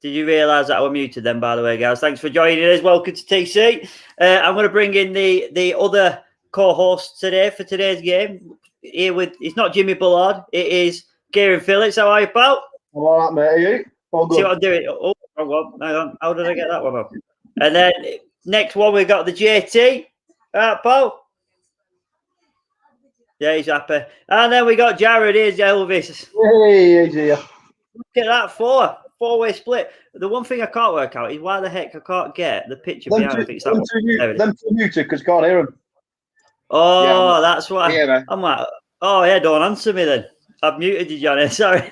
Did you realise that I was muted then, by the way, guys? Thanks for joining us. Welcome to TC. I'm going to bring in the other co-host today for today's game. Here with, it's not Jimmy Bullard, it is Kieran Phillips. How are you, pal? I'm all right, mate. Are you? All good. See what I'm doing? Oh, hang on. How did I get that one up? And then next one, we got the JT. All right, pal? Yeah, he's happy. And then we got Jared. Here's Elvis. Hey, here. Look at that four-way split. The one thing I can't work out is why the heck I can't get the picture behind. I think it's that one. Them two muted because you can't hear them. Oh, yeah, that's why. Yeah, I'm like, oh yeah, don't answer me then. I've muted you, Johnny. Sorry.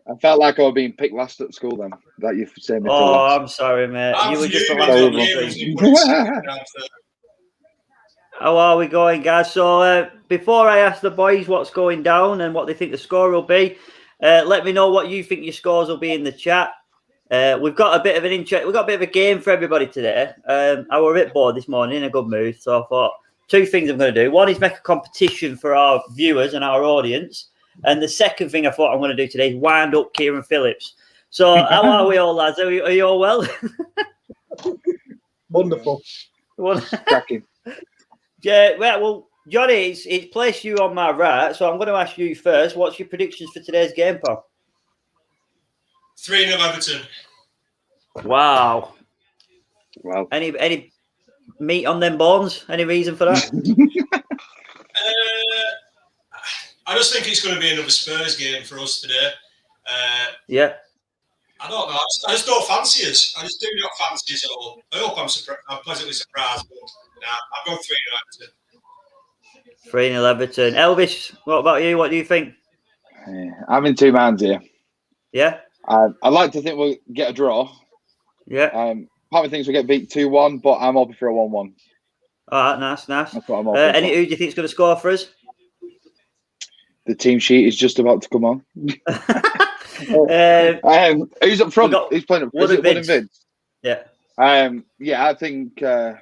I felt like I was being picked last at school then. That you've said me. Oh, I'm sorry, mate. You were just the last one. How are we going, guys? So before I ask the boys what's going down and what they think the score will be, let me know what you think your scores will be in the chat. We've got a bit of a game for everybody today. I was a bit bored this morning, in a good mood, so I thought two things I'm going to do. One is make a competition for our viewers and our audience, and the second thing I thought I'm going to do today is wind up Kieran Phillips. So how are we all, lads? Are you all well? Wonderful. Cracking. Yeah, well, Johnny, it's placed you on my right, so I'm going to ask you first. What's your predictions for today's game, pal? 3-0 Everton. Wow. Any meat on them bones? Any reason for that? I just think it's going to be another Spurs game for us today. Yeah. I don't know. I just don't fancy us. I just do not fancy us at all. I hope I'm pleasantly surprised, but I've gone 3-0 Everton. 3-0 Everton. Elvis, what about you? What do you think? I'm in two minds here. Yeah? I'd like to think we'll get a draw. Yeah. Part of me thinks we'll get beat 2-1, but I'm hoping for a 1-1. All right, nice. That's what I'm hoping for. Who do you think is going to score for us? The team sheet is just about to come on. Who's up front? Who's playing up front? Is it Wood and Vince? Yeah. I think I'm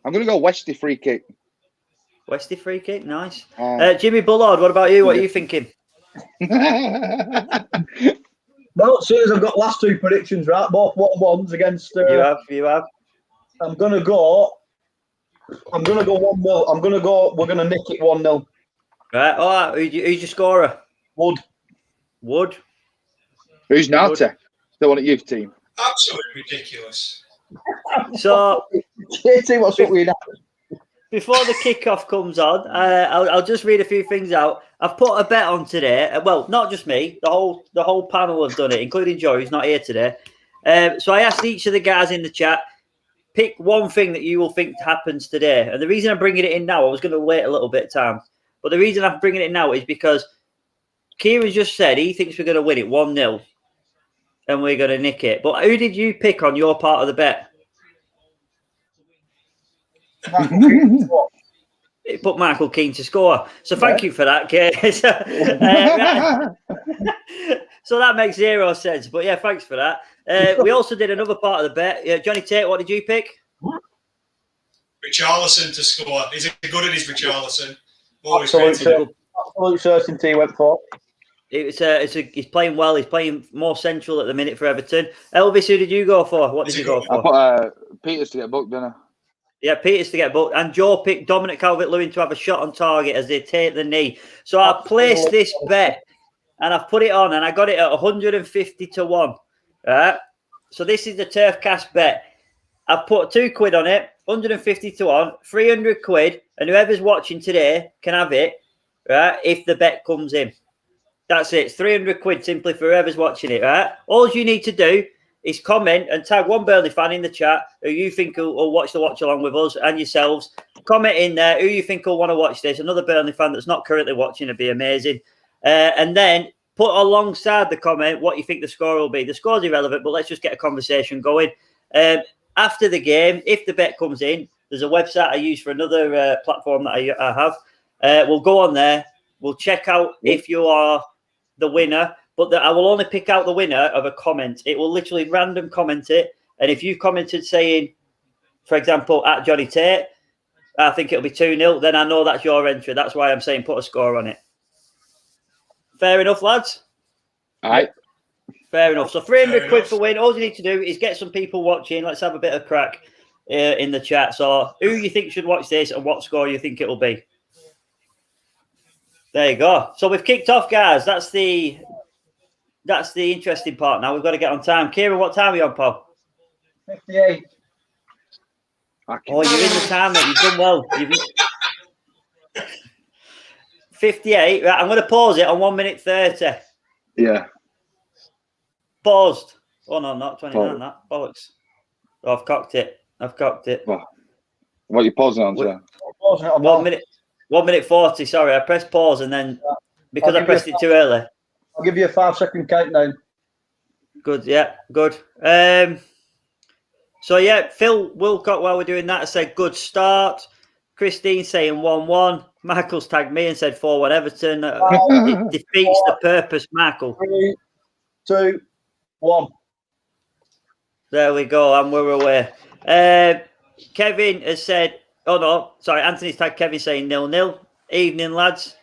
going to go Westy free kick. Westy free kick, nice. Jimmy Bullard, what about you? What are you thinking? Well, seeing as I've got last two predictions right, both 1-1s against. You have. I'm gonna go 1-0. We're gonna nick it 1-0. Right. All right. Who's your scorer? Wood. Who's Nata? The one at youth team. Absolutely ridiculous. So, what's up with that? Before the kickoff comes on, I'll just read a few things out. I've put a bet on today. Well, not just me. The whole panel have done it, including Joe, who's not here today. So I asked each of the guys in the chat, pick one thing that you will think happens today. And the reason I'm bringing it in now, I was going to wait a little bit of time, but the reason I'm bringing it now is because Kieran just said he thinks we're going to win it 1-0 and we're going to nick it. But who did you pick on your part of the bet? It put Michael Keane to score. So thank you for that, Kate. So that makes zero sense. But yeah, thanks for that. We also did another part of the bet. Johnny Tate, what did you pick? Richarlison to score. He's good at his Richarlison. Absolute certainty went for. He's playing well. He's playing more central at the minute for Everton. Elvis, who did you go for? What did you go for? I put Peters to get booked, didn't I? Yeah, Peters to get booked. And Joe picked Dominic Calvert-Lewin to have a shot on target as they take the knee. So I placed this bet and I've put it on and I got it at 150 to 1. Right? So this is the TurfCast bet. I've put £2 on it, 150 to 1, 300 quid, and whoever's watching today can have it, right? If the bet comes in. That's it. It's 300 quid simply for whoever's watching it, right? All you need to do is comment and tag one Burnley fan in the chat who you think will watch the watch along with us and yourselves. Comment in there who you think will want to watch this. Another Burnley fan that's not currently watching would be amazing. And then put alongside the comment what you think the score will be. The score's irrelevant, but let's just get a conversation going. After the game, if the bet comes in, there's a website I use for another platform that I have. We'll go on there. We'll check out if you are the winner, but I will only pick out the winner of a comment. It will literally random comment it. And if you've commented saying, for example, at Johnny Tate, I think it'll be 2-0, then I know that's your entry. That's why I'm saying put a score on it. Fair enough, lads? All right. Fair enough. So 300 quid for win. All you need to do is get some people watching. Let's have a bit of crack in the chat. So who you think should watch this and what score you think it'll be? There you go. So we've kicked off, guys. That's the interesting part. Now we've got to get on time. Kieran, what time are you on, pal? 58. Oh, you're in the time, mate. You've done well. 58. Right, I'm going to pause it on 1 minute 30. Yeah. Paused. Oh, no, not 29. That bollocks. Oh, I've cocked it. What are you pausing on, sir? 1 minute 40. Sorry, I pressed pause and then because I pressed it too early. I'll give you a 5-second countdown. Good, yeah, good. So yeah, Phil Wilcott, while we're doing that, I said good start. Christine saying 1-1. Michael's tagged me and said 4-1 Everton. It defeats the purpose, Michael. 3, 2, 1. There we go, and we're away. Kevin has said, Anthony's tagged Kevin saying 0-0. Evening, lads.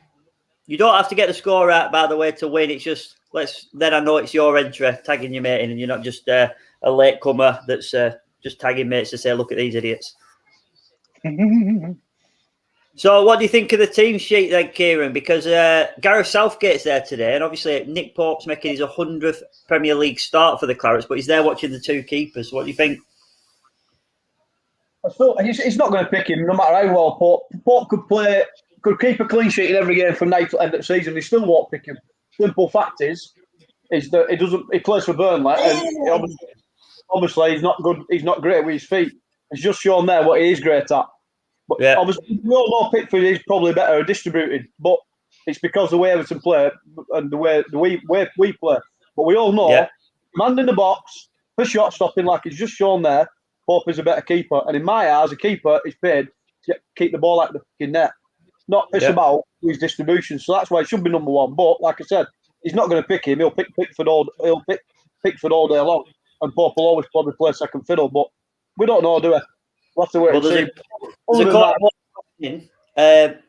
You don't have to get the score right, by the way, to win. It's just, then I know it's your entry, tagging your mate in, and you're not just a late comer that's just tagging mates to say, look at these idiots. So what do you think of the team sheet then, Kieran? Because Gareth Southgate's there today, and obviously Nick Pope's making his 100th Premier League start for the Clarets, but he's there watching the two keepers. What do you think? He's not going to pick him, no matter how well Pope could keep a clean sheet in every game from now to end of the season. He still won't pick him. Simple fact is that he plays for Burnley, and obviously he's not good. He's not great with his feet. He's just shown there what he is great at. But obviously, we all know Pickford is probably better at distributing, but it's because the way Everton play and the way we play. But we all know, man in the box for shot stopping, like he's just shown there, Pope is a better keeper. And in my eyes, a keeper is paid to keep the ball out of the net, not piss about his distribution. So that's why he should be number one. But like I said, he's not going to pick him. He'll pick Pickford all day long, and Pope will always probably play second fiddle. But we don't know, do we? We'll have to wait and see.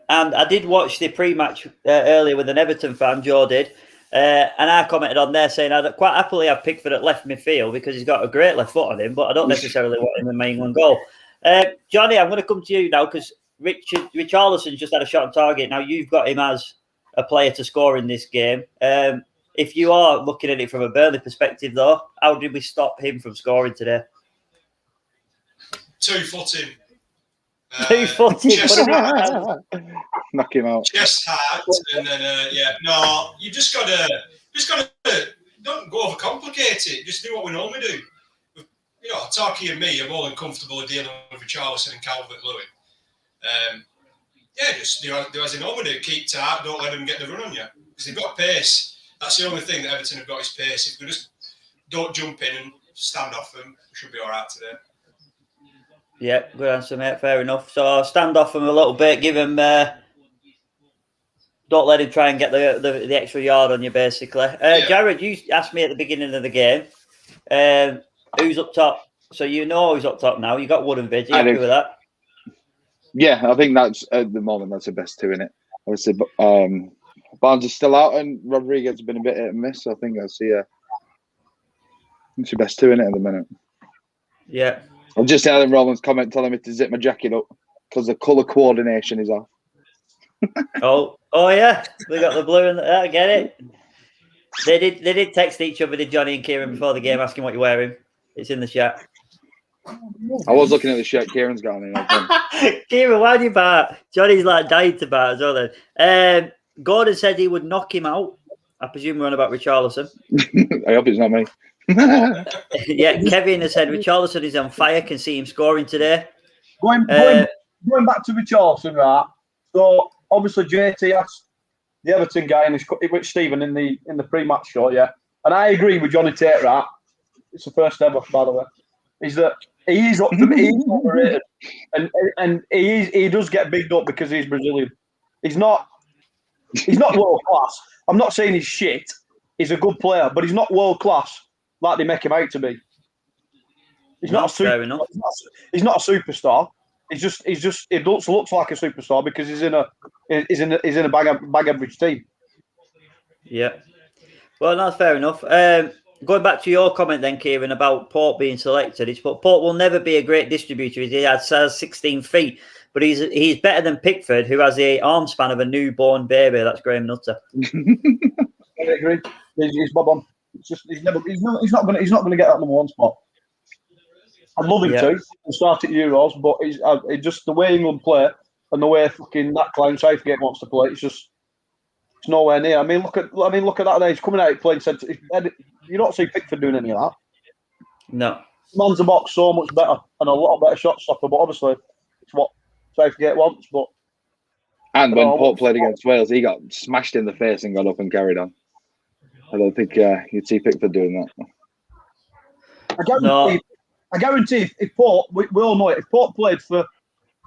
And I did watch the pre-match earlier with an Everton fan, Joe did, and I commented on there saying I'd quite happily have Pickford at left midfield because he's got a great left foot on him, but I don't necessarily want him in the main one goal. Johnny, I'm going to come to you now because Richarlison just had a shot on target. Now you've got him as a player to score in this game. If you are looking at it from a Burnley perspective, though, how did we stop him from scoring today? 2-footing. 2-footing. Knock him out. Chest hard, and then no, you just gotta don't go overcomplicate it. Just do what we normally do. You know, Tarky and me are more than comfortable dealing with Richarlison and Calvert-Lewin. Just do as they normally do. Keep tight. Don't let them get the run on you because they've got pace. That's the only thing that Everton have got is pace. If we just don't jump in and stand off them, we should be all right today. Yeah, good answer, mate. Fair enough. So stand off him a little bit. Give him. Don't let him try and get the extra yard on you, basically. Jared, you asked me at the beginning of the game, who's up top. So you know who's up top now. You got Wood and Vidge. You happy with that? Yeah, I think that's at the moment that's the best two in it. Obviously, Barnes is still out, and Rodriguez has been a bit hit and miss. So I think that's the best two in it at the minute. Yeah. I'm just Alan Rowland's comment telling me to zip my jacket up because the colour coordination is off. oh yeah, we got the blue and I get it. They did text each other, did Johnny and Kieran before the game asking what you're wearing. It's in the chat. I was looking at the shirt Kieran's got on. Kieran, why do you bat? Johnny's like dying to bat as well then. Gordon said he would knock him out. I presume we're on about Richarlison. I hope it's not me. Yeah, Kevin has said Richarlison is on fire. Can see him scoring today. Going back to Richarlison, right? So obviously JT asked the Everton guy with Stephen in the pre-match show, yeah. And I agree with Johnny Tate, right? It's the first ever, by the way. Is that he is overrated, and he does get bigged up because he's Brazilian. He's not world class. I'm not saying he's shit. He's a good player, but he's not world class like they make him out to be. He's not fair enough. He's not a superstar. He's just it looks like a superstar because he's in a bag average team. Yeah. Well, that's fair enough. going back to your comment then, Kieran, about Port being selected, it's Port will never be a great distributor. He has 16 feet, but he's better than Pickford, who has the arm span of a newborn baby. That's Graham Nutter. I agree. He's bob on. It's just he's not going to get that number one spot. I'd love him to start at Euros, but it's just the way England play and the way fucking that Clarets Southgate wants to play. It's nowhere near. I mean, look at that. He's coming out playing centre. You don't see Pickford doing any of that. No. Man's the box so much better and a lot better shot stopper. But obviously, it's what Southgate wants. But and when Port played against Wales, he got smashed in the face and got up and carried on. I don't think you'd see Pickford doing that. I guarantee if Port, we all know it, if Port played for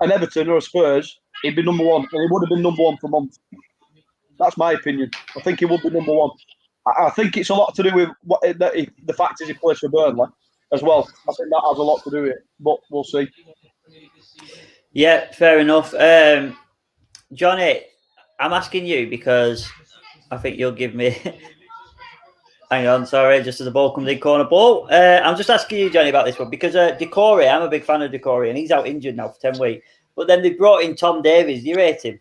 an Everton or a Spurs, he'd be number one. And he would have been number one for months. That's my opinion. I think he would be number one. I think it's a lot to do with the fact is he plays for Burnley as well. I think that has a lot to do with it, but we'll see. Yeah, fair enough. Johnny, I'm asking you because I think you'll give me... Hang on, sorry, just as the ball comes in, corner ball. I'm just asking you, Johnny, about this one because Decore, I'm a big fan of Decore, and he's out injured now for 10 weeks. But then they brought in Tom Davies. Do you rate him?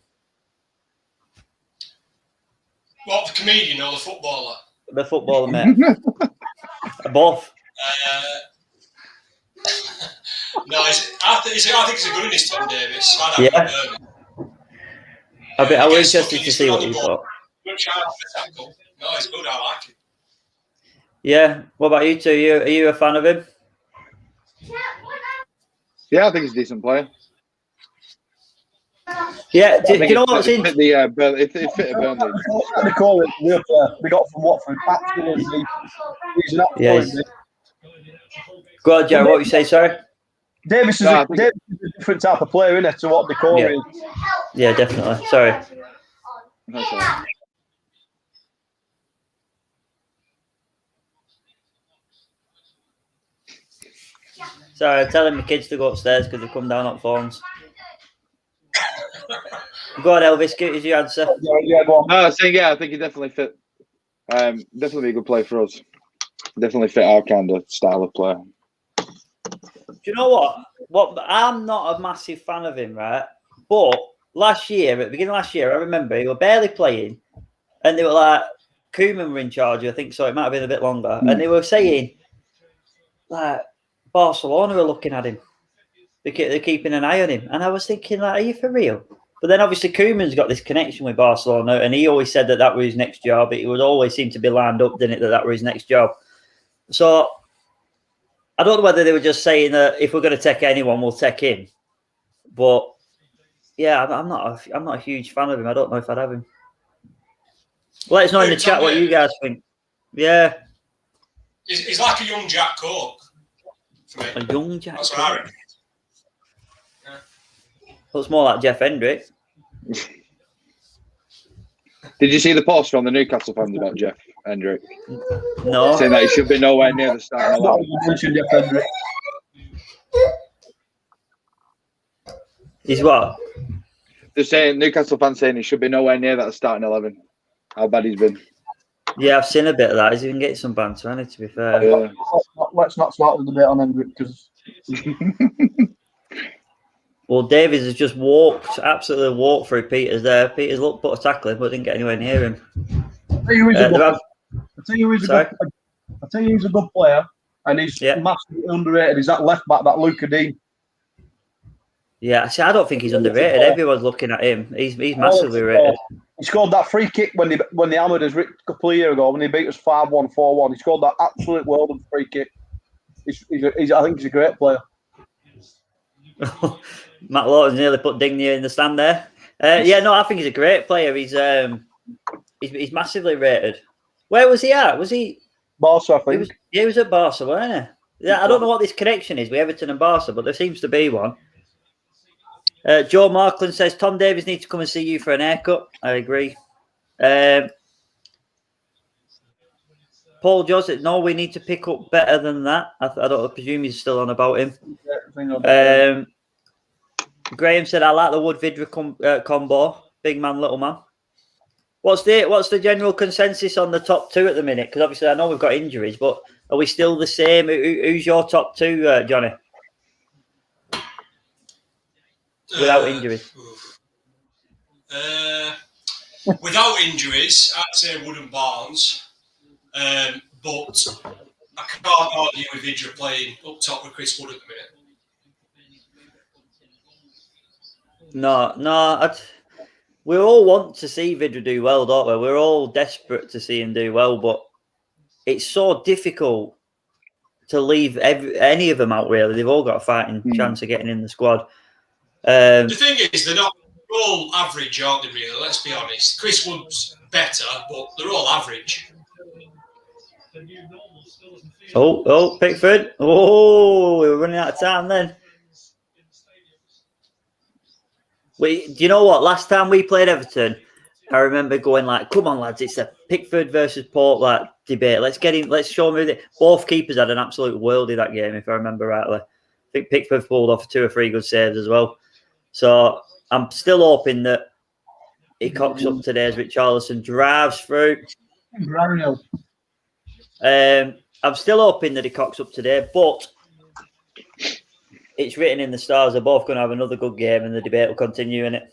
What, the comedian or the footballer? The footballer, mate. Both. No, I think he's a good in his Tom Davies. I was interested to see what you thought. No, he's good. I like him. Yeah. What about you two? Are you a fan of him? Yeah, I think he's a decent player. Yeah. Do you know what's in? It fit a Burnley. They call it we got from Watford. Absolutely. He's an absolute. Go on, Jerry. What you say? Sorry. Davis is a different type of player, isn't it, to what they call him? Yeah, definitely. Sorry. That's all right. Sorry, I'm telling my kids to go upstairs because they come down on phones. Go on, Elvis. Give us your answer. Yeah, go on. No, I was saying, I think he definitely fit. Definitely be a good player for us. Definitely fit our kind of style of play. Do you know what? I'm not a massive fan of him, right? But last year, at the beginning of last year, I remember he were barely playing, and they were like, Koeman were in charge, I think, so it might have been a bit longer, and they were saying, like, Barcelona are looking at him. They're keeping an eye on him. And I was thinking, like, are you for real? But then obviously Koeman's got this connection with Barcelona, and he always said that was his next job. It would always seem to be lined up, didn't it, that was his next job. So I don't know whether they were just saying that if we're going to take anyone, we'll take him. But yeah, I'm not a huge fan of him. I don't know if I'd have him. Let us know in the chat what you guys think. Yeah. He's like a young Jack Cork. For me. A young Jack That's what I reckon. Looks more like Jeff Hendrick. Did you see the post from the Newcastle fans about Jeff Hendrick? No. Saying that he should be nowhere near the starting lineup. He's what? They're saying Newcastle fans saying he should be nowhere near that starting 11. How bad he's been. Yeah, I've seen a bit of that. He's even getting some banter on it, to be fair. Yeah. Let's not start with the debate on Hendrick because. Well, Davies has just absolutely walked through Peters there. Peters put a tackle in, but didn't get anywhere near him. I tell you he's a good player, and he's massively underrated. He's that left back, that Luca Dean. Yeah, see, I don't think he's underrated. Everyone's looking at him. He's massively rated. He scored that free kick when the hammered us a couple of years ago when he beat us 5-1, 4-1. He scored that absolute world of free kick. I think he's a great player. Matt Lawton's nearly put Digne in the stand there. I think he's a great player. He's massively rated. Where was he at? Was he Barca? I think. He was at Barca, wasn't he? Yeah, I don't know what this connection is with Everton and Barca, but there seems to be one. Joe Markland says Tom Davies needs to come and see you for an haircut. I agree. Paul Joseph, no, we need to pick up better than that. I presume he's still on about him. Graham said, I like the Wood Vidra combo. Big man, little man. What's the general consensus on the top two at the minute? Because obviously I know we've got injuries, but are we still the same? Who's your top two, Johnny? Without injuries. Without injuries, I'd say Wood and Barnes. But I can't argue with Vidra playing up top with Chris Wood at the minute. No. We all want to see Vidra do well, don't we? We're all desperate to see him do well, but it's so difficult to leave any of them out, really. They've all got a fighting chance of getting in the squad. The thing is, they're all average, aren't they, really? Let's be honest. Chris Wood's better, but they're all average. Oh, Pickford. Oh, we were running out of time then. Do you know what? Last time we played Everton, I remember going like, "Come on, lads! It's a Pickford versus Port debate. Let's get him. Let's show him." Both keepers had an absolute worldie that game, if I remember rightly. I think Pickford pulled off 2 or 3 good saves as well. So I'm still hoping that he cocks up today as Richarlison drives through. I'm still hoping that he cocks up today, but it's written in the stars. They're both going to have another good game, and the debate will continue in it.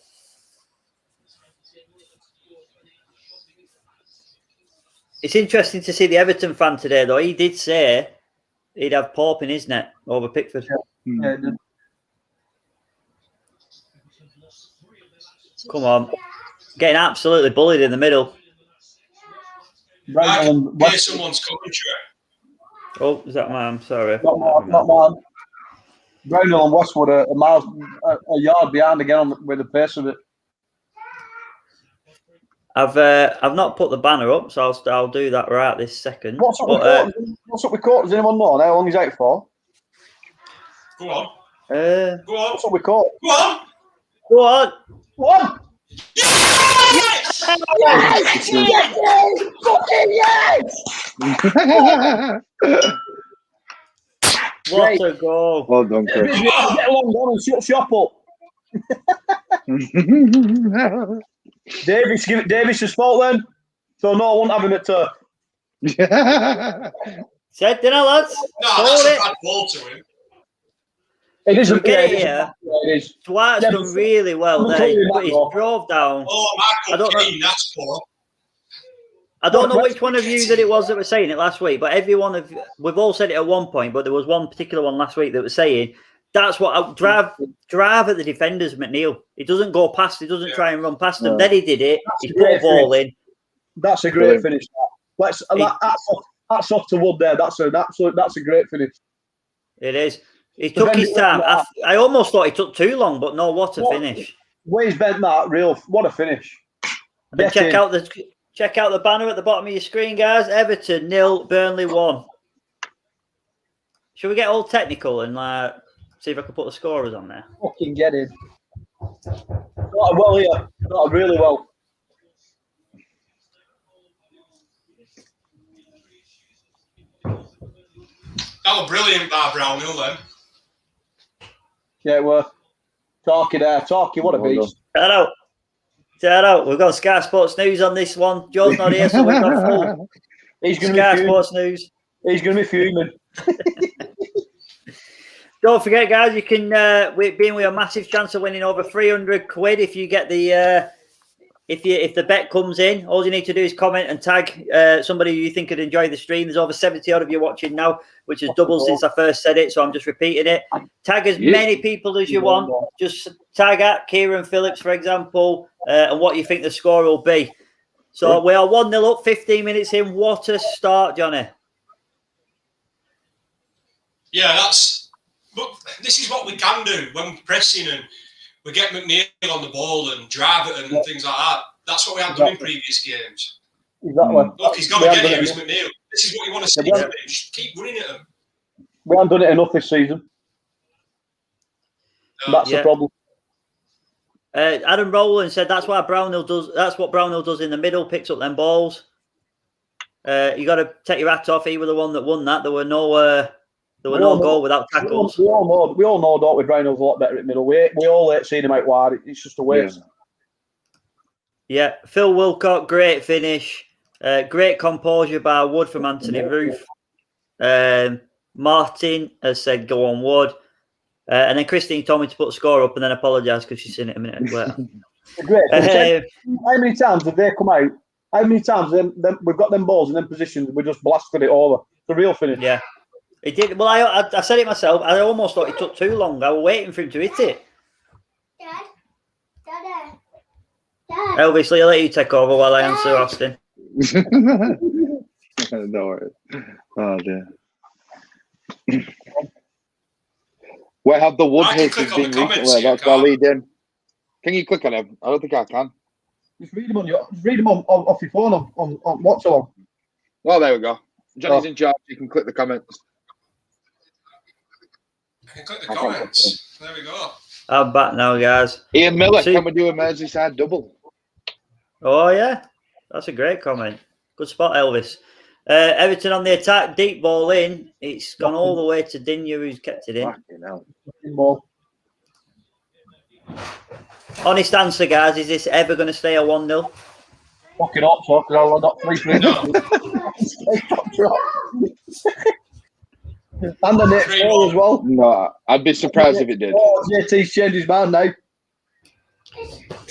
It's interesting to see the Everton fan today, though. He did say he'd have Pope in his net over Pickford. Yeah, Come on. Getting absolutely bullied in the middle. I can hear someone's commentary. Oh, is that mine? Sorry. Not mine. Brownhill and Westwood are a yard behind again with the pace of it. I've not put the banner up, so I'll do that right this second. What's up with Court? Does anyone know how long he's out for? Go on. Go on. What's up with Court? Go on. Go on. Go on. Yes! Yes! Yes! Fucking yes! What a goal. Well done, Chris. Get along, go on and shut shop up. Davis' fault then. So no, I won't have him at turf. Said, didn't I, lads? No, that's a bad ball to him. It isn't. Get it here. Dwight's done really well there, but he's drove down. Oh, Michael Keane, that's poor. I don't know which one of you that it was that was saying it last week, but we've all said it at one point, but there was one particular one last week that was saying that's what I drive at the defenders, McNeil. He doesn't go past, he doesn't try and run past them. Then he did it. He put a ball in. That's a great finish. That's off to Wood there. That's a great finish. It is. He took his time. I almost thought he took too long, but no, what a finish. Where's bent that? What a finish. And check out the banner at the bottom of your screen, guys. Everton 0, Burnley 1. Should we get all technical and see if I can put the scorers on there? Fucking get in. Not well here. Not really well. That was brilliant by Brownhill then. Yeah, well, Talkie there. Talkie, what a beast. Shout out. We've got Sky Sports News on this one. Joe's not here, so we've got full Sky Sports News. He's going to be fuming. Don't forget, guys, you can be in with a massive chance of winning over 300 quid if you get the if the bet comes in. All you need to do is comment and tag somebody you think could enjoy the stream. There's over 70 odd of you watching now, which has doubled since I first said it, so I'm just repeating it. Tag as many people as you want. Just tag at Kieran Phillips, for example, and what you think the score will be. So we are 1-0 up, 15 minutes in. What a start, Johnny. Yeah, but this is what we can do when we're pressing and we get McNeil on the ball and drive it and things like that. That's what we have done in previous games. Exactly. Look, he's got to get here, it's McNeil. This is what you want to see from him. Just keep running at him. We haven't done it enough this season. That's the problem. Adam Rowland said that's what Brownhill does in the middle, picks up them balls. You got to take your hat off. He was the one that won that. There were no goal without tackles. We all know, don't we? Brownhill's a lot better at middle. We all hate seeing him out wide. It's just a waste. Yeah, Phil Wilcock, great finish. Great composure by Wood from Anthony Roof. Martin has said go on Wood. And then Christine told me to put the score up and then apologise because she's seen it a minute later. Great. How many times did they come out? How many times we've got them balls in them positions, we just blasted it over? The real finish. Yeah. It did. Well, I said it myself. I almost thought it took too long. I was waiting for him to hit it. Dad. Elvis, I'll let you take over while I answer Austin. No worries. Oh, dear. Where have the wood hitters been recently? That's where I lead in. Can you click on them? I don't think I can. Just read them off your phone on Watchalong. Oh, there we go. Johnny's in charge. You can click the comments. I can click the comments. There we go. I'm back now, guys. Ian Miller, can we do a Merseyside double? Oh, yeah. That's a great comment. Good spot, Elvis. Everton on the attack, deep ball in. It's gone all the way to Dinya, who's kept it in. Honest answer, guys, is this ever going to stay a 1-0? Fucking up, so because I'll not 3 And the next goal as well. No, I'd be surprised if it did. JT's changed his mind now.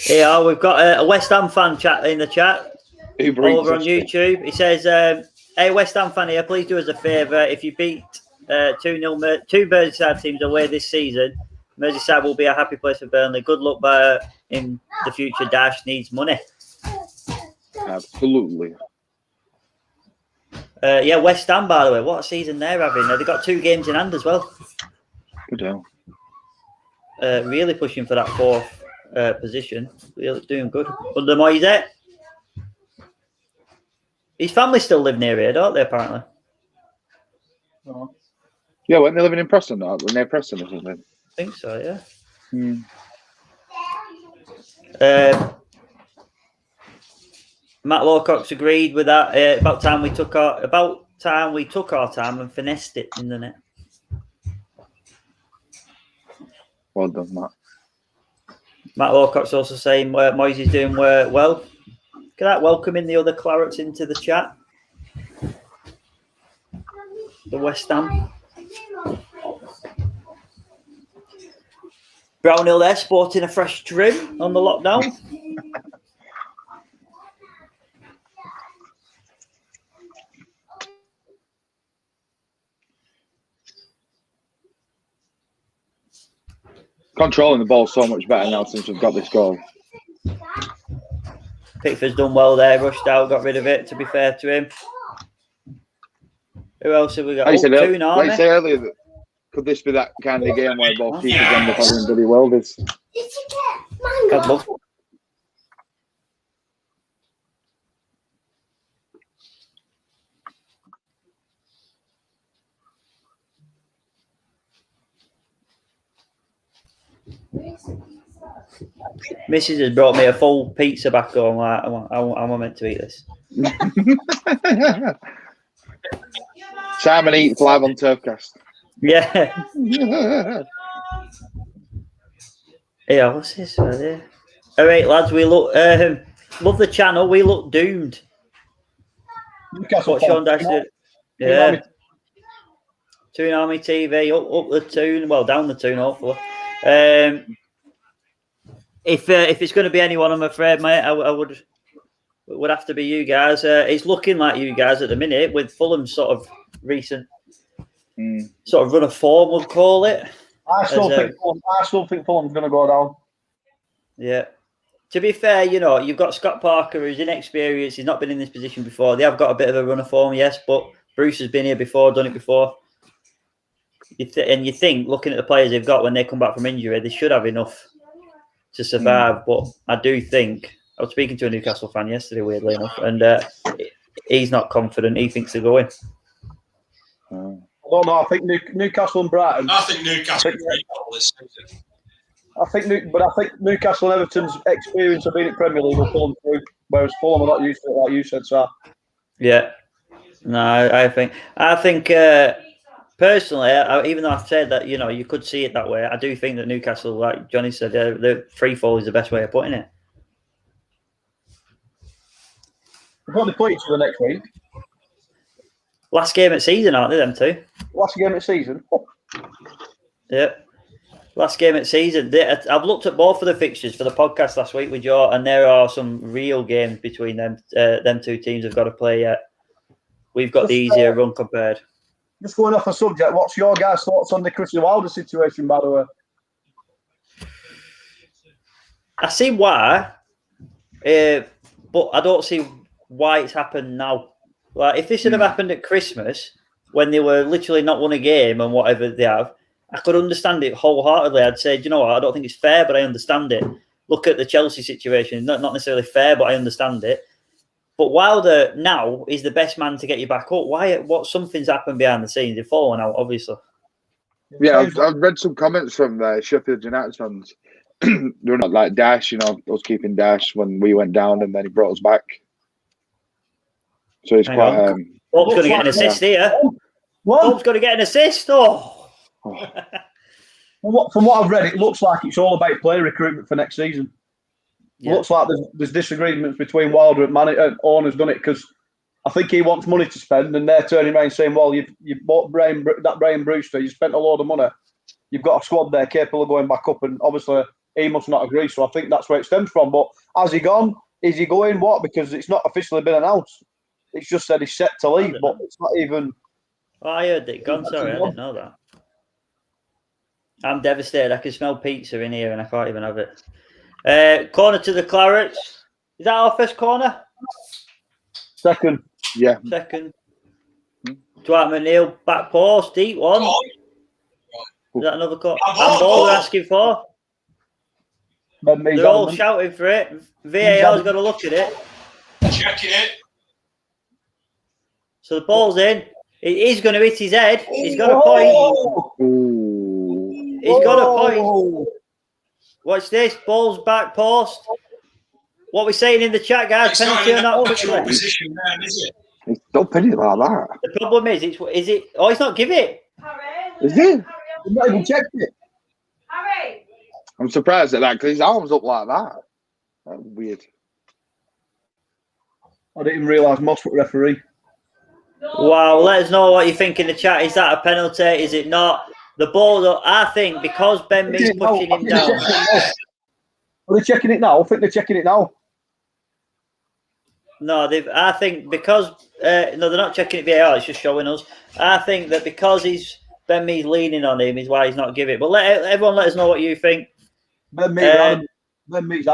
Yeah, we've got a West Ham fan chat in the chat over on YouTube. He says, hey, West Ham fan here, please do us a favour. If you beat 2-0, 2 Merseyside teams away this season, Merseyside will be a happy place for Burnley. Good luck in the future. Dash needs money. Absolutely. Yeah, West Ham, by the way. What a season they're having. They've got 2 games in hand as well. Good hell. Really pushing for that 4th position. Really doing good. Under Moise. His family still live near here, don't they, apparently? Yeah, weren't they living in Preston? Or near Preston or something? I think so, yeah. Matt Lawcock's agreed with that. About time we took our time and finessed it in the net. Well done, Matt. Matt Lawcock's also saying Moyes is doing well. Look at that, welcoming the other Clarets into the chat. The West Ham. Brownhill there, sporting a fresh trim on the lockdown. Controlling the ball so much better now since we've got this goal. Pickford's done well there, rushed out, got rid of it, to be fair to him. Who else have we got? Like I said earlier, could this be that kind of game where both keepers end up having bloody welders? Mrs. has brought me a full pizza back home. I'm meant to eat this. Simon eats live on TurfCast. Yeah. Yeah, what's this right there? All right, lads, we look love the channel. We look doomed. Newcastle. What Sean Dash did. Yeah. Toon Army TV, up the Toon, well, down the Toon, hopefully. If it's going to be anyone, I'm afraid, mate, I would have to be you guys. It's looking like you guys at the minute with Fulham's sort of recent sort of run of form, we'll call it. I still think Fulham's going to go down. Yeah. To be fair, you know, you've got Scott Parker, who's inexperienced. He's not been in this position before. They have got a bit of a run of form, yes, but Bruce has been here before, done it before. And you think, looking at the players they've got when they come back from injury, they should have enough to survive. But I do think, I was speaking to a Newcastle fan yesterday, weirdly enough, and he's not confident. He thinks they're going. I don't know. I think Newcastle and Brighton. I think Newcastle this season. I think Newcastle and Everton's experience of being at Premier League will pull them through, whereas Fulham are not used to it, like you said, sir. Yeah. No, I think personally, even though I've said that, you know, you could see it that way, I do think that Newcastle, like Johnny said, the free fall is the best way of putting it. They've got to play each other next week. Last game of season, aren't they, them two? Last game of the season. Oh. Yeah. Last game of season. I've looked at both of the fixtures for the podcast last week with Joe, and there are some real games between them. Them two teams have got to play yet. We've got the easier run compared. Just going off a subject, what's your guys' thoughts on the Christian Wilder situation, by the way? I see why, but I don't see why it's happened now. Like, if this had have happened at Christmas, when they were literally not won a game and whatever they have, I could understand it wholeheartedly. I'd say, do you know what? I don't think it's fair, but I understand it. Look at the Chelsea situation. Not necessarily fair, but I understand it. But Wilder now is the best man to get you back up. Why? What? Something's happened behind the scenes. They've fallen out, obviously. Yeah, I've read some comments from Sheffield United fans. They're not like Dash, you know, us keeping Dash when we went down, and then he brought us back. So it's quite. Pope's going to get an assist here. Pope's going to get an assist. Oh. From what I've read, it looks like it's all about player recruitment for next season. It looks like there's disagreements between Wilder and owners done it because I think he wants money to spend, and they're turning around saying, "Well, you've bought Brian Brewster, you spent a load of money, you've got a squad there capable of going back up," and obviously he must not agree. So I think that's where it stems from. But has he gone? Is he going? What? Because it's not officially been announced. It's just said he's set to leave, but it's not even. Oh, I heard it gone. Sorry, I didn't know that. I'm devastated. I can smell pizza in here and I can't even have it. Corner to the Clarets. Is that our first corner? Second. Yeah. Second. Dwight McNeil, back post, deep one. Is that another corner? Handball we're asking for. They're all shouting for it. VAR's got to look at it. Checking it. So the ball's in. It is going to hit his head. He's got a point. He's got a point. Watch this. Ball's back post. What we're saying in the chat, guys. It's penalty or not? Position there, is it? Don't pin it like that. The problem is it? Oh, he's not give it. Is it? He's not even checked it. Harry. I'm surprised at that because his arm's up like that. That's weird. I didn't even realise Moss was referee. Wow, let us know what you think in the chat. Is that a penalty? Is it not? The ball, I think, because Ben Mee's pushing him down. Are they checking it now? I think they're checking it now. No, I think because no, they're not checking it VAR. It's just showing us. I think that because Ben Mee's leaning on him is why he's not giving it. But everyone let us know what you think. Ben Mee's adamant.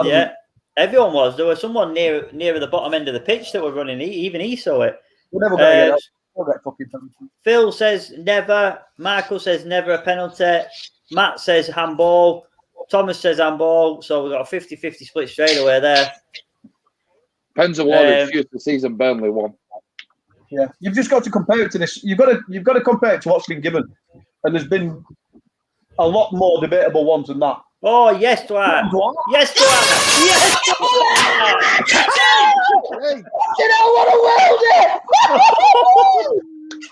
Yeah, everyone was. There was someone near the bottom end of the pitch that were running. Even he saw it. We're never going to get that fucking penalty. Phil says never. Michael says never a penalty. Matt says handball. Thomas says handball. So we've got a 50-50 split straight away there. Depends on what excuse the season Burnley won. Yeah, you've just got to compare it to this. You've got to compare it to what's been given, and there's been a lot more debatable ones than that. Oh yes, Dwight. Yes, Dwight. Yes, Dwight. You know what a world it!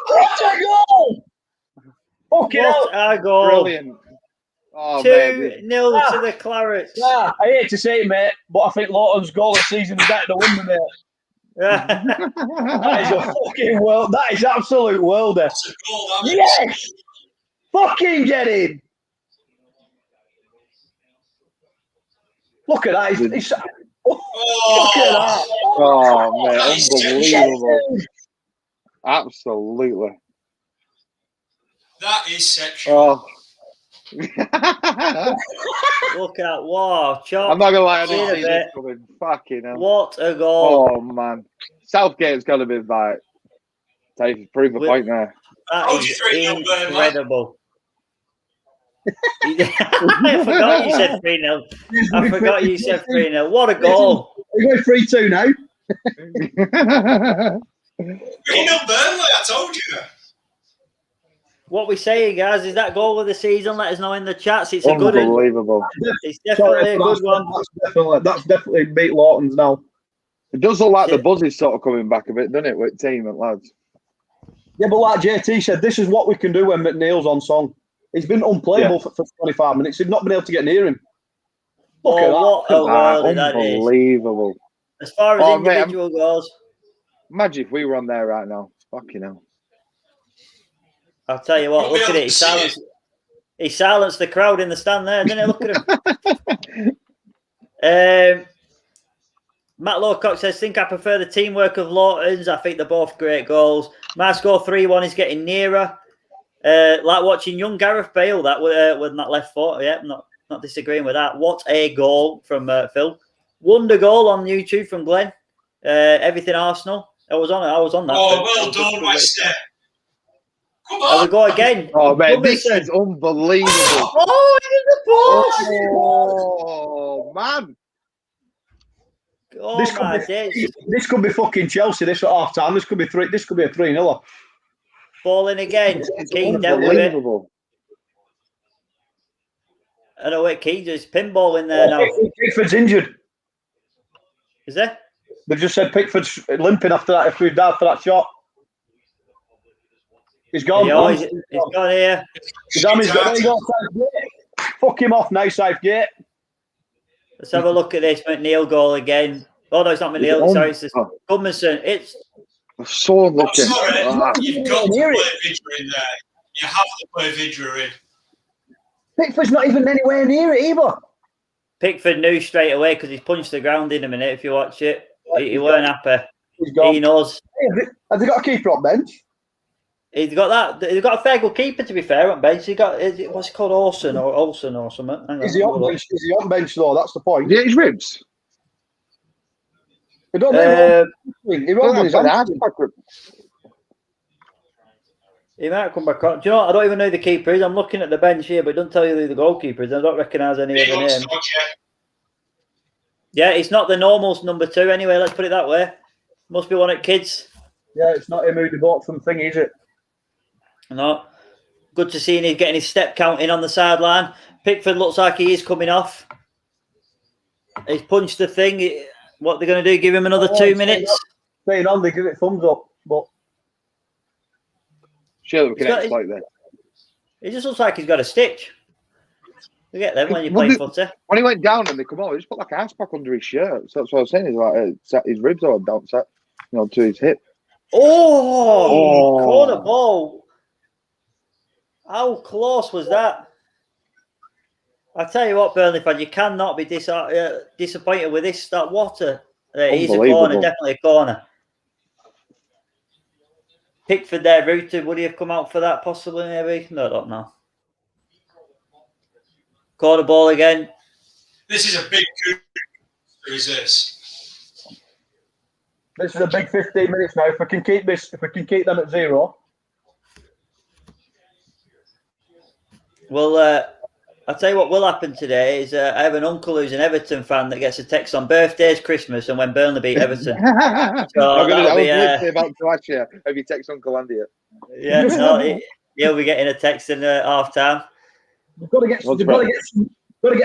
What a goal! Fucking what a goal! Brilliant. Oh, 2-0 to the Clarets. Yeah, I hate to say it, mate, but I think Lawton's goal this season is better than the win, mate. That is a fucking world. That is absolute worlder. Yes! Fucking get him! Look at that. Look at that. Oh, man, unbelievable. Absolutely. That is sexual. Oh. Look at wow, chop. I'm not gonna lie, I didn't see this coming. Fucking hell. What a goal! Oh man, Southgate's got to be like, prove a point there. That is incredible. I forgot you said 3-0. I forgot you said 3-0. What a goal! We're going 3-2 now. 3-0 Burnley, I told you. What we're saying, guys, is that goal of the season. Let us know in the chats. It's a good one. Unbelievable. It's definitely a good one. That's definitely beat Lawton's now. It does look like the buzz is sort of coming back a bit, doesn't it, with team and lads? Yeah, but like JT said, this is what we can do when McNeil's on song. He's been unplayable for 25 minutes. He's not been able to get near him. Look at that. Unbelievable. As far as individual goes. Imagine if we were on there right now. Fucking hell. I'll tell you what, look at it. He silenced the crowd in the stand there, didn't he? Look at him. Matt Lowcock says, think I prefer the teamwork of Lawton's. I think they're both great goals. My score 3-1 is getting nearer. Like watching young Gareth Bale that with that left foot. Yeah, I'm not disagreeing with that. What a goal from Phil. Wonder goal on YouTube from Glenn. Everything Arsenal. I was on that. Oh, well done, Wester. Come on. There we go again. Oh, man, this is unbelievable. Oh, it is the post. Oh, man. Oh, this could be fucking Chelsea. This at half time. This could be a 3-0. Ball in again. Keane dealt with it. I know what Keane does. Pinball in there now. Pickford's injured. Is there? They've just said Pickford's limping after that. If we died for that shot, he's gone. He's gone here. He's gone. Fuck him off now, Southgate. Let's have a look at this McNeil goal again. Oh no, it's not McNeil. Sorry, it's Gudmundsson. It's so unlucky. You've got to play Vidra in there. You have to play Vidra in. Pickford's not even anywhere near it either. Pickford knew straight away because he's punched the ground in a minute. If you watch it, he weren't happy. He knows. Have they got a keeper on bench? He's got that. He's got a fair good keeper, to be fair, on bench. He got what's it called, Olsen or something. Is he on bench? Is he on bench though? That's the point. Yeah, his ribs. He don't know. He might come back on. Do you know what? I don't even know who the keeper is. I'm looking at the bench here, but it doesn't tell you who the goalkeeper is. I don't recognise any of the names. Yeah, it's not the normals number 2 anyway. Let's put it that way. Must be one at kids. Yeah, it's not him who they bought from thing, is it? No. Good to see him. He's getting his step count in on the sideline. Pickford looks like he is coming off. He's punched the thing. What they're going to do? Give him another 2 minutes? Staying on, they give it thumbs up, but. Surely we can exploit that. It just looks like he's got a stitch. You get them when you play footy. When he went down and they come out, he just put like an ass pack under his shirt. So that's what I was saying. Is like his ribs are down, to his hip. Oh, corner ball. How close was that? I tell you what, Burnley fan, you cannot be disappointed with this. That water. It is a corner, definitely a corner. Pickford there, Rooted. Would he have come out for that? Possibly, maybe. No, I don't know. Corner ball again. This is a big coup. Who is this? This is a big 15 minutes now. If we can keep them at 0. Well, I'll tell you what will happen today is I have an uncle who's an Everton fan that gets a text on birthdays, Christmas, and when Burnley beat Everton. So I was literally about to ask you, have you text Uncle Andy yet? Yeah, no, he'll be getting a text in half time. We've got to get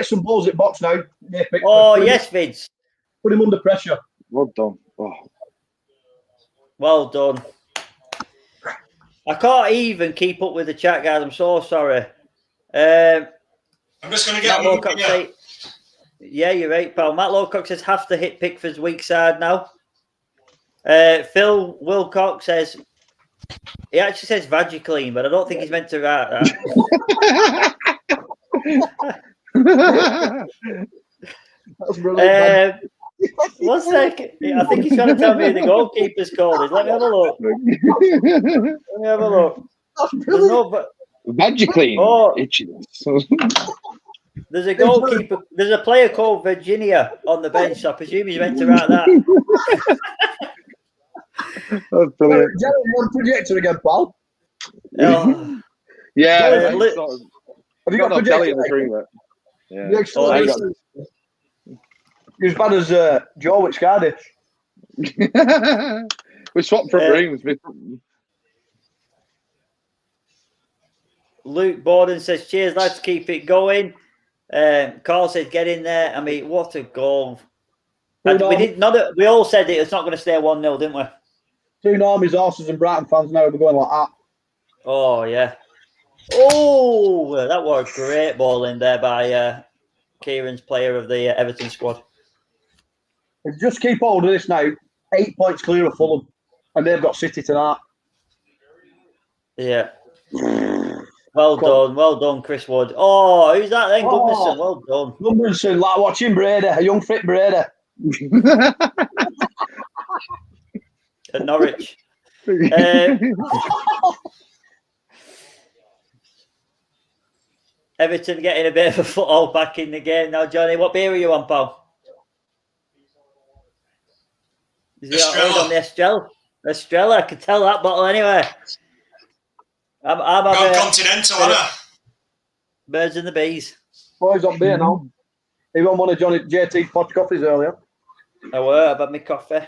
some balls at box now. Yes, Vince. Put him under pressure. Well done. Oh. Well done. I can't even keep up with the chat, guys. I'm so sorry. I'm just going to get one. Yeah, you're right, pal. Matt Lowcock says have to hit Pickford's weak side now. Phil Wilcock says he actually says Vagiclean, but I don't think he's meant to write that. That's brilliant. One second. I think he's trying to tell me who the goalkeeper's called is. Let me have a look. There's no Magically itchiness. There's a goalkeeper. There's a player called Virginia on the bench. So I presume he's meant to write that. That's brilliant. Jerry, one projector again, pal. Yeah. Have you got a projector in the room? Yeah. You're as bad as Joe at Cardiff. We swapped from rooms. Luke Borden says, cheers, lads, keep it going. Carl says, get in there. I mean, what a goal. We all said it's not going to stay 1-0, didn't we? 2 Normies, horses and Brighton fans now will be going like that. Oh, yeah. Oh, that was a great ball in there by Kieran's player of the Everton squad. If you just keep hold of this now, 8 points clear of Fulham. And they've got City tonight. Yeah. Well done, Chris Wood. Oh, who's that then? Gunnarsson, well done. Gunnarsson, like watching Brady, a young fit Brady. At Norwich. Everton getting a bit of a foothold back in the game now. Johnny, what beer are you on, pal? Is he always on the Estrella? Estrella, I can tell that bottle anyway. I'm Gone Continental, Anna. Birds and the bees. Boys on beer now. He won one of JT's pot coffees earlier. I've had my coffee.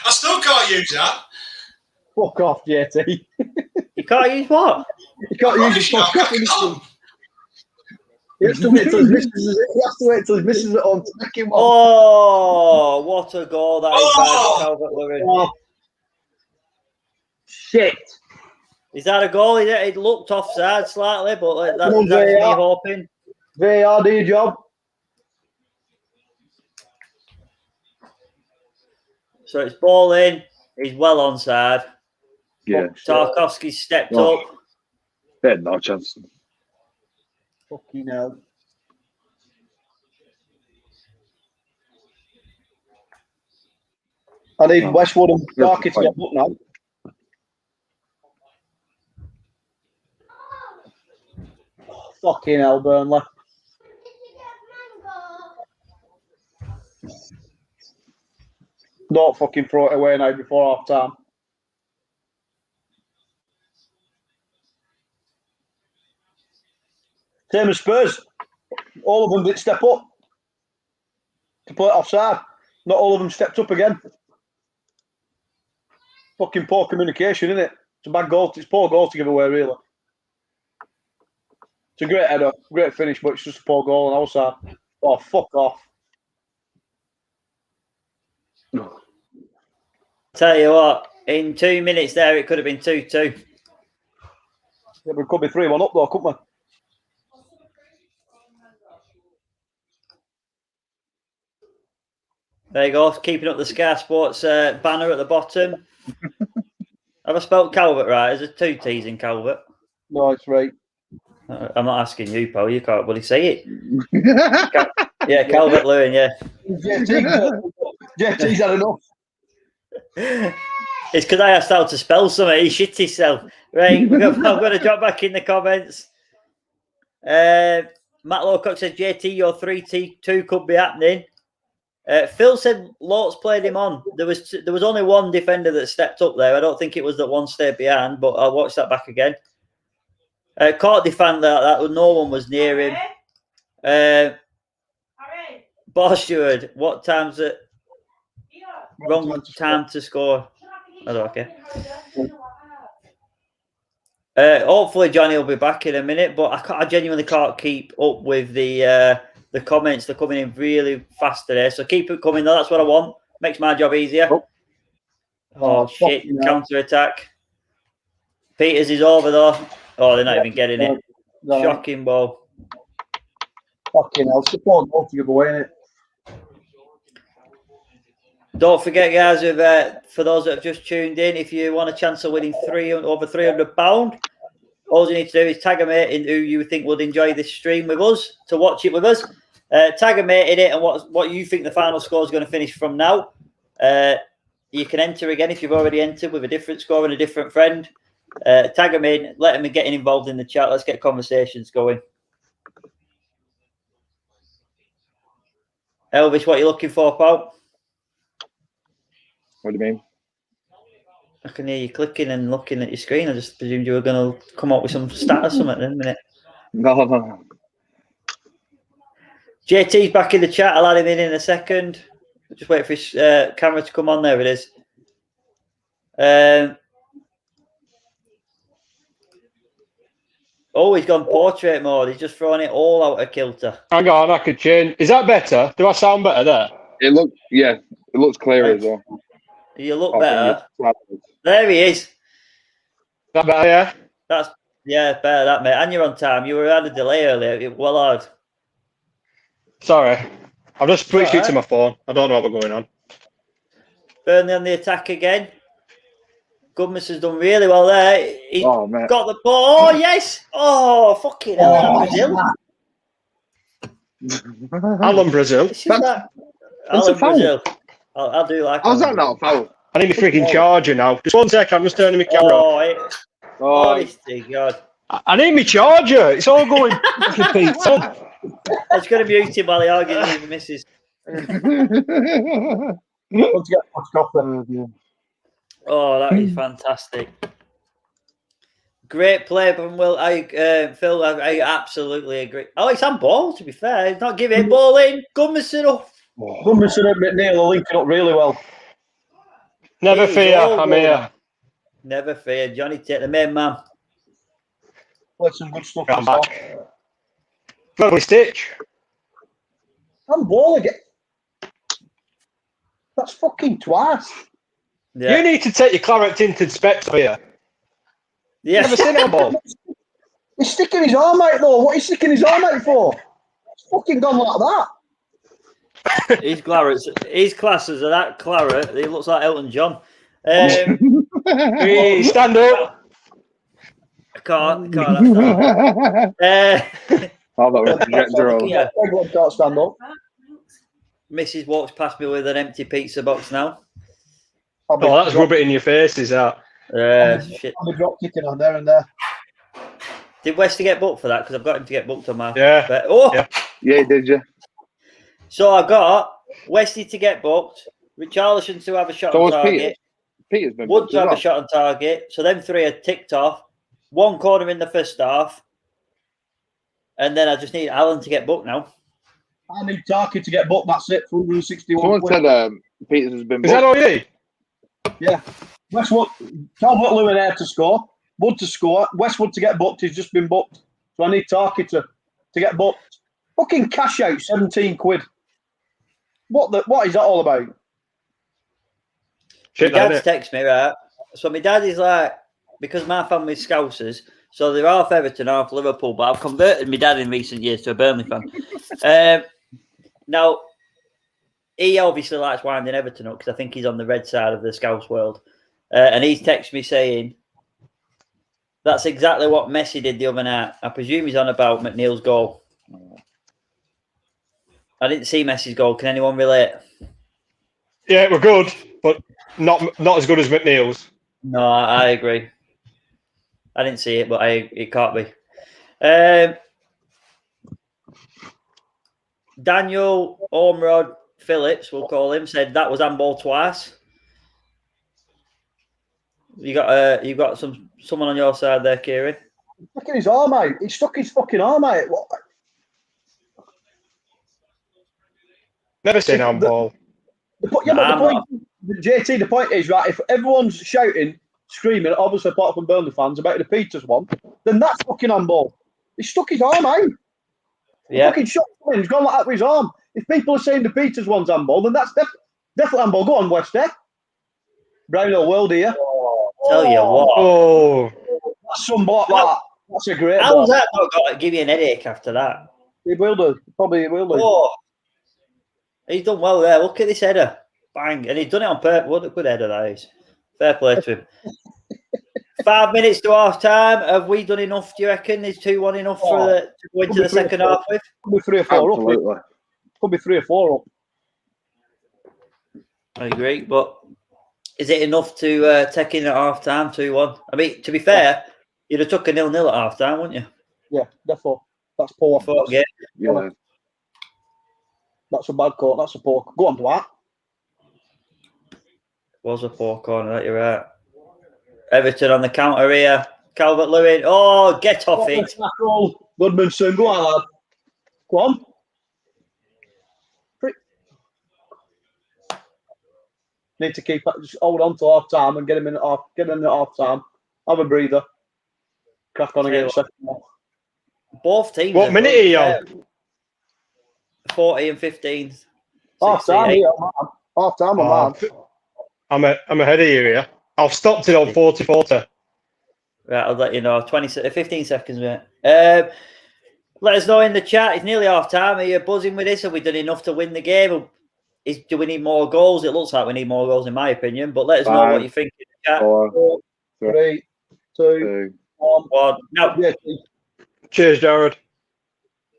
I still can't use that. Fuck off, JT. You can't use what? You can't use his pot coffee. He has to wait till his missus at home to make him one. Oh, what a goal that is by Calvert-Lewin. Oh. Shit. Is that a goal? It looked offside slightly, but that's me hoping. VAR, do your job. So it's ball in. He's well onside. Yeah. Tarkowski's stepped up. They had no chance. Fucking hell. I need Westwood and Darky to get up now. Oh, fucking hell, Burnley. Don't fucking throw it away now before half time. Same as Spurs. All of them did step up to play it offside. Not all of them stepped up again. Fucking poor communication, isn't it? It's a bad goal. It's a poor goal to give away, really. It's a great header, great finish, but it's just a poor goal on our side. Oh, fuck off. Tell you what, in 2 minutes there, it could have been 2-2. Yeah, we could be 3-1 up, though, couldn't we? There you go, keeping up the Sky Sports banner at the bottom. Have I spelled Calvert right? Is there 2 T's in Calvert? No, it's right. I'm not asking you, Paul. You can't really say it. Yeah, Calvert-Lewin, yeah. JT's had enough. It's because I asked how to spell something. He shit himself. Right, I'm going to drop back in the comments. Matt Lowcock says, JT, your 3-2 could be happening. Phil said Lortz played him on. There was only one defender that stepped up there. I don't think it was that one stayed behind, but I'll watch that back again. Caught defender that no one was near him. Boss Steward, what time's it? Wrong time to score. I don't care. Hopefully Johnny will be back in a minute, but I genuinely can't keep up with the comments. They're coming in really fast today, so keep it coming though. That's what I want. Makes my job easier. Oh shit! Counter attack. Peters is over though. Oh, they're not even getting it. No. Shocking ball. Fucking hell! Support goal to give away, innit? Don't forget, guys, for those that have just tuned in, if you want a chance of winning over £300, all you need to do is tag a mate in who you think would enjoy this stream with us, to watch it with us. Tag a mate in it and what you think the final score is going to finish from now. You can enter again if you've already entered with a different score and a different friend. Tag them in, let them get involved in the chat. Let's get conversations going. Elvis, what are you looking for, pal? What do you mean? I can hear you clicking and looking at your screen. I just presumed you were going to come up with some stat or something in a minute. No. JT's back in the chat. I'll add him in a second. Just wait for his camera to come on. There it is. Oh, he's gone portrait mode. He's just throwing it all out of kilter. Hang on, I could change. Is that better? Do I sound better there? It looks clearer as well. You look better. There he is. Is that better, yeah? That's better that, mate. And you're on time. You had a delay earlier. Well hard. Sorry. I've just switched it to my phone. I don't know what we're going on. Burnley on the attack again. Goodness has done really well there. He's Oh, mate. got the ball. Oh, yes. Oh, fucking hell. Brazil. Alan Brazil. This is that. That's a Alan foul. Brazil. I do like How's Alan that not a foul? I need my freaking charger now. Just 1 second, I'm just turning my camera off. Honest to God. I need my charger. It's all going to Pete. I was going to mute him while he argues with the missus. Let's get pushed off then. Oh, that is fantastic. Great play from Will. Phil, I absolutely agree. Oh, it's on ball, to be fair. He's not giving it. Ball in. Gummerson up. Gummerson and McNeil are linking up really well. Never fear, I'm here. Never fear. Johnny, take the main man. Played some good stuff. I'm back. Lovely stitch. And ball again. That's fucking twice. Yeah. You need to take your Clarets tinted specs here. Yeah. Never seen that ball. He's sticking his arm out though. What are you sticking his arm out for? It's fucking gone like that. His Clarets, his classes are that Claret. He looks like Elton John. Hey, stand up. I can't. Oh, that was projector over. Yeah. Everyone can't stand up. Mrs. walks past me with an empty pizza box now. I'll be Oh, that's rub it in your face, is that? Shit. I'll be drop kicking on there and there. Did Westy get booked for that? Because I've got him to get booked on my. Yeah. But, oh! Yeah. Yeah, did you? So I got Westy to get booked, Richarlison to have a shot So on was target, Peter. Peter's been Wood booked to as have a well. shot on target. So them three are ticked off. One corner in the first half. And then I just need Alan to get booked now. I need Tarky to get booked. That's it. 161. Someone quid. said Peter's has been Is that booked. all you need? Yeah. Westwood, Calvert-Lewin there to score. Wood to score. Westwood to get booked. He's just been booked. So I need Tarky to get booked. Fucking cash out, 17 quid. What is that all about? Shit, My dad's innit? text me, right? So my dad is like, because my family's Scousers, so they're half Everton, half Liverpool, but I've converted my dad in recent years to a Burnley fan. Now, he obviously likes winding Everton up because I think he's on the red side of the Scouse world. And he's texted me saying, that's exactly what Messi did the other night. I presume he's on about McNeil's goal. I didn't see Messi's goal. Can anyone relate? Yeah, we're good, but not as good as McNeil's. No, I agree. I didn't see it, but it can't be. Daniel Ormrod Phillips, we'll call him, said that was handball twice. You got someone on your side there, Kieran. Look at his arm out. He stuck his fucking arm out. What? Never seen handball. The point is, right, if everyone's shouting, screaming, obviously apart from Burnley fans, about the Peters one, then that's fucking handball. He stuck his arm out. Yeah. Fucking shot him. He's gone like that with his arm. If people are saying the Peters one's handball, then that's definitely handball. Go on, West, eh? Brownhill World here. Tell you what. Oh, That's some block, that. That's a great How's ball. that not got to give you an headache after that? He will do. Probably he will do. Oh, he's done well there. Look at this header. Bang. And he's done it on purpose. What a good header that is. Fair play to him. 5 minutes to half time. Have we done enough, do you reckon? Is 2-1 enough to go into the second half with? Could be 3 or 4 up. Absolutely. Could be 3 or 4 up. I agree. But is it enough to take in at half time, 2-1? I mean, to be fair, you'd have took a 0-0 at half time, wouldn't you? Yeah, therefore. That's poor. Yeah. That's a bad call. That's a poor. Go on, Dwight. Was a poor corner, that you're right. Everton on the counter here. Calvert-Lewin. Oh, get off it. Tackle. Goodmanson. Go on, lad. Go on. Need to keep just hold on to half time and get him in at half time. Have a breather. Crack on again. Second half. Both teams. what minute are you on? 40 and 15. Half time. 68. Half time on that. I'm ahead of you here. I've stopped it on 40-40. Right, I'll let you know. 15 seconds, mate. Let us know in the chat. It's nearly half time. Are you buzzing with this? Have we done enough to win the game? do we need more goals? It looks like we need more goals, in my opinion. But let us know what you think in the chat. 4, 3, 2, 1. No. Yeah, Cheers, Jared.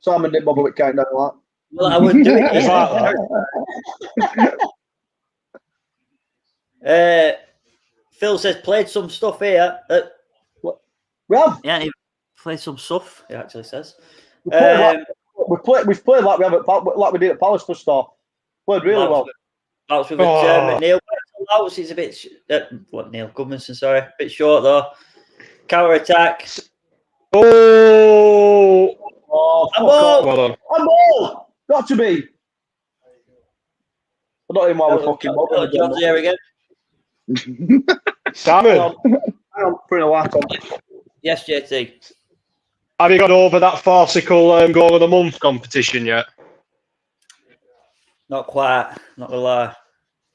Simon didn't bother with countdown like that. Well, I would do it. It's like that. Phil says played some stuff here. Well, Yeah, he played some stuff. He actually says. we've played like we did at Palace for start. Played really well. That's with Neil. Louts is a bit. Neil Goodmanson? Sorry, a bit short though. Counter attack. Oh, well done. I'm all got to be. I don't even know why we're fucking. John's here again. Simon, I'm putting a light on. Yes, JT. have you got over that farcical goal of the month competition yet? Not quite. Not gonna lie.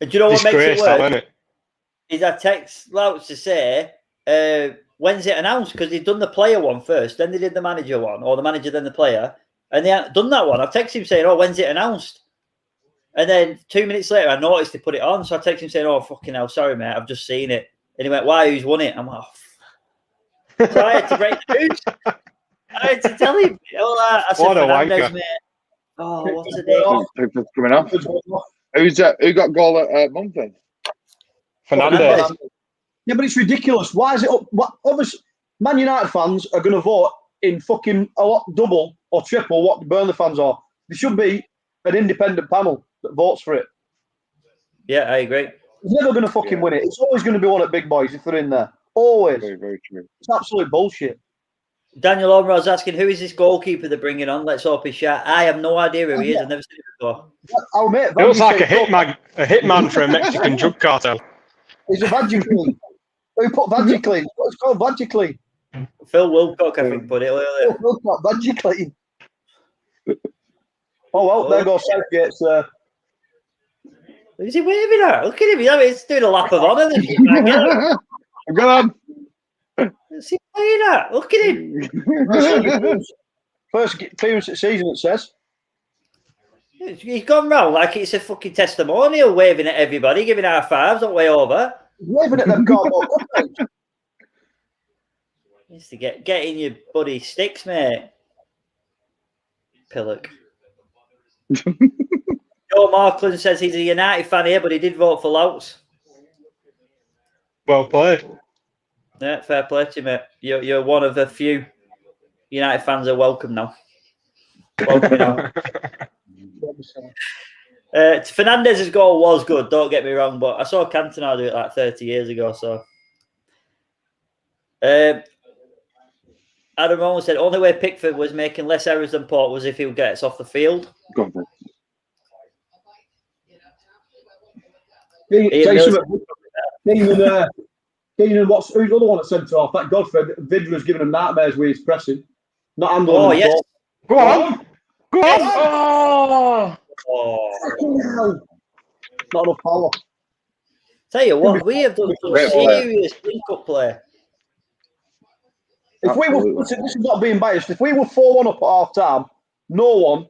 And do you know what makes it Disgrace, worse? that, isn't it? Is I text Louts to say, when's it announced? Because they'd done the player one first, then they did the manager one, or the manager then the player, and they hadn't done that one. I texted him saying, "Oh, when's it announced?" And then 2 minutes later, I noticed they put it on, so I texted him saying, "Oh, fucking hell, sorry, mate, I've just seen it." And he went, "Why? Who's won it?" I'm like, "Oh." So I had to break the news. I had to tell him. I said, What a Fernandez, wanker. mate. Oh, what's the day? Who's coming off? Who got goal at month then? Fernandez. Yeah, but it's ridiculous. Why is it up? Obviously, Man United fans are going to vote in fucking a lot double or triple what the Burnley fans are. There should be an independent panel that votes for it. Yeah, I agree. It's never going to fucking win it. It's always going to be one at Big Boys if they're in there. Always. Very, very true. It's absolute bullshit. Daniel Omro's asking, who is this goalkeeper they're bringing on? Let's hope he's shot. I have no idea who he is. I've never seen him before. Oh, mate, It looks like a hitman for a Mexican drug cartel. He's a Vagiclean. Who put Vagiclean? It's called Vagiclean. Phil Wilcock, I think, put it earlier. Vagiclean. Oh, well, there goes Southgate's. Is he waving at? Look at him. He's doing a lap of honour. Go on. What's he playing at? Look at him. First appearance of the season, it says. He's gone round like it's a fucking testimonial, waving at everybody, giving high fives all the way over. He's waving at them cardboard cupcakes. Needs to get in your buddy sticks, mate. Pillock. Joe Markland says he's a United fan here, but he did vote for Louts. Well played. Yeah, fair play to you, mate. You're one of the few United fans are welcome now. Welcome now. Fernandez's goal was good, don't get me wrong, but I saw Cantona do it like 30 years ago. So, Adam Owen said only way Pickford was making less errors than Port was if he would get us off the field. Go on, Keenan, who's the other one that centre off? That Godfrey, Vidra's giving him nightmares with his pressing. Not handling the yes. ball. Go on. Go on. Oh. Not enough power. Tell you what, we have done some serious link-up play. If we were, this is not being biased, if we were 4-1 up at half time, no one,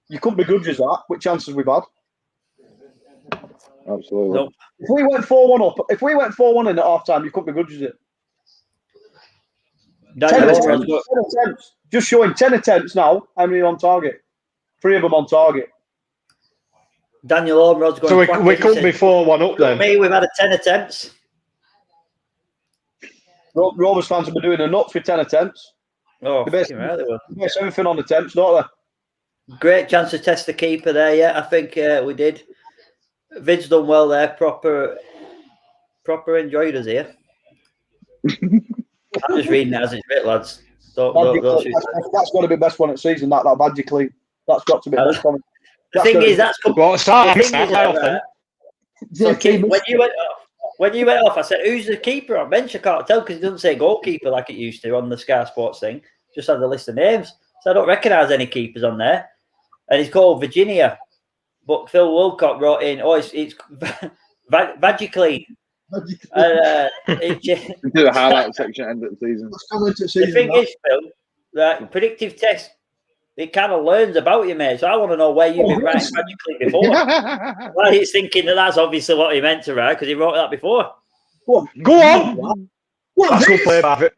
you couldn't begrudge us that, which chances we've had. Absolutely. Nope. If we went 4-1 up, if we went 4-1 in at half time, you couldn't begrudge us it. 10 attempts. Just showing 10 attempts now. How many on target? 3 of them on target. Daniel Ormerod's going. So we couldn't be 4-1 up then. Me, we've had 10 attempts. Rovers fans have been doing a nuts with 10 attempts. Oh, they base everything on attempts, don't they? Great chance to test the keeper there. Yeah, I think we did. Vid's done well there. Proper enjoyed us here. I'm just reading it as it's written, lads. That's got to be the best one at season. That Badger clean. That's got to be the best one. The thing is, that's when you went off, I said, "Who's the keeper on bench?" I can't tell because it doesn't say goalkeeper like it used to on the Sky Sports thing. Just had the list of names, so I don't recognise any keepers on there. And it's called Virginia, but Phil Wilcock wrote in, "Oh, it's Vagiclean." Do the highlight section end of the season. The thing is, Phil, that predictive test it kind of learns about you, mate. So I want to know where you've been writing magically before. Well, he's thinking that's obviously what he meant to write because he wrote that before. Go on. That's good play, Barvid.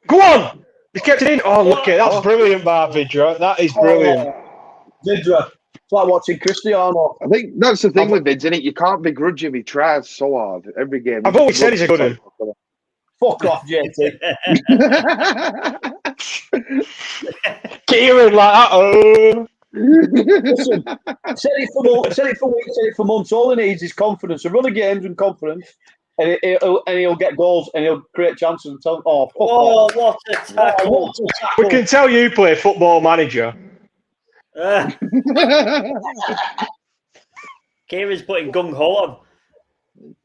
Go on. He's kept it in. Oh, look at that's brilliant, Vidra. That is brilliant. Vidra. It's like watching Cristiano. I think that's the thing with Vids, isn't it? You can't begrudge him. He tries so hard every game. I've always said he's a good one. Fuck off, JT. Kieran like that. Oh. Listen, said it for weeks, said it for months. All he needs is confidence. A run of games and confidence, and he'll get goals and he'll create chances. And tell, what a tackle! We can tell you play Football Manager. Kieran's putting gung ho on.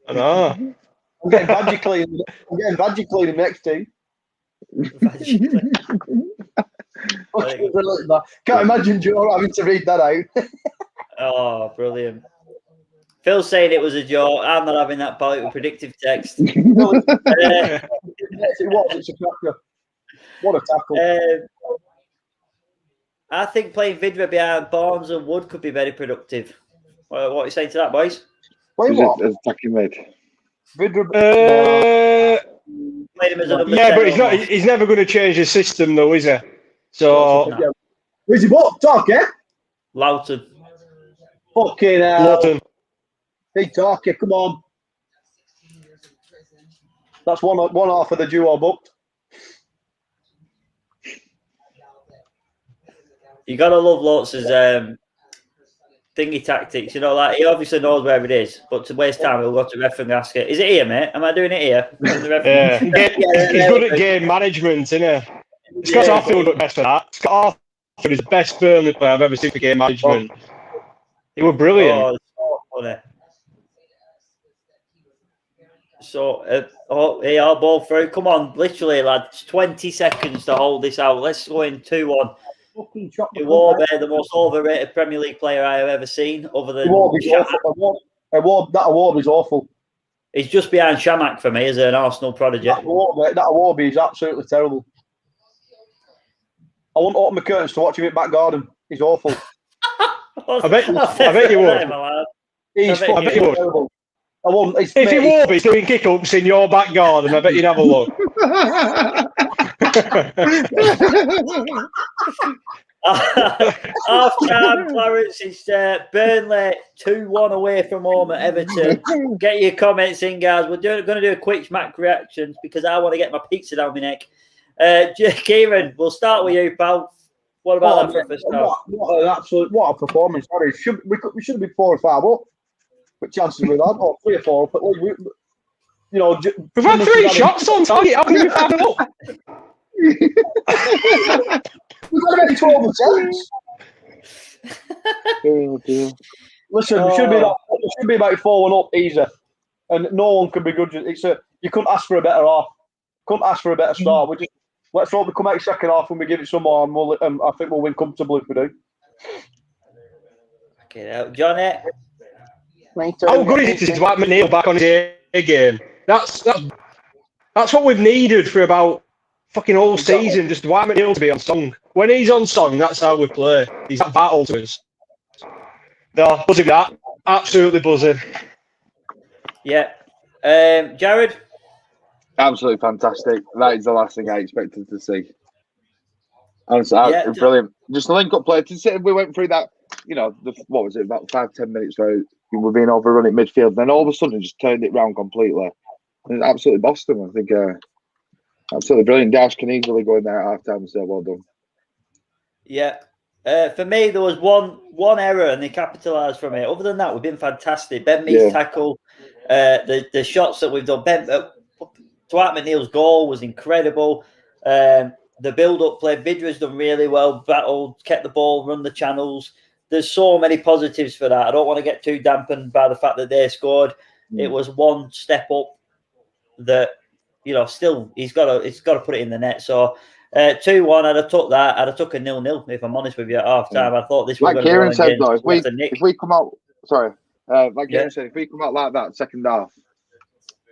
I know. I'm getting badgy clean in the next team. Can't imagine Joe having to read that out. Oh, brilliant. Phil's saying it was a joke. I'm not having that part with predictive text. It was. It's a cracker. What a tackle. I think playing Vidra behind Barnes and Wood could be very productive. What are you saying to that, boys? Wait, what? Attacking mid. Vidra. Played him as a number 10 but he's not. He's never going to change the system, though, is he? So. No. Where's he what? Talk, eh? Loughton. Fucking hell. Loughton. Big talkie, come on. That's one half of the duo booked. You gotta love Lotz's thingy tactics. You know, like he obviously knows where it is, but to waste time, he'll go to ref and ask it. Is it here, mate? Am I doing it here? Yeah. He's good at game management, isn't he? Scott Arfield looked best for that. Scott Arfield is the best Burnley player I've ever seen for game management. He was brilliant. Oh, it's so funny. So, hey, our ball through. Come on, literally, lads. 20 seconds to hold this out. Let's go in 2-1. Iwobi, the most overrated Premier League player I have ever seen, other than that Award is awful. He's just behind Shamak for me as an Arsenal prodigy. That Award is absolutely terrible. I won't open my curtains to watch him in back garden. He's awful. I bet you would. I bet you would. Terrible. I won't. If Iwobi's doing kick-ups in your back garden, I bet you'd have a look. Half-time, Clarets. It's Burnley 2-1 away from home at Everton. Get your comments in, guys. We're going to do a quick smack reactions because I want to get my pizza down my neck. Kieran, we'll start with you, pal. What about that for first half? What a performance! Sorry, we should have been 4 or 5 up. What chances we had? Or 3 or 4 up. But we've had 3 shots on target. How can we 5 up? We've got to make 12 attempts. Oh, dear. Listen, we should be about 4-1 up easy, and no one can begrudge it. You couldn't ask for a better half. Couldn't ask for a better start. Let's hope we come out second half and we give it some more, and I think we'll win comfortably if we do. Okay, Johnny. How good is it to Dwight McNeil back on his A game? That's what we've needed for about fucking all season. Just Dwight McNeil to be on song. When he's on song, that's how we play. He's that battle to us. No, buzzing that. Absolutely buzzing. Yeah. Jared? Absolutely fantastic. That is the last thing I expected to see. Honestly, brilliant. Just a link-up play. We went through that, what was it, about 5-10 minutes where we were being overrun at midfield. Then all of a sudden, just turned it round completely. And absolutely bossed them. I think absolutely brilliant. Dash can easily go in there at half-time and say, well done. Yeah. For me, there was one error and they capitalised from it. Other than that, we've been fantastic. Ben Mead's tackle, the shots that we've done. Dwight McNeil's goal was incredible. The build-up play, Vidra's done really well, battled, kept the ball, run the channels. There's so many positives for that. I don't want to get too dampened by the fact that they scored. It was one step up that, still he's got to put it in the net. So 2-1, I'd have took that. I'd have took a 0-0 if I'm honest with you at half time. I thought this was like Kieran said though, if we come out, Kieran said, if we come out like that second half,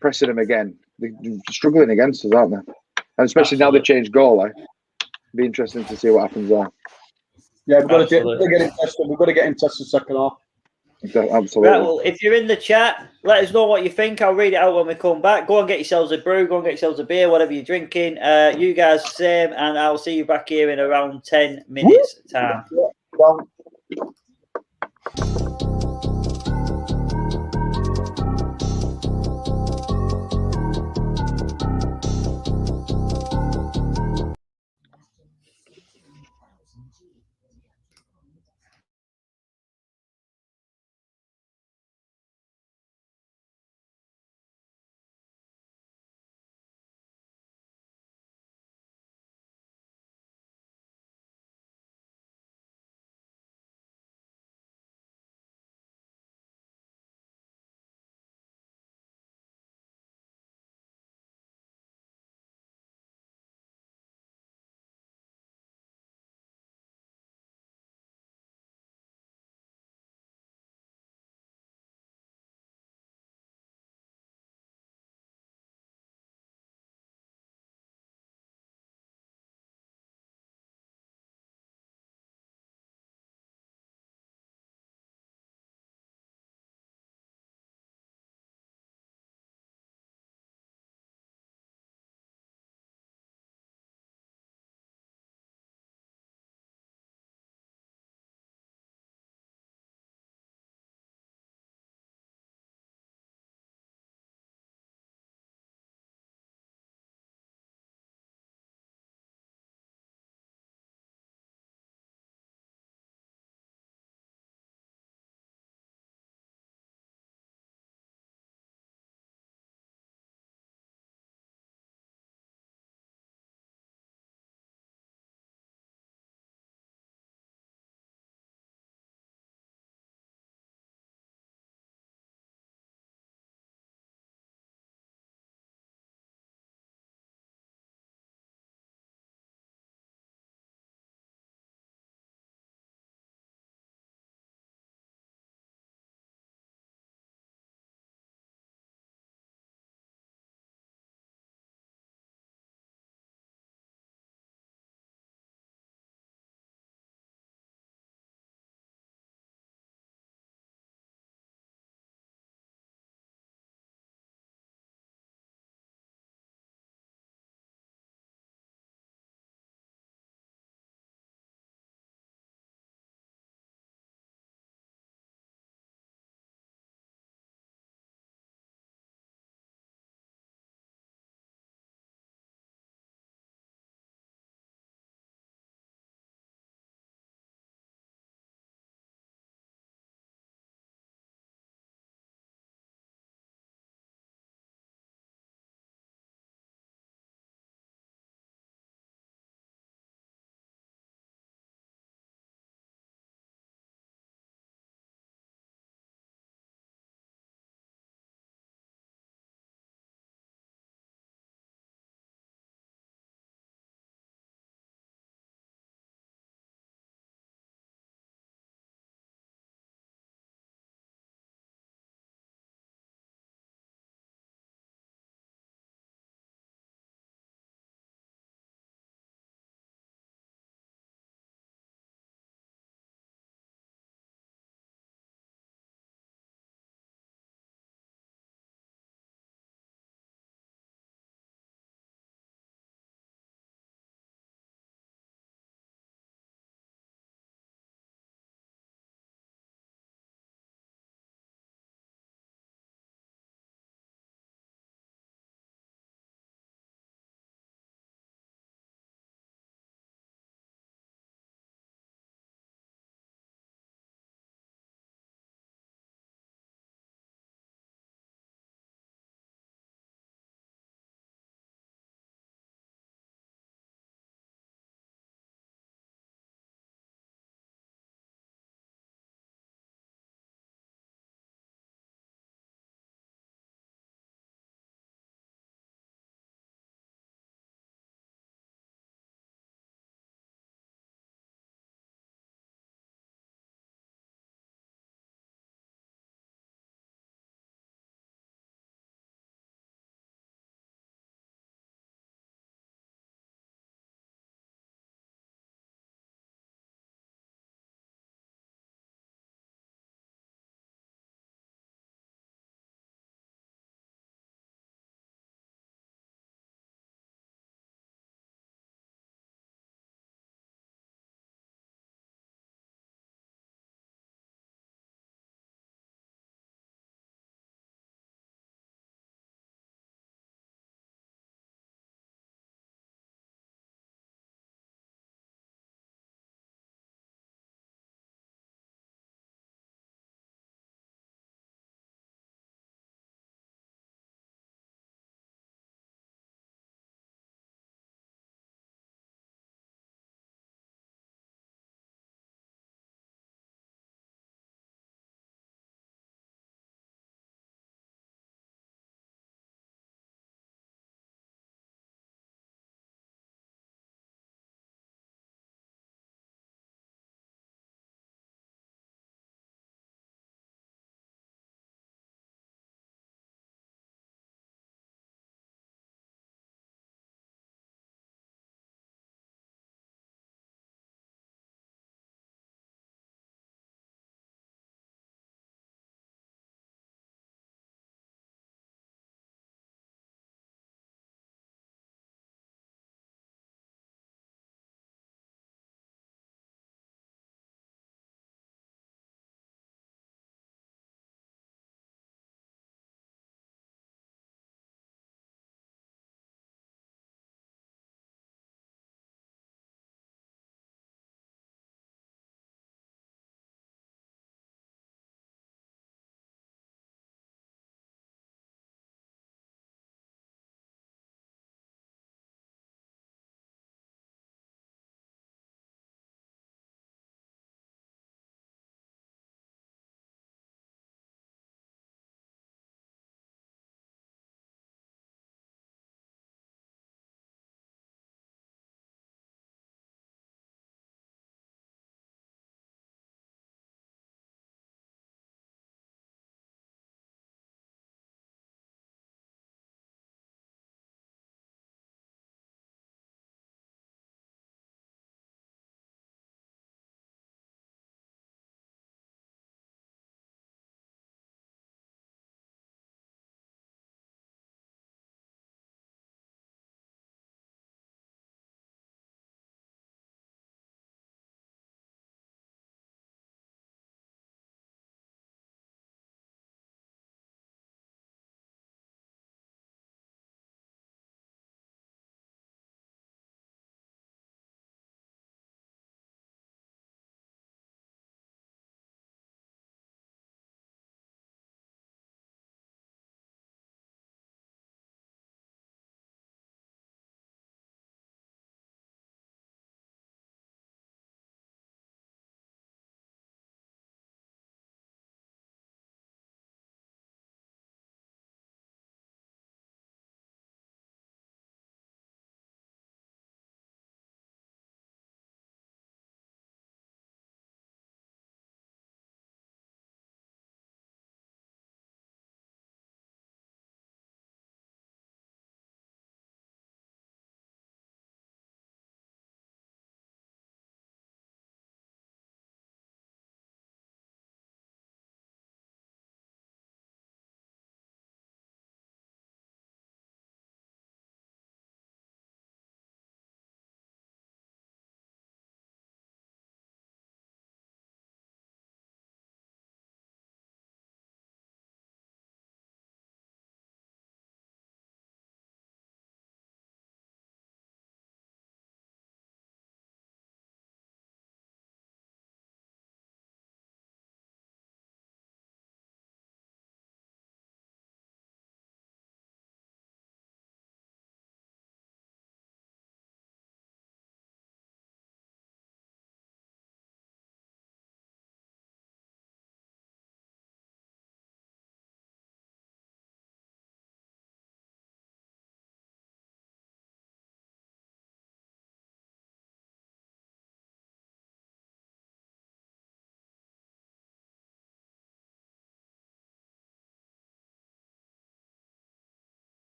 pressing them again, they're struggling against us, aren't they? And especially now they changed goal. Be interesting to see what happens there. Yeah, we've got to get him tested. We've got to get him tested second half. Absolutely. Right, well, if you're in the chat, let us know what you think. I'll read it out when we come back. Go and get yourselves a brew. Go and get yourselves a beer, whatever you're drinking. You guys, same, and I'll see you back here in around 10 minutes' time. Well,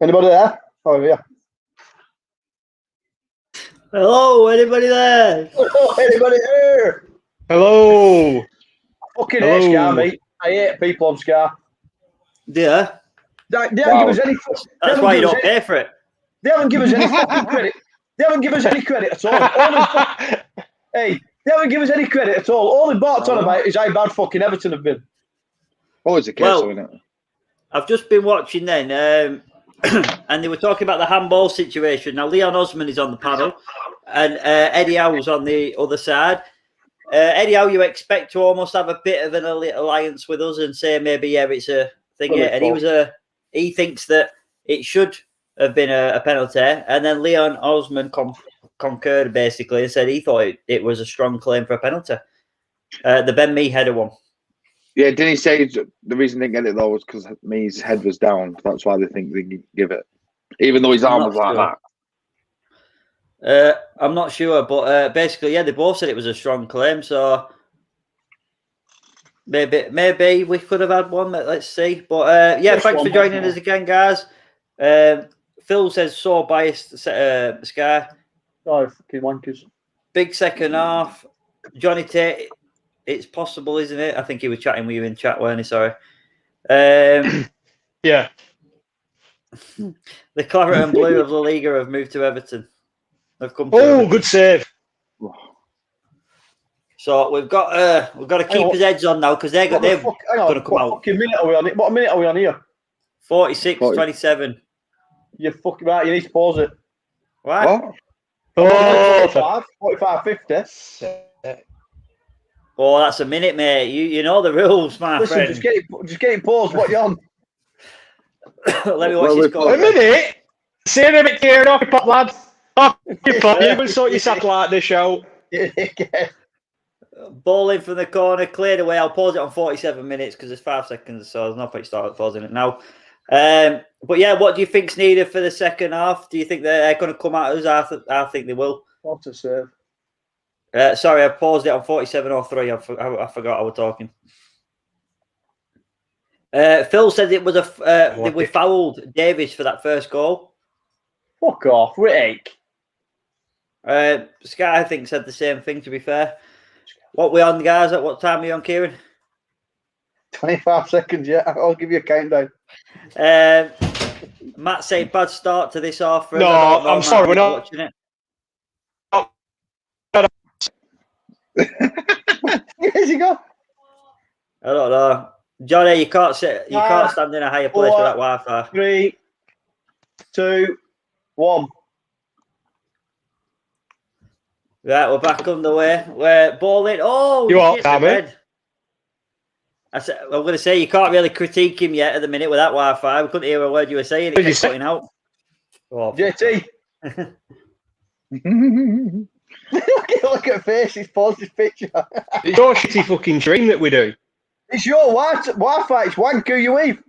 Anybody there? Oh, yeah. Hello, anybody there? Hello, anybody here? Hello. Fucking hate Scar, mate. I hate people on Scar. Yeah. They haven't given us any. That's why you don't pay for it. They haven't given us any fucking credit. They haven't given us any credit at all. Hey, they haven't given us any credit at all. All they bought on about is how bad fucking Everton have been. Always the case, isn't it? I've just been watching then, and they were talking about the handball situation. Now, Leon Osman is on the panel, and Eddie Howe's on the other side. Eddie Howe, you expect to almost have a bit of an alliance with us and say maybe, yeah, it's a thing. Yeah. And he thinks that it should have been a penalty. And then Leon Osman concurred basically and said he thought it was a strong claim for a penalty. The Ben Mee header one. Yeah, didn't he say the reason they didn't get it though was because Mee's head was down? That's why they think they can give it, even though his arm was like that. I'm not sure, but basically, yeah, they both said it was a strong claim. So maybe we could have had one. Let's see. But yeah, thanks for joining us again, guys. Phil says so biased. Sky. Oh, fucking wankers! Big second half. Johnny Tate. It's possible, isn't it? I think he was chatting with you in chat, weren't he? Sorry. Yeah. The Claret and Blue of La Liga have moved to Everton. They've come. Good save. So we've got to keep his heads on now because they're going to come out. What minute are we on? What minute are we on here? 46-27. You're fucking right. You need to pause it. What? Oh, 45-50. Oh, that's a minute, mate. You know the rules, my friend. Just get it paused. What you on? Let me watch this goal. A minute. See a bit here, off your pop, lad. Off your pop. You can sort your satellite this show. Ball in from the corner, cleared away. I'll pause it on 47 minutes because there's 5 seconds, so there's no point starting pausing it now. But yeah, what do you think's needed for the second half? Do you think they're going to come at us? I think they will. What a save. Sorry, I paused it on 47:03. I forgot I was talking. Phil said it was we fouled Davies for that first goal. Fuck off, Rick. Sky, I think, said the same thing, to be fair. What we on, guys? At what time are you on, Kieran? 25 seconds, yeah. I'll give you a countdown. Matt said bad start to this half. No, I'm sorry, we're not watching it. Where's he go? I don't know. Johnny, you can't stand in a higher place with that Wi-Fi. 3, 2, 1. Right, we're back underway. We're balling. Oh, you are, Tammy. I'm going to say you can't really critique him yet at the minit with that Wi-Fi. We couldn't hear a word you were saying. It kept cutting out. Oh, JT. Look at face. He's paused his picture. It's your shitty fucking dream that we do. It's your Wi-Fi. It's wanker you weave.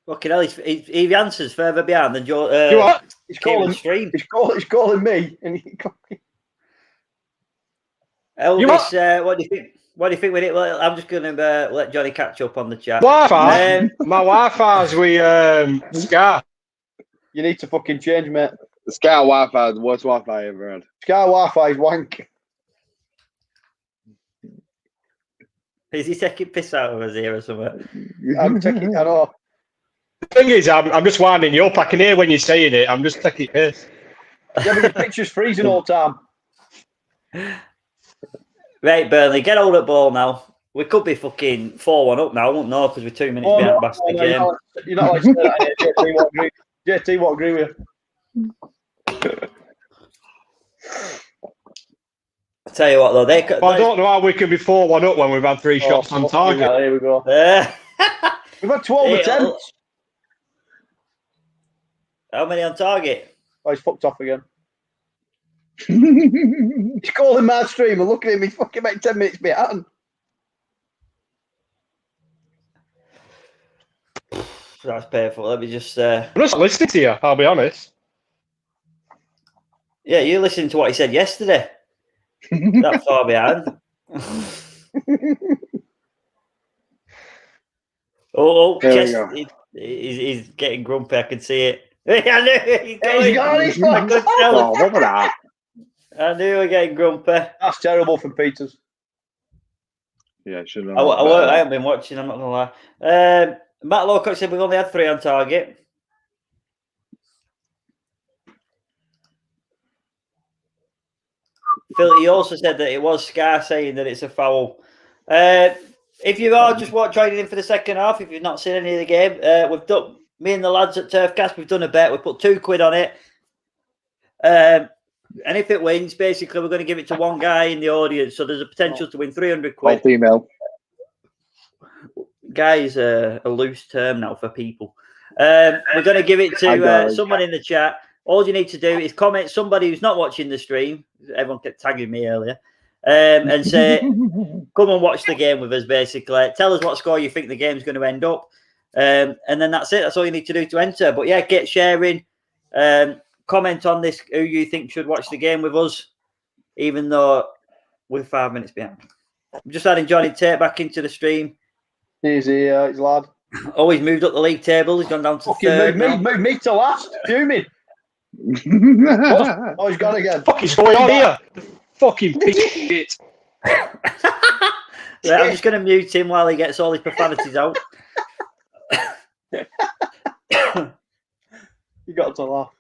Fucking hell, he answers further behind than Joe. You what? He's calling stream. He's calling me. And Elvis, what do you think? What do you think with it? I'm just going to let Johnny catch up on the chat. Wi-Fi. My Wi-Fi's with Sky. You need to fucking change, mate. The Sky Wi-Fi is the worst Wi-Fi I ever had. Sky Wi-Fi is wank. Is he taking piss out of us here or something? I'm taking. I know. The thing is, I'm just winding you up. I can hear when you're saying it. I'm just taking piss. Yeah, but your picture's freezing all the time. Right, Burnley, get hold of the ball now. We could be fucking 4-1 up now. I won't know because we're 2 minutes behind the game. You're not like that. JT won't agree with you. I tell you what, though, I don't know how we can be 4-1 up when we've had 3 shots on target. Yeah, there we go. We've had 12 attempts. How many on target? Oh, he's fucked off again. He's calling my stream and look at him. He's fucking about 10 minutes behind. That's painful. Let me just. I'm just listening to you, I'll be honest. Yeah, you're listening to what he said yesterday. That far behind. He's getting grumpy. I can see it. I knew he's got it. Oh, what was that? I knew we were getting grumpy. That's terrible for Peters. Yeah, should have. I haven't been watching. I'm not gonna lie. Matt Lawcock said we've only had 3 on target. Phil, he also said that it was Scar saying that it's a foul. If you are just joining in for the second half, if you've not seen any of the game, we've done. Me and the lads at TurfCast, we've done a bet. We put £2 on it. And if it wins, basically, we're going to give it to one guy in the audience. So there's a potential to win £300. All female. Guy is a loose term now for people. We're going to give it to someone in the chat. All you need to do is comment somebody who's not watching the stream. Everyone kept tagging me earlier. And say, come and watch the game with us, basically. Tell us what score you think the game's going to end up. And then that's it. That's all you need to do to enter. But yeah, get sharing. Comment on this, who you think should watch the game with us, even though we're 5 minutes behind. I'm just adding Johnny Tate back into the stream. Easy, he's lad. Oh, he's moved up the league table. He's gone down to third. Move me to last. Fuming. Oh, he's gone again. Fuck is going on here? The fucking piece of shit. Right, I'm just going to mute him while he gets all his profanities out. You got to laugh.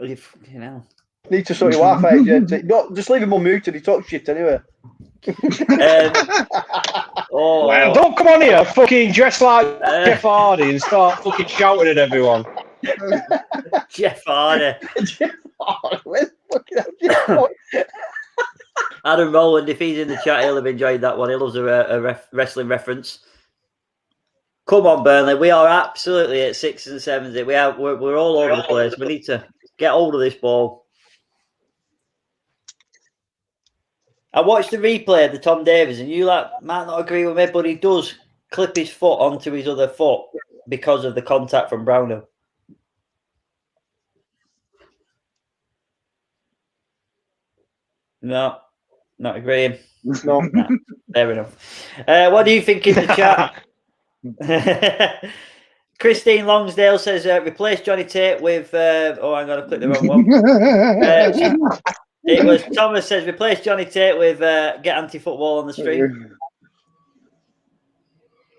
You know. Need to sort your wife out, Jenty. No, just leave him unmuted. He talks shit anyway. Well, don't come on here, fucking dress like Jeff Hardy and start fucking shouting at everyone. Jeff Hardy. Jeff Hardy. Where's fucking Jeff Hardy? Adam Rowland, if he's in the chat, he'll have enjoyed that one. He loves a wrestling reference. Come on, Burnley. We are absolutely at 6 and 7. We're all over the place. We need to get hold of this ball. I watched the replay of the Tom Davies, and you might not agree with me, but he does clip his foot onto his other foot because of the contact from Brownhill. No, not agreeing. No. Fair enough. What do you think in the chat? Christine Longsdale says replace Johnny Tate with I'm going to click the wrong one. It was Thomas says replace Johnny Tate with get anti-football on the stream.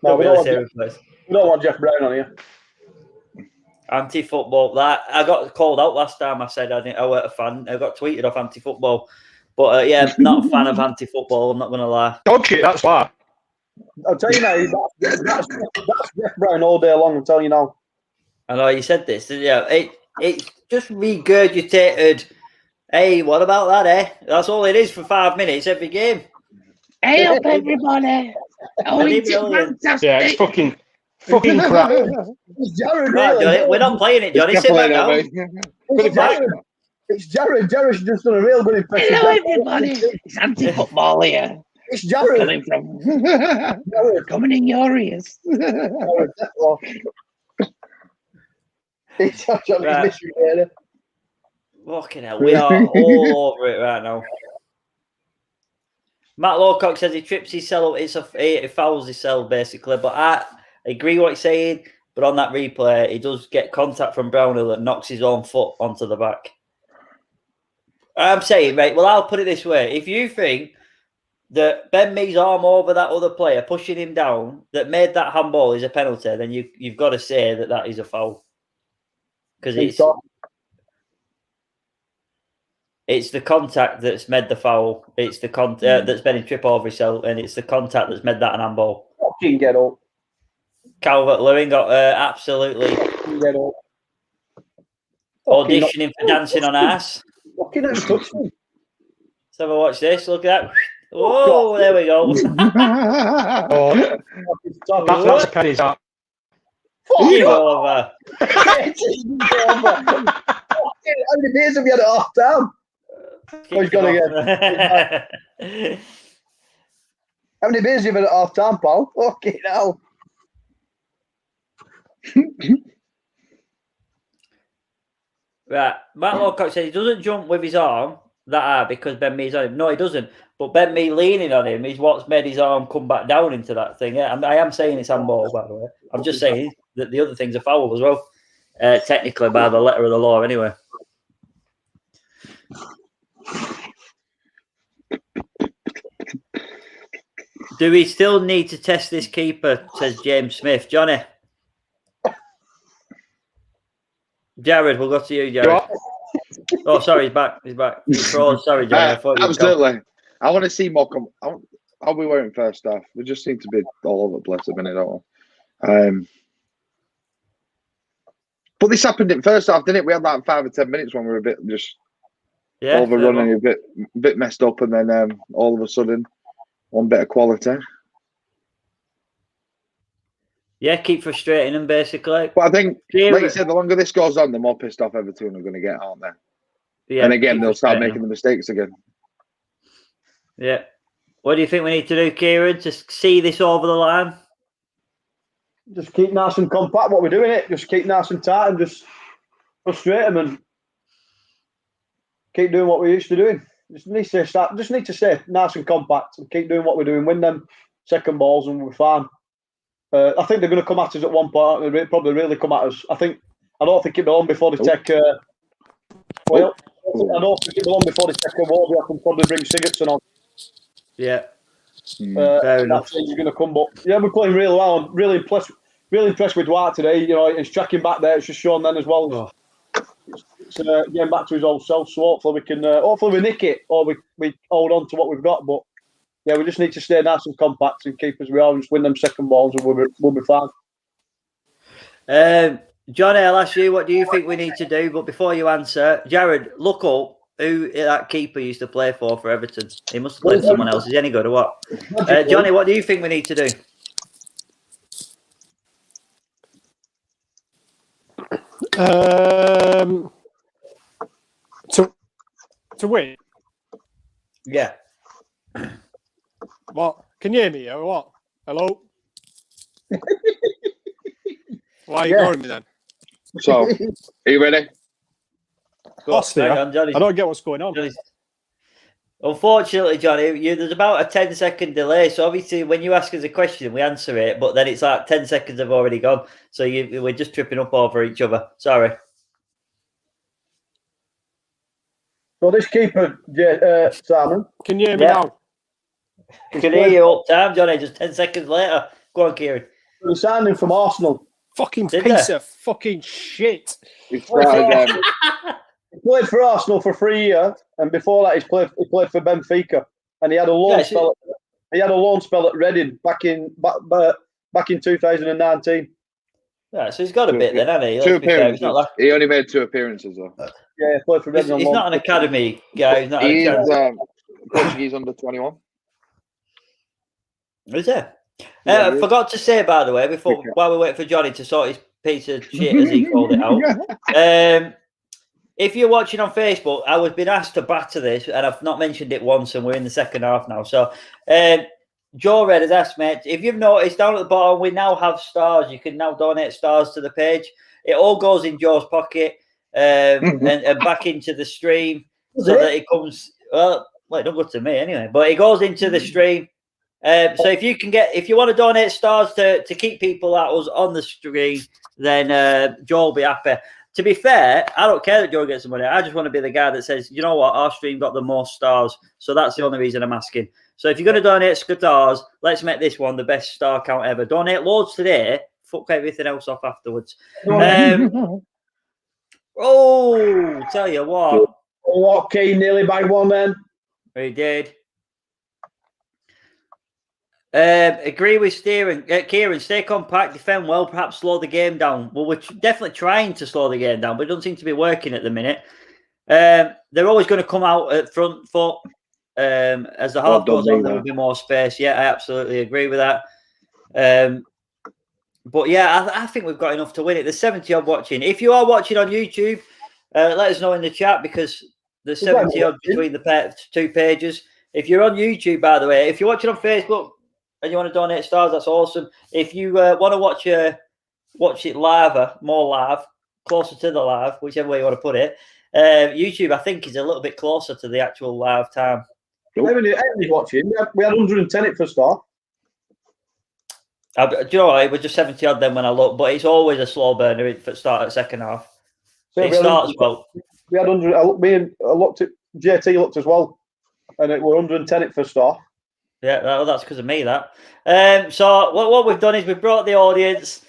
No, we don't want Jeff Brown on here. Anti-football. That I got called out last time. I said I weren't a fan. I got tweeted off anti-football, but yeah, not a fan of anti-football. I'm not going to lie. Dog shit. That's why. I'll tell you now, that's Jeff Brown all day long. I'm telling you now. I know you said this. Yeah, it's just regurgitated. Hey, what about that? That's all it is for 5 minutes every game. Hey up, everybody! Oh, it's fantastic. Yeah, it's fucking crap. It's Jared, right, Johnny, we're not playing it, Johnny. Sit back down. It's Jared. Jared's just done a real good impression. Hello, everybody. It's anti-football here. It's Jared. Coming from coming in your ears. It's right. Fucking hell, we are all over it right now. Matt Lawcock says he trips his cell. It fouls his cell basically. But I agree what he's saying. But on that replay, he does get contact from Brownhill that knocks his own foot onto the back. I'm saying, right, well, I'll put it this way. If you think that Ben Mee's arm over that other player, pushing him down, that made that handball is a penalty, then you've got to say that is a foul. Because it's the contact that's made the foul. It's the contact that's made him trip over himself, and it's the contact that's made that an handball. Fucking get up. Calvert-Lewin got absolutely get up. Auditioning for Dancing on Ass. Fucking touch me. Let's have a watch this. Look at that. Oh, there we go. That's a penny. That. Give over. How many days have you had at half time? Oh, he's gone again. How many beers have you had at half time, pal? Okay, now. Right, Matt Lawcock said he doesn't jump with his arm. that hard because Ben Mee's on him. No, he doesn't. But Ben Mee leaning on him is what's made his arm come back down into that thing. Yeah, I am saying it's handball, by the way. I'm just saying that the other thing's a foul as well, technically by the letter of the law, anyway. Do we still need to test this keeper? Says James Smith. Johnny. Jared, we'll go to you, Jared. Oh, sorry, he's back. He's back. Sorry, Johnny. I thought absolutely. I want to see more. How we were in first half. We just seem to be all over the place a minute, don't we? But this happened in first half, didn't it? We had like 5 or 10 minutes when we were a bit just overrunning, a bit messed up, and then all of a sudden, one bit of quality. Yeah, keep frustrating them, basically. But I think, like you said, the longer this goes on, the more pissed off Everton are going to get, aren't they? Yeah, and again, they'll start making the mistakes again. Yeah. What do you think we need to do, Kieran, to see this over the line? Just keep nice and compact what we're doing. Just keep nice and tight and just frustrate them and keep doing what we're used to doing. Just need to stay nice and compact and keep doing what we're doing. Win them second balls and we're fine. I think they're going to come at us at one point. They'll probably really come at us. I don't think it'll be on before they take. I don't think it'll be on before they take a wall. I can probably bring Sigurdsson on. Yeah. Fair enough. He's going to come, but yeah, we're playing really well. I'm really impressed with Dwight today. You know, he's tracking back there. It's just shown then as well. It's getting back to his old self. So hopefully we can. Hopefully we nick it, or we hold on to what we've got. But yeah, we just need to stay nice and compact and keep as we are and just win them second balls, and we'll be fine. Johnny, I'll ask you, what do you think we need to do? But before you answer, Jared, look up who that keeper used to play for Everton. He must have played for someone else. Is he any good or what? Johnny, what do you think we need to do? To win? Yeah. What? Can you hear me or what? Hello? Why are you ignoring me then? So, are you ready? I don't get what's going on. Unfortunately, Johnny, there's about a 10-second delay. So obviously, when you ask us a question, we answer it, but then it's like 10 seconds have already gone. So we're just tripping up over each other. Sorry. So this keeper, Simon, can you hear me now? I can hear you up time, Johnny. Just 10 seconds later. Go on, Kieran. He signed him from Arsenal. Fucking piece of fucking shit. He played for Arsenal for 3 years, and before that, he played for Benfica, and he had a loan spell. He had a loan spell at Reading back in 2019. Yeah, so he's got a bit then, hasn't he? 2 appearances. He only made 2 appearances though. Yeah, he played for Reading. He's not an academy guy. He's not Portuguese under 21. Is there? I forgot to say, by the way, while we wait for Johnny to sort his piece of shit, as he called it out. If you're watching on Facebook, I was being asked to batter this, and I've not mentioned it once, and we're in the second half now. So, Joe Red has asked, mate, if you've noticed down at the bottom, we now have stars. You can now donate stars to the page. It all goes in Joe's pocket and back into the stream so that it comes. Well, it don't go to me anyway, but it goes into the stream. So if you want to donate stars to keep people like us on the stream, then Joe will be happy. To be fair, I don't care that Joe gets some money. I just want to be the guy that says, you know what, our stream got the most stars. So that's the only reason I'm asking. So if you're going to donate stars, let's make this one the best star count ever. Donate loads today. Fuck everything else off afterwards. Tell you what. Okay, nearly bagged one then. He did. Agree with Kieran, stay compact, defend well, perhaps slow the game down. Well, we're definitely trying to slow the game down, but it doesn't seem to be working at the minute. They're always going to come out at front foot. As the half goes on, there will be more space. Yeah, I absolutely agree with that. But yeah, I think we've got enough to win it. There's 70 odd watching. If you are watching on YouTube, let us know in the chat because there's 70 odd between the 2 pages. If you're on YouTube, by the way, if you're watching on Facebook, and you want to donate stars, that's awesome. If you want to watch it live, more live, closer to the live, whichever way you want to put it, YouTube, I think, is a little bit closer to the actual live time. Everybody's watching. We had 110 it for a start. Do you know what? It was just 70 odd then when I looked, but it's always a slow burner at the start of the second half. So it starts well. We had 100. I looked at JT looked as well, and it were 110 it for a start. Yeah, that's because of me. That. So what we've done is we've brought the audience.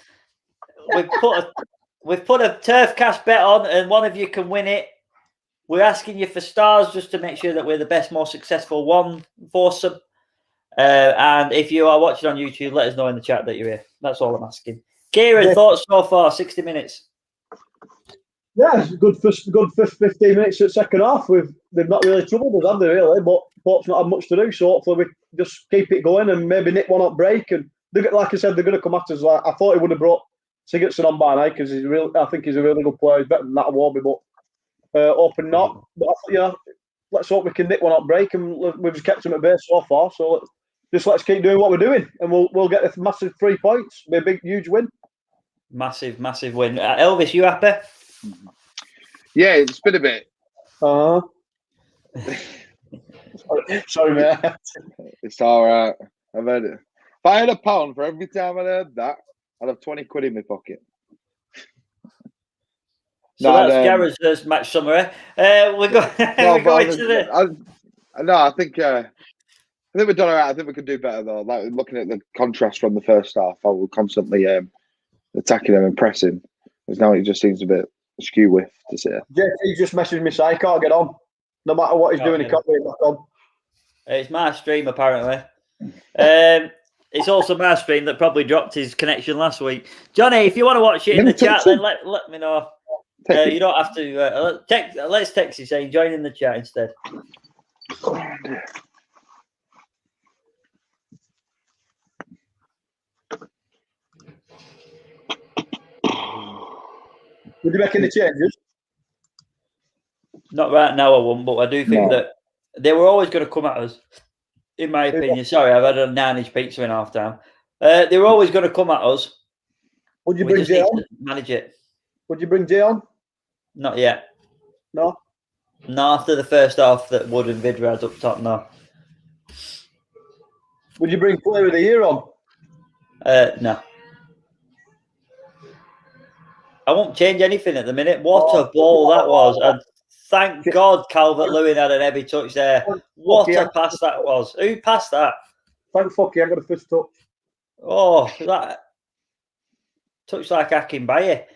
We've put a TurfCast bet on, and one of you can win it. We're asking you for stars just to make sure that we're the best, most successful one foursome. And if you are watching on YouTube, let us know in the chat that you're here. That's all I'm asking. Kieran, thoughts so far? 60 minutes. Yeah, it's a good first 15 minutes at second half. They've not really troubled us, have they? Really, but Port's not had much to do. So hopefully we just keep it going and maybe nick one up break. And like I said, they're going to come at us. Like I thought he would have brought Sigurdsson on by now because I think he's a really good player. He's better than that Warby, but open not. But let's hope we can nick one up break, and we've just kept him at base so far. So let's keep doing what we're doing, and we'll get a massive 3 points. Be a big, huge win. Massive win. Elvis, you happy? Yeah, it's been a bit. Sorry, mate. It's all right. I've heard it. If I had £1 for every time I heard that, I'd have 20 quid in my pocket. So that's Gareth's first match summary. We're going to the. I think we've done all right. I think we could do better though. Like looking at the contrast from the first half, how we're constantly attacking them and pressing. Because now it just seems a bit skew with to say. JT just messaged me saying he can't get on. No matter what he's doing, he can't get back on. It's my stream apparently. It's also my stream that probably dropped his connection last week. Johnny, if you want to watch it in the chat, then let me know. You don't have to. Let's text you saying join in the chat instead. Would you make any changes? Not right now, I won't, but I do think that they were always going to come at us, in my opinion. Sorry, I've had a 9-inch pizza in half time. They were always going to come at us. Would you bring Jay on? Manage it. Would you bring Jay on? Not yet. No? Not after the first half that Wood and Vidra had up top, no. Would you bring Player of the Year on? No. I won't change anything at the minute. What a ball that was. And thank God Calvert-Lewin had an heavy touch there. What a pass that was. Who passed that? Thank fuck you, I got a first touch. Oh, that touch like Akin Baye.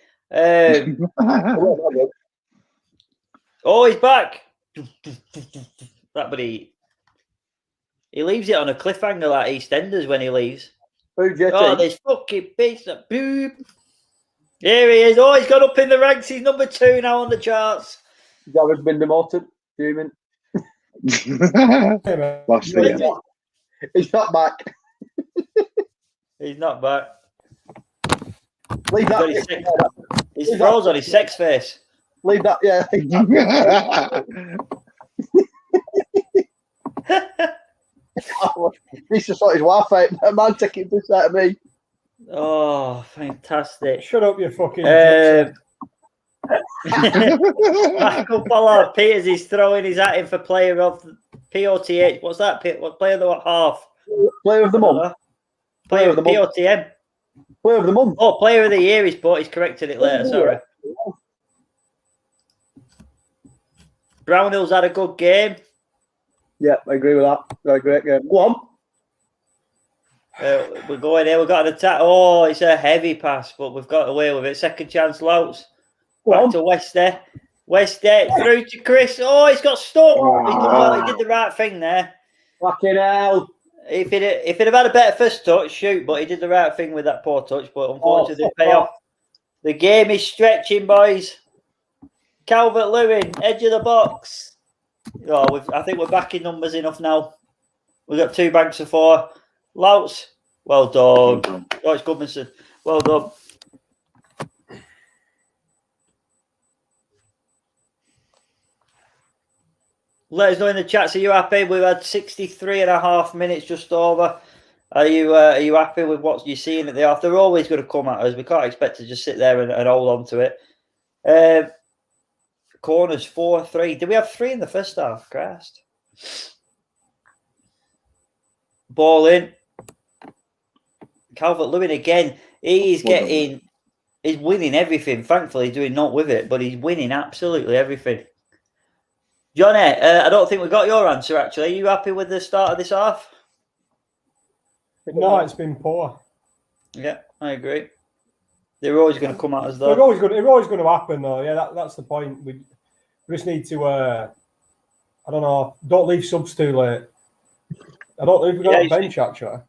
Oh, he's back. But he leaves it on a cliffhanger like EastEnders when he leaves. Oh, this fucking piece of boob. Here he is. Oh, he's gone up in the ranks. He's number 2 now on the charts. Gavin's been demoted. Fuming. He's not back. He's not back. Leave that. He's froze on his sex face. Leave that, yeah. He's just thought his wife out. A man taking this out of me. Oh, fantastic. Shut up, you fucking Michael Pollard Peters is throwing his hat in for player of POTH. What's that? What player of the half? Player of the month. Player of the POTM. Player of the month. Oh, player of the year he's put. He's corrected it later. Sorry. Brownhill's had a good game. Yeah, I agree with that. Got a great game. Go on. We're going here. We've got an attack. Oh, it's a heavy pass, but we've got away with it. Second chance, Louts. Back to Wester. Wester through to Chris. Oh, he's got stuck. He did the right thing there. Fucking hell. If it had had a better first touch, shoot, but he did the right thing with that poor touch, but unfortunately didn't pay off. The game is stretching, boys. Calvert-Lewin, edge of the box. Oh, I think we're back in numbers enough now. We've got 2 banks of 4. Louts, well done. Oh, it's Goodmanson. Well done. Let us know in the chat. Are you happy? We've had 63.5 minutes just over. Are you happy with what you're seeing at the half? They're always going to come at us. We can't expect to just sit there and hold on to it. Corners 4-3. Did we have 3 in the first half? Christ. Ball in. Calvert-Lewin again. He's winning everything. Thankfully, he's doing not with it, but he's winning absolutely everything. Johnny, I don't think we got your answer, actually. Are you happy with the start of this half? No, it's been poor. Yeah, I agree. They're always going to come out as though. It's always going to happen, though. Yeah, that's the point. We just need to, I don't know, don't leave subs too late. I don't think we've got a bench, actually.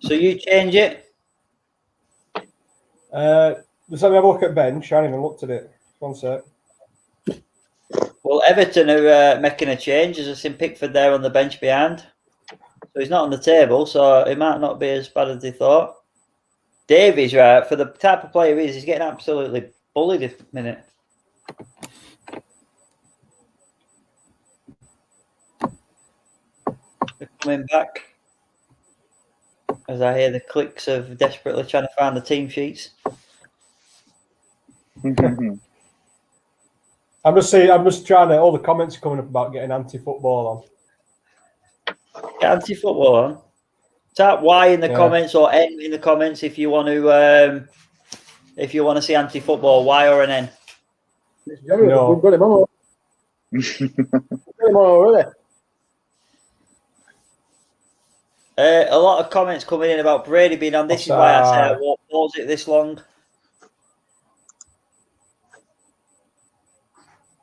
So you change it? Let's have a look at bench. I haven't even looked at it. One sec. Well, Everton are making a change. There's a St Pickford there on the bench behind. So he's not on the table, so it might not be as bad as they thought. Davies, right, for the type of player he is, he's getting absolutely bullied this minute. They're coming back as I hear the clicks of desperately trying to find the team sheets. I'm just trying to. All the comments are coming up about getting anti-football on. Get anti-football on. Type Y in the comments or N in the comments if you want to see anti-football. Y or an N. No. We've got him on. We've got him on already. A lot of comments coming in about Brady being on. This is why I said I won't pause it this long.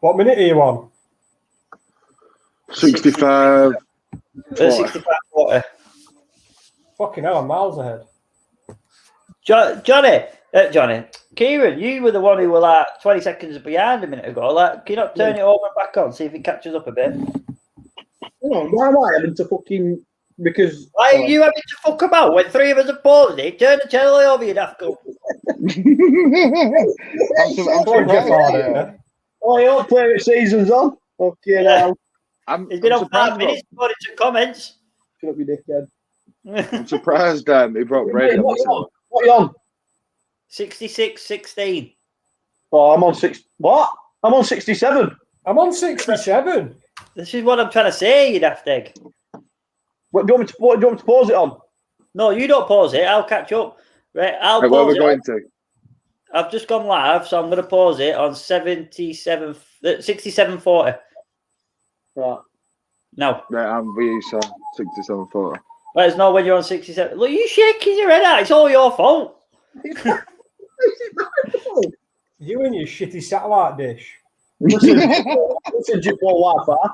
What minute are you on? 65. 65-40. Fucking hell, I'm miles ahead. Johnny, Kieran, you were the one who were like 20 seconds behind a minute ago. Like, can you not turn it over and back on, see if it catches up a bit? Why am I having to fucking... Because... Why are you having to fuck about when 3 of us have paused it? Turn the channel over, you daft go. Oh, you don't play with seasons on? Okay, now. He's been on 5 minutes according to comments. Shut up, you dickhead. I'm surprised he brought Brady. What are you on? 66-16. Oh, I'm on 6. What? I'm on 67. I'm on 67. This is what I'm trying to say, you daft egg. What do you want me to pause it on? No, you don't pause it. I'll catch up. Right, I'll where pause we're going to? I've just gone live, so I'm going to pause it on 67-40. Right. No. Right, I'm with you, so 67-40. Let us know when you're on 67. Look, you shaking your head out. It's all your fault. You and your shitty satellite dish. Listen, you for Wi-Fi.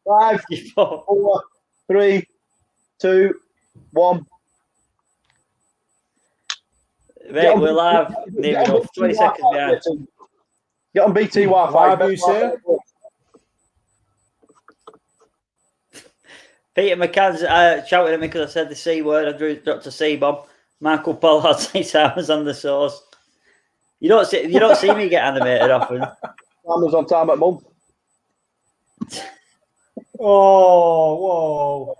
5, 4, 3, 2, 1. Right, we're live. Near enough. 20 seconds behind. Get on BT Wi-Fi. Have you say? Peter McCann's shouting at me because I said the C word. I dropped a C bomb. Michael Pollard says I was on the sauce. You don't see me get animated often. Time on time at mum. Oh, whoa!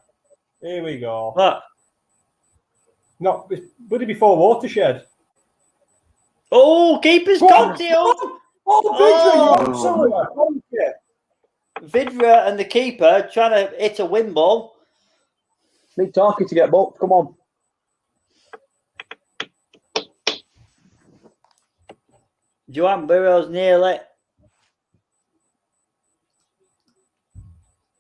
Here we go. What? Not would it before Watershed? Oh, keeper's got it up. Oh, Vidra and the keeper trying to hit a win ball. Need Tarky to get booked. Come on. Joan Burrows nearly.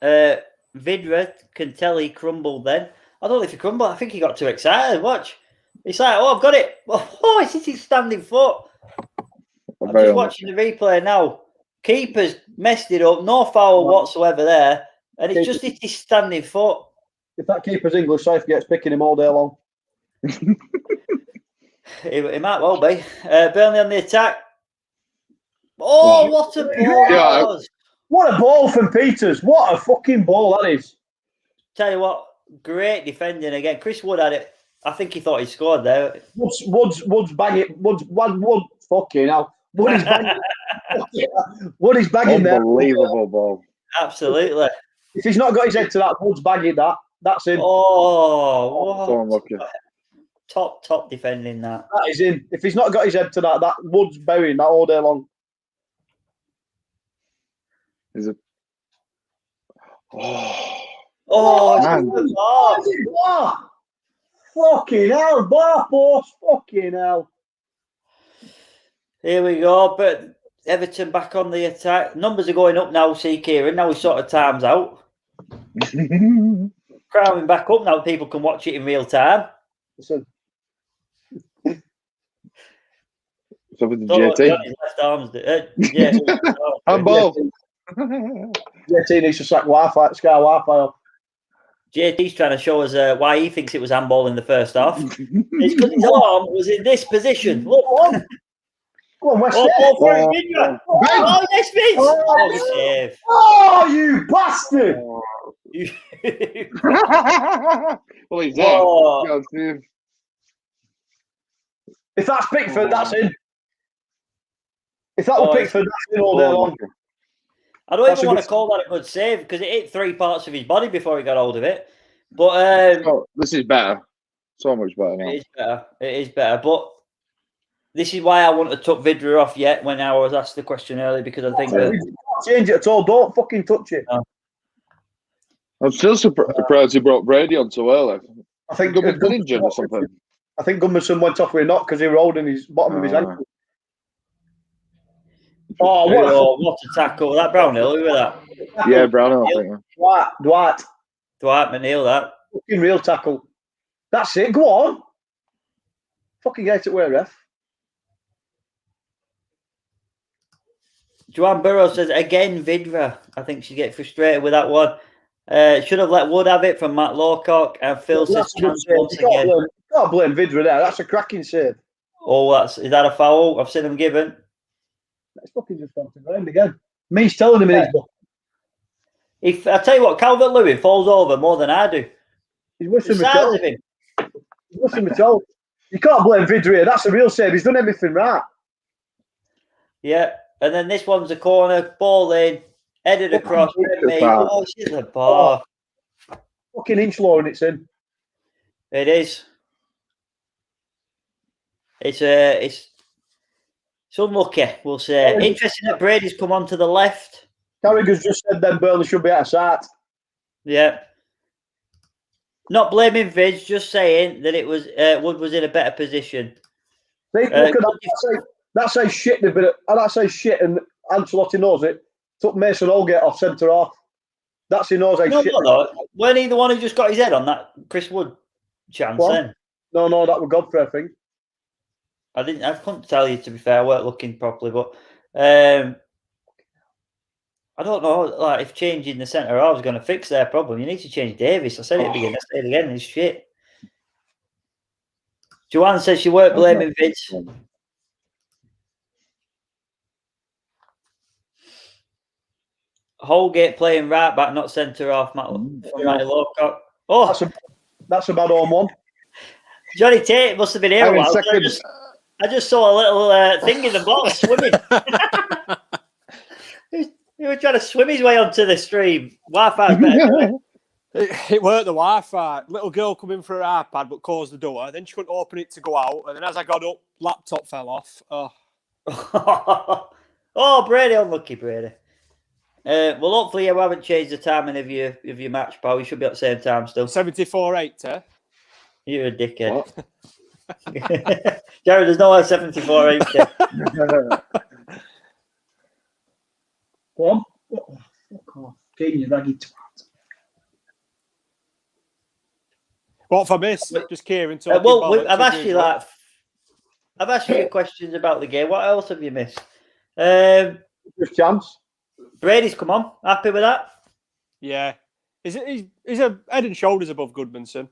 Vidra can tell he crumbled then. I don't know if he crumbled. I think he got too excited. Watch. He's like, oh, I've got it. Oh, it's his standing foot. I'm just watching the replay now. Keeper's messed it up. No foul whatsoever there. And it's just his standing foot. If that keeper's English, Safe gets picking him all day long. He might well be. Burnley on the attack. Oh, what a ball that was. What a ball from Peters. What a fucking ball that is. Tell you what, great defending again. Chris Wood had it. I think he thought he scored there. Wood's banging. Wood, fucking hell. Wood is banging. Wood is banging there. Unbelievable ball. Absolutely. If he's not got his head to that, Wood's bagging that. That's him. Oh, so unlucky. Top defending that. That is him. If he's not got his head to that Wood's burying that all day long. Is it? What? Fucking hell, bar post. Fucking hell. Here we go. But Everton back on the attack. Numbers are going up now, see Kieran. Now he's sort of time's out. Crowding back up now. People can watch it in real time. Listen. So with the JT. Left arms. Yeah. Handball. JT needs to sack Wi-Fi, Sky Wi-Fi off. JT's trying to show us why he thinks it was handball in the first half. It's because his arm was in this position. Look. Come on, West Vidra. Oh, yes, Vince. Oh, save. Oh, you bastard. Well, he's there. Oh. If that's Pickford, that's in. If that was Pickford, that's in all day long. I don't even want to call that a good save because it hit 3 parts of his body before he got hold of it. But this is better. So much better now. It is better. But this is why I want to tuck Vidra off yet when I was asked the question earlier because I think that... Change it at all. Don't fucking touch it. No. I'm still surprised he brought Brady on so early. I think Goodmanson injured or something. I think Goodmanson went off with a knock because he was holding his bottom of his ankle. Oh, what a tackle. That Brownhill, who was that? Yeah, Brownhill, I think. Dwight McNeil, that. Fucking real tackle. That's it. Go on. Fucking get it where, ref. Joanne Burrows says, again, Vidra. I think she'd get frustrated with that one. Should have let Wood have it from Matt Lawcock. And Phil says, chance once again. You can't blame Vidra there. That's a cracking save. Oh, is that a foul? I've seen him given. It's fucking just gone to ground again. Me's telling him in his book. If I tell you what, Calvert-Lewin falls over more than I do. He's wishing the size of him. He's wishing me told. You can't blame Vidra here. That's a real save. He's done everything right. Yeah, and then this one's a corner, ball in, headed across. Oh, she's a bar. Fucking inch low and it's in. It is. It's unlucky, we'll say. Interesting that Brady's come on to the left. Carragher's just said then Burnley should be out of sight. Yeah. Not blaming Vidge, just saying that it was Wood was in a better position. See, look at that. That says shit, and that says shit, and Ancelotti knows it. Took Mason Holgate off centre half. That's he knows how shit. No. Weren't he the one who just got his head on that Chris Wood chance then? No, that was Godfrey, I think. I couldn't tell you, to be fair. I weren't looking properly, but I don't know. Like, if changing the centre half is going to fix their problem, you need to change Davis. I said it at the beginning. I said it again. It's shit. Joanne says she weren't blaming Vince. Holgate playing right back, not centre half. Matty Lawcock. Oh, that's a bad home one. Johnny Tate must have been here a while. I just saw a little thing in the box swimming. He was trying to swim his way onto the stream. Wi-Fi's better. It weren't the Wi-Fi. Little girl come in for her iPad but closed the door. Then she couldn't open it to go out. And then as I got up, laptop fell off. Oh, Brady, unlucky Brady. Well, hopefully you haven't changed the timing of your match, pal. You should be at the same time still. 74-8, You're a dickhead. Jared, there's no 74-8. Go on. Fuck off. Get you raggy twat. What if I miss? Just Kieran talking I've asked you questions about the game. What else have you missed? Just chance. Brady's come on. Happy with that? Yeah. He's a head and shoulders above Goodmanson.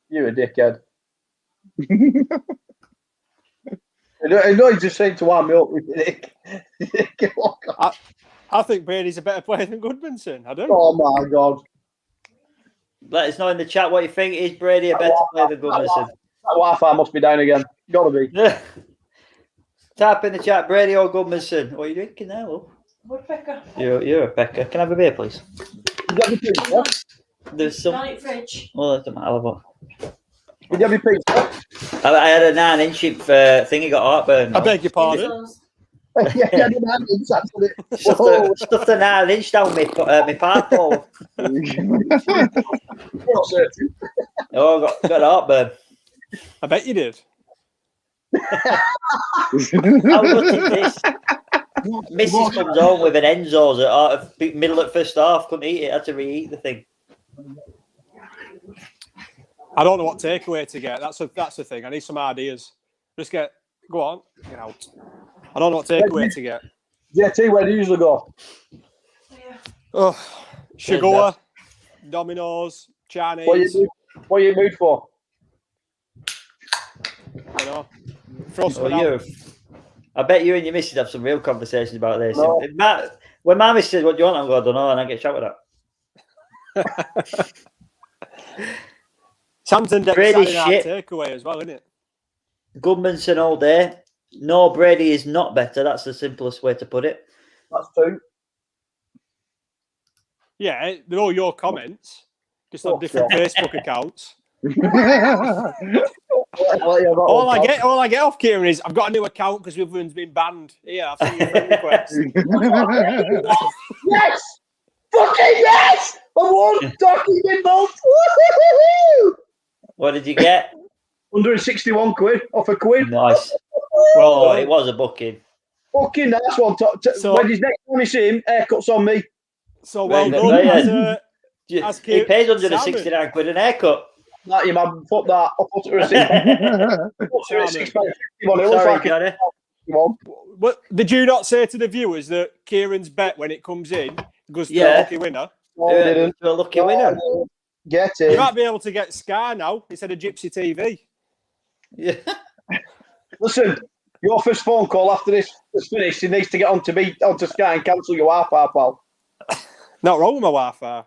You're a dickhead. I know he's just saying to warm me up. I think Brady's a better player than Goodmanson. I don't. Oh my God. Let us know in the chat what you think. Is Brady a better player than Goodmanson? That Wi-Fi must be down again. Gotta be. Type in the chat, Brady or Goodmanson. What are you drinking there, love? Woodpecker. You're a pecker. Can I have a beer, please? There's some. Fridge. Well, it doesn't matter. But... Did you have your pizza? I had a 9-inch thingy got heartburn. I beg your pardon. Yeah, the 9 inch, actually. Stuffed a 9 inch down my park ball. Oh, got heartburn. I bet you did. How good is this? Mrs. comes home with an Enzo's at middle of first half. Couldn't eat it. Had to reheat the thing. I don't know what takeaway to get. That's the thing. I need some ideas. Go on. Get out. I don't know what takeaway to get. JT, where do you usually go? Oh, Sugar, Domino's, Chinese. What are you in mood for? You know, I bet you and your missus have some real conversations about this. No. When my missus says, "What do you want?" I'm going, "I don't know," and I get shot with that. Santander Brady Saturday shit. takeaway as well, isn't it? Goodmanson all day. No, Brady is not better. That's the simplest way to put it. That's true. Yeah, they're all your comments, just on different Facebook accounts. All I get off Kieran is I've got a new account because the other one's been banned. Yeah, I've sent you a friend request. Yes! Fucking yes! I won! Talking involved! What did you get? 161 quid off a quid. Nice. Well, it was a booking. Fucking nice one. So- when his next time you see him, haircut's on me. So well Right, done. yeah. As He pays Simon. 169 quid an haircut. That you man, fuck that. I'll put it at Sorry, Johnny. What did you not say to the viewers that Kieran's bet when it comes in goes to a lucky winner? To a lucky winner. Get You it. might be able to get Sky now instead of Gypsy TV. Yeah. Listen, your first phone call after this is finished, he needs to get onto Sky and cancel your Wi-Fi, pal. Not wrong with my Wi-Fi.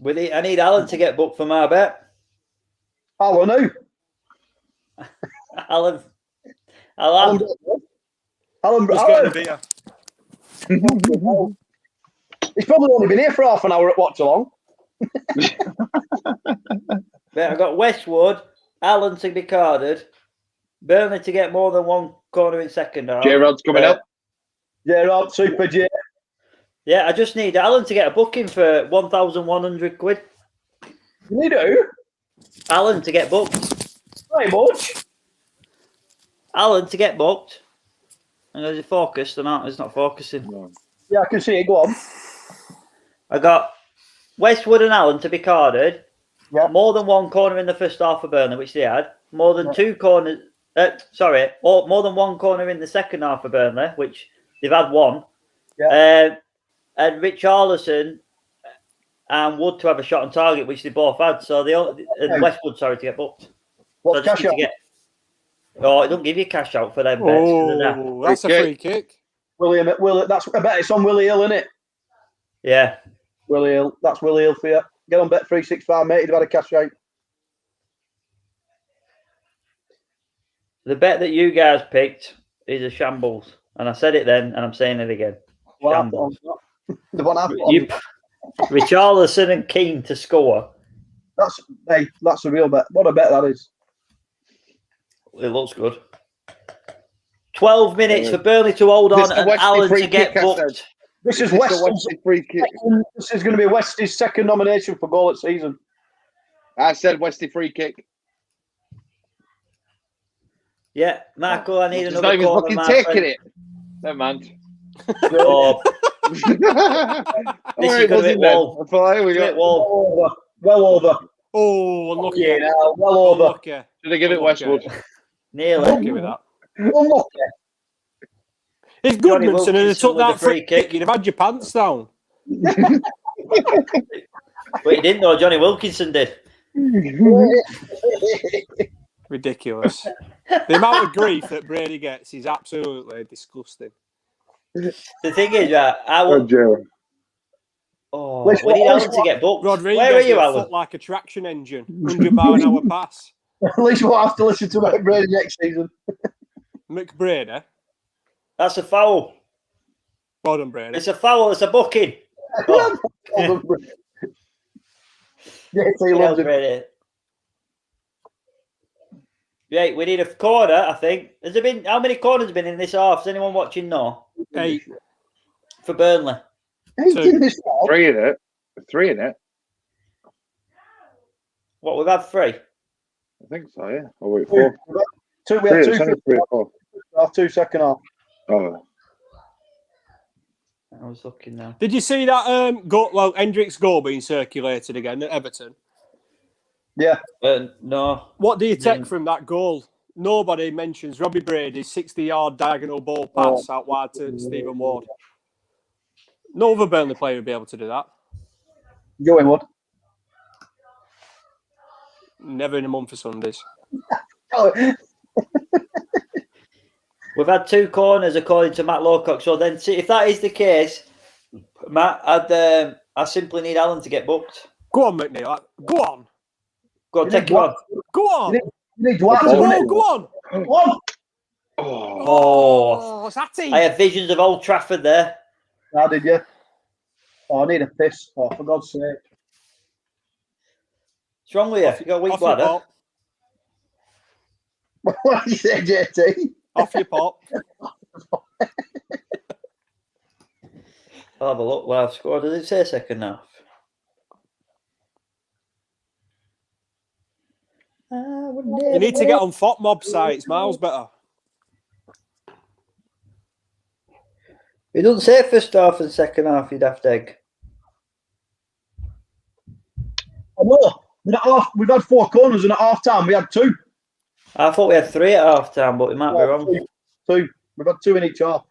I need Alan to get booked for my bet. Alan who? Alan. Who's getting a beer? He's probably only been here for half an hour at Watchalong. I got Westwood, Alan to be carded, Burnley to get more than one corner in second half. J-Rod's coming up. Gerard, Super J. Yeah, I just need Alan to get a booking for 1,100 quid. You do? Alan to get booked. Very much. Alan to get booked. And is it focused or not? It's not focusing. Yeah, I can see it. Go on. I got Westwood and Alan to be carded. Yeah. More than one corner in the first half of Burnley, which they had. More than two corners. More than one corner in the second half of Burnley, which they've had one. Yeah. And Richarlison and Wood to have a shot on target, which they both had. So Westwood, to get booked. What's So cash out? It don't give you cash out for them bets. Oh, that's a free kick. William, that's I bet it's on Willie Hill, isn't it? Yeah. Willie Hill. That's Willie Hill for you. Get on bet 365, mate. He'd have had a cash out. The bet that you guys picked is a shambles. And I said it then, and I'm saying it again. Shambles. The one I've got. Richarlison and Keane to score. That's a real bet. What a bet that is. It looks good. 12 minutes for Burnley to hold on and Alan to get booked. This is Weston's free kick. This is going to be Westy's second nomination for goal at season. I said Westy free kick. Yeah, Marco, I need another not even corner, fucking my taking friend. it. Never mind. Oh. This is going to be wall. Well over. Oh, unlucky. Yeah, well over. Unlucky. Should I give it Westwood? Nearly. Give it that. Unlucky. If Goodmanson had took that free kick, you'd have had your pants down. But he didn't know. Johnny Wilkinson did. Ridiculous. The amount of grief that Brady gets is absolutely disgusting. The thing is, I would. We need Alan to get booked. Rodriguez Where are you, Alan? like a traction engine, 100 mile an hour pass. At least we'll have to listen to McBrady next season. McBrady? That's a foul. Well done, Brady. It's a foul. It's a booking. Oh. Yeah, he loves it. Brady. Right, we need a corner, I think. Has there been how many corners have been in this half? Is anyone watching now? 8 for Burnley. 2. 3 in it. 3 in it. What, we've had 3? I think so, yeah. Oh, wait, 2. 4. We had 2 It's only 3 or 4. half, 2 second half. Oh. I was looking now. Did you see that Hendrick's goal being circulated again at Everton? Yeah. No. What do you take from that goal? Nobody mentions Robbie Brady's 60-yard diagonal ball pass out wide to Stephen Ward. No other Burnley player would be able to do that. Going Wood. Never in a month for Sundays. We've had 2 corners according to Matt Lowcock. So then, see, if that is the case, Matt, I simply need Alan to get booked. Go on, McNeil. Go on. Go on, take it on. Go on. You need Dwight to Go win on. it. Go on. Go on. Oh, Satty. I have visions of Old Trafford there. How did you? Oh, I need a piss. Oh, for God's sake. What's wrong with you? You got a weak bladder? What did you say, JT? Off your pop. I'll have a look what I've scored. Does it say second half? You need to get on FOTMob sites. Miles better. It doesn't say first half and second half, you'd have to egg. I know. We've had 4 corners and at half time we had 2. I thought we had 3 at half time, but we might be wrong. 2. We've had 2 in each half.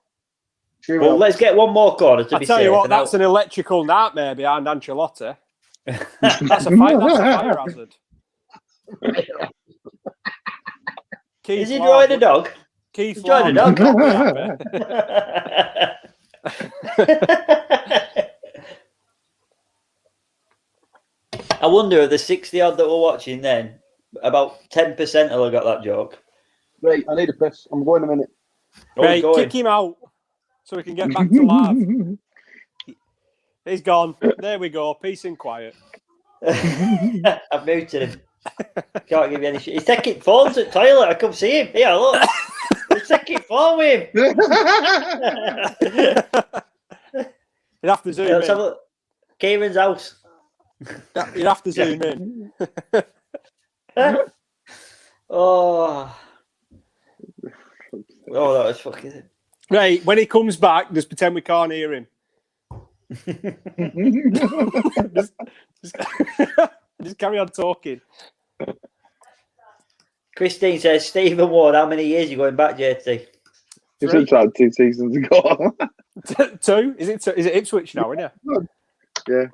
Well, let's get one more corner to be safe. I tell you what, that's an electrical nightmare behind Ancelotti. That's a fire hazard. Is he drawing a dog? Keith drawing a dog. I wonder if the 60 odd that we're watching then, about 10% will have got that joke. Right, I need a piss. I'm going in a minute. Right, kick him out so we can get back to live. He's gone. There we go. Peace and quiet. I've muted him. Can't give you any shit. He's taking phones at toilet. I come see him. Here, look. He's taking phone with him. You'd have to zoom in. Have a Kieran's house. You'd have to zoom in. Oh, that was fucking. Right, when he comes back, just pretend we can't hear him. just carry on talking. Christine says, Stephen Ward, how many years are you going back, JT? It's like 2 seasons ago. 2? Is it Ipswich now, isn't it? Yeah.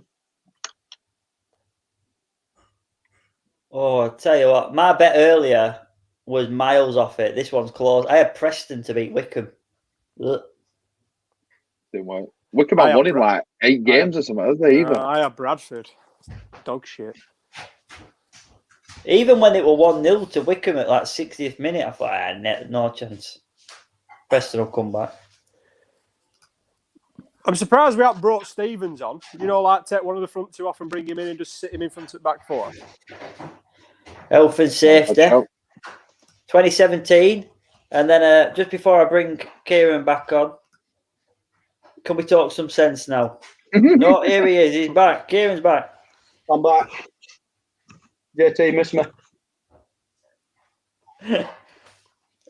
Oh, I'll tell you what, my bet earlier was miles off it. This one's close. I had Preston to beat Wickham. Ugh. Didn't work. Wickham had won in like 8 games or something, hasn't they? Even I had Bradford. Dog shit. Even when it were 1-0 to Wickham at like 60th minute, I thought, no chance. Preston will come back. I'm surprised we haven't brought Stevens on. You know, like take one of the front 2 off and bring him in and just sit him in front of the back 4. Health and safety. 2017. And then just before I bring Kieran back on, can we talk some sense now? No, here he is. He's back. Kieran's back. I'm back. JT, miss me.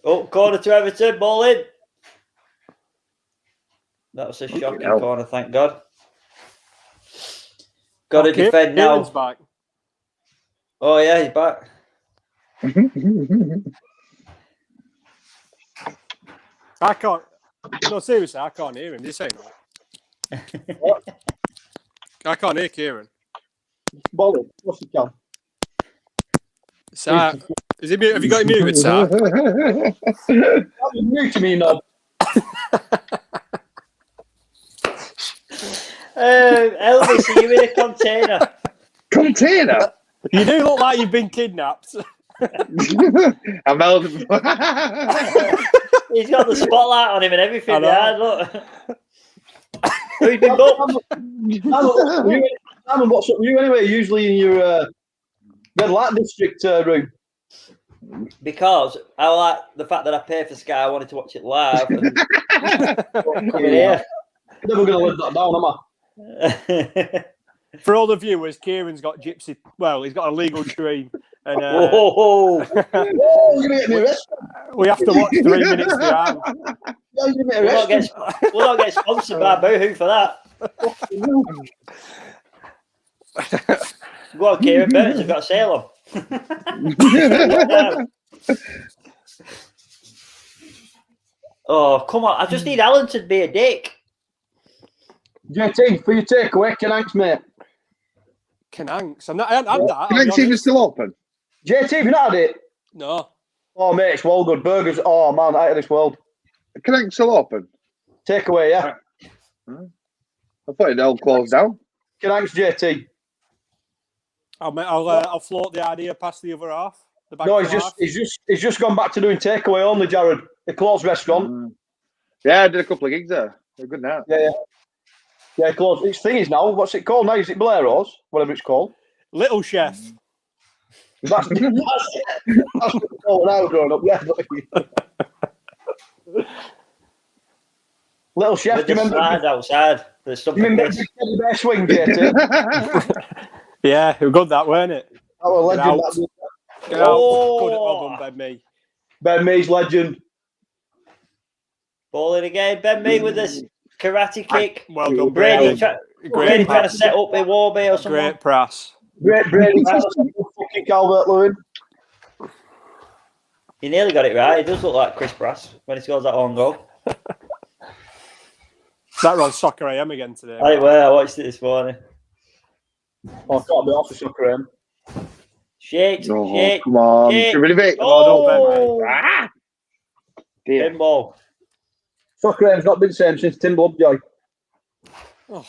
Oh, corner to Everton. Ball in. That was a shocking corner, thank God. Got to defend now. Kieran's back. Oh, yeah, he's back. I can't. No, seriously, I can't hear him. This ain't right. I can't hear Kieran. Bolly, what's he can? Sir, is he mute? Have you got him muted, sir? Mute to me, knob. Elvis, are you in a container? Container? You do look like you've been kidnapped. I'm Elvis. He's got the spotlight on him and everything. Behind, look. Who's been booked? Simon, what's up with you anyway? Usually in your red light district room. Because I like the fact that I pay for Sky. I wanted to watch it live. And coming here. I'm never going to live that down, am I? For all the viewers, Kieran's got gypsy. Well, he's got a legal stream, and Whoa, you're going to get me arrested. we have to watch 3 minutes behind. Yeah, you're going to get arrested. We'll not get sponsored by Boohoo for that. Go on, Kieran. Burton's have got a sale on. Oh, come on. I just need Alan to be a dick. JT, for your takeaway, Cananks, mate. Cananks. I haven't had that. Cananks even still open? JT, have you not had it? No. Oh, mate, it's well good. Burgers, oh, man, out of this world. Cananks still open? Takeaway, yeah. I thought it all closed down. Cananks, JT. I'll float the idea past the other half. No, he's just gone back to doing takeaway only, Jared. The closed restaurant. Yeah, I did a couple of gigs there. They're good now. Yeah, closed. Its thing is now. What's it called now? Is it Blairo's? Whatever it's called. Little Chef. That's what it's called now growing up. Yeah. Little Chef. With Do you remember? Outside. There's something. You remember the Teddy Bear swing, JT? Yeah, it was good that, weren't it? Oh, legend. Get out. Good at well done, Ben Mee. Ben Mee's legend. Ball in again. Ben Mee with this karate kick. Well done, Brady. Brady trying to set up a Warby or something. Great press. Brady fucking Calvert Lewin. He nearly got it right. He does look like Chris Brass when he scores that on goal. That on Soccer AM again today. I watched it this morning. Oh, can't be off the Soccer AM. Shake. Come on. Shake. Get rid of it. Oh, Ah! Dear. pinball. Soccer AM's not been the same since Tim Lovejoy. Oh.